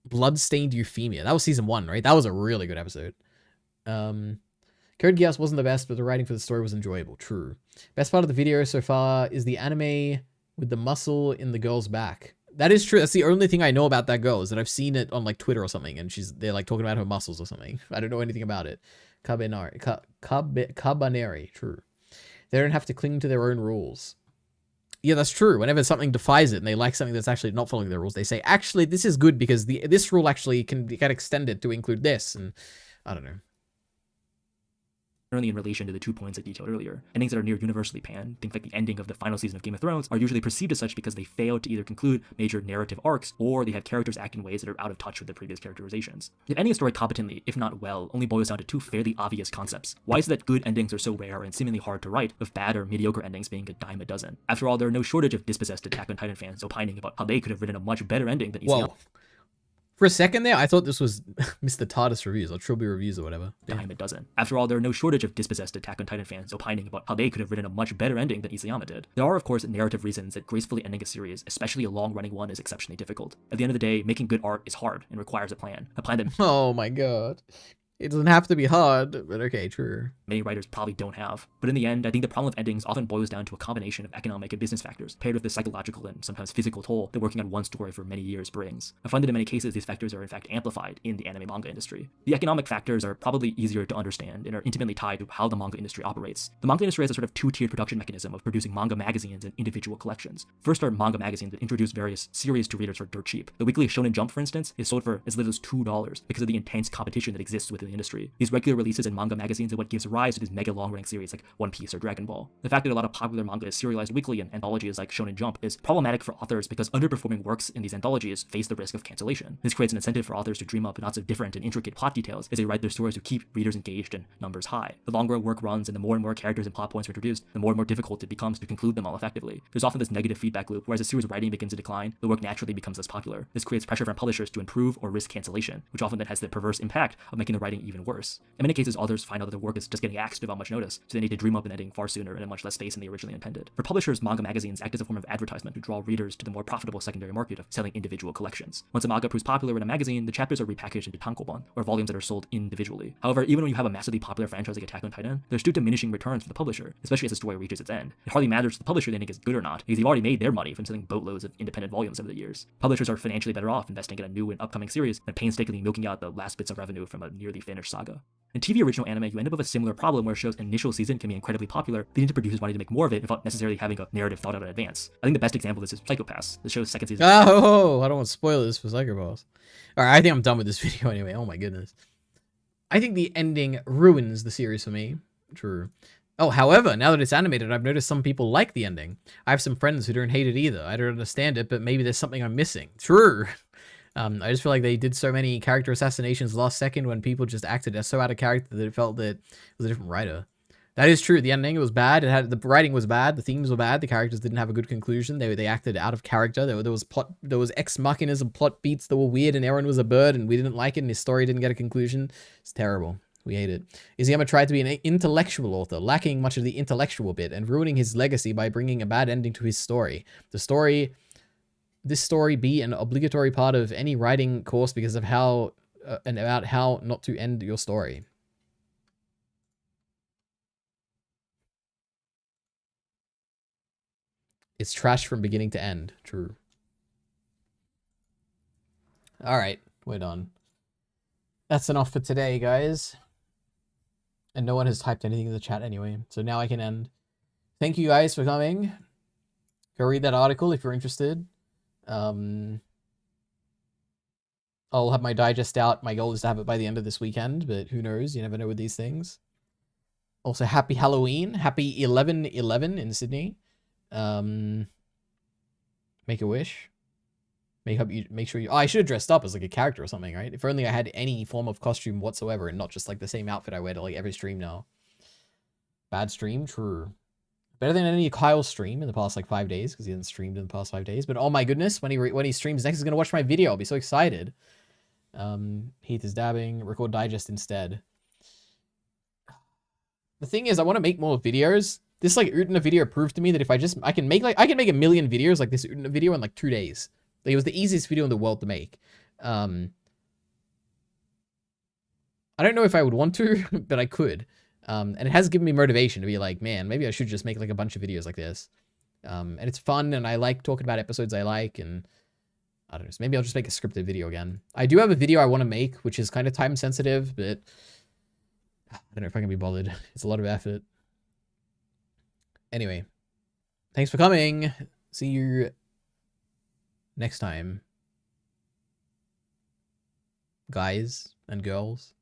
Bloodstained Euphemia? That was season 1, right? That was a really good episode. Code Geass wasn't the best, but the writing for the story was enjoyable. True. Best part of the video so far is the anime with the muscle in the girl's back. That is true. That's the only thing I know about that girl, is that I've seen it on like Twitter or something, and they're like talking about her muscles or something. I don't know anything about it. Cabaneri. True. They don't have to cling to their own rules. Yeah, that's true. Whenever something defies it and they like something that's actually not following their rules, they say, actually, this is good because this rule actually can get extended to include this. And I don't know. Generally in relation to the 2 points I detailed earlier. Endings that are near universally panned, things like the ending of the final season of Game of Thrones, are usually perceived as such because they fail to either conclude major narrative arcs, or they have characters act in ways that are out of touch with their previous characterizations. If ending a story competently, if not well, only boils down to 2 fairly obvious concepts. Why is it that good endings are so rare and seemingly hard to write, with bad or mediocre endings being a dime a dozen? After all, there are no shortage of dispossessed Attack on Titan fans opining about how they could have written a much better ending than Whoa. For a second there, I thought this was Mr. TARDIS reviews or Trilby reviews or whatever. Dime a dozen. After all, there are no shortage of dispossessed Attack on Titan fans opining about how they could have written a much better ending than Isayama did. There are, of course, narrative reasons that gracefully ending a series, especially a long-running one, is exceptionally difficult. At the end of the day, making good art is hard and requires a plan. A plan that Oh my god. It doesn't have to be hard, but okay, true. Many writers probably don't have. But in the end, I think the problem of endings often boils down to a combination of economic and business factors, paired with the psychological and sometimes physical toll that working on one story for many years brings. I find that in many cases, these factors are in fact amplified in the anime manga industry. The economic factors are probably easier to understand and are intimately tied to how the manga industry operates. The manga industry has a sort of 2-tiered production mechanism of producing manga magazines and individual collections. First are manga magazines that introduce various series to readers for dirt cheap. The weekly Shonen Jump, for instance, is sold for as little as $2 because of the intense competition that exists within the industry. These regular releases in manga magazines are what gives rise to these mega long-running series like One Piece or Dragon Ball. The fact that a lot of popular manga is serialized weekly and anthologies like Shonen Jump is problematic for authors because underperforming works in these anthologies face the risk of cancellation. This creates an incentive for authors to dream up not so different and intricate plot details as they write their stories to keep readers engaged and numbers high. The longer a work runs and the more and more characters and plot points are introduced, the more and more difficult it becomes to conclude them all effectively. There's often this negative feedback loop where as a series writing begins to decline, the work naturally becomes less popular. This creates pressure from publishers to improve or risk cancellation, which often then has the perverse impact of making the writing even worse. In many cases, authors find out that their work is just getting axed without much notice, so they need to dream up an ending far sooner and in much less space than they originally intended. For publishers, manga magazines act as a form of advertisement to draw readers to the more profitable secondary market of selling individual collections. Once a manga proves popular in a magazine, the chapters are repackaged into tankobon, or volumes that are sold individually. However, even when you have a massively popular franchise like Attack on Titan, there's still diminishing returns for the publisher, especially as the story reaches its end. It hardly matters to the publisher the ending is good or not, because they've already made their money from selling boatloads of independent volumes over the years. Publishers are financially better off investing in a new and upcoming series than painstakingly milking out the last bits of revenue from a nearly finished saga. In TV original anime, you end up with a similar problem where a show's initial season can be incredibly popular, leading to producers wanting to make more of it without necessarily having a narrative thought out in advance. I think the best example of this is Psycho-Pass, the show's second season. Oh, I don't want to spoil this for Psycho-Pass. Alright, I think I'm done with this video anyway. Oh my goodness. I think the ending ruins the series for me. True. Oh, however, now that it's animated, I've noticed some people like the ending. I have some friends who don't hate it either. I don't understand it, but maybe there's something I'm missing. True. I just feel like they did so many character assassinations last second when people just acted as so out of character that it felt that it was a different writer. That is true. The ending, it was bad. The writing was bad. The themes were bad. The characters didn't have a good conclusion. They acted out of character. There was ex machinas and plot beats that were weird, and Eren was a bird, and we didn't like it, and his story didn't get a conclusion. It's terrible. We hate it. Isayama tried to be an intellectual author, lacking much of the intellectual bit, and ruining his legacy by bringing a bad ending to his story. This story be an obligatory part of any writing course because of how and about how not to end your story. It's trash from beginning to end. True. All right, we're done. That's enough for today, guys. And no one has typed anything in the chat anyway, so now I can end. Thank you guys for coming. Go read that article if you're interested. I'll have my digest out. My goal is to have it by the end of this weekend, but who knows? You never know with these things. Also, happy Halloween. Happy 11/11 in Sydney. Make a wish. Make sure you. Oh, I should have dressed up as like a character or something, right? If only I had any form of costume whatsoever and not just like the same outfit I wear to like every stream now. Bad stream, true. Better than any Kyle stream in the past like 5 days because he hasn't streamed in the past 5 days. But oh my goodness, when he streams next, he's gonna watch my video. I'll be so excited. Heath is dabbing. Record digest instead. The thing is, I want to make more videos. This like Utna video proved to me that if I can make a million videos like this Utna video in like 2 days. Like, it was the easiest video in the world to make. I don't know if I would want to, but I could. And it has given me motivation to be like, man, maybe I should just make like a bunch of videos like this. And it's fun, and I like talking about episodes I like, and I don't know, so maybe I'll just make a scripted video again. I do have a video I want to make, which is kind of time sensitive, but I don't know if I can be bothered. It's a lot of effort. Anyway, thanks for coming. See you next time, guys and girls.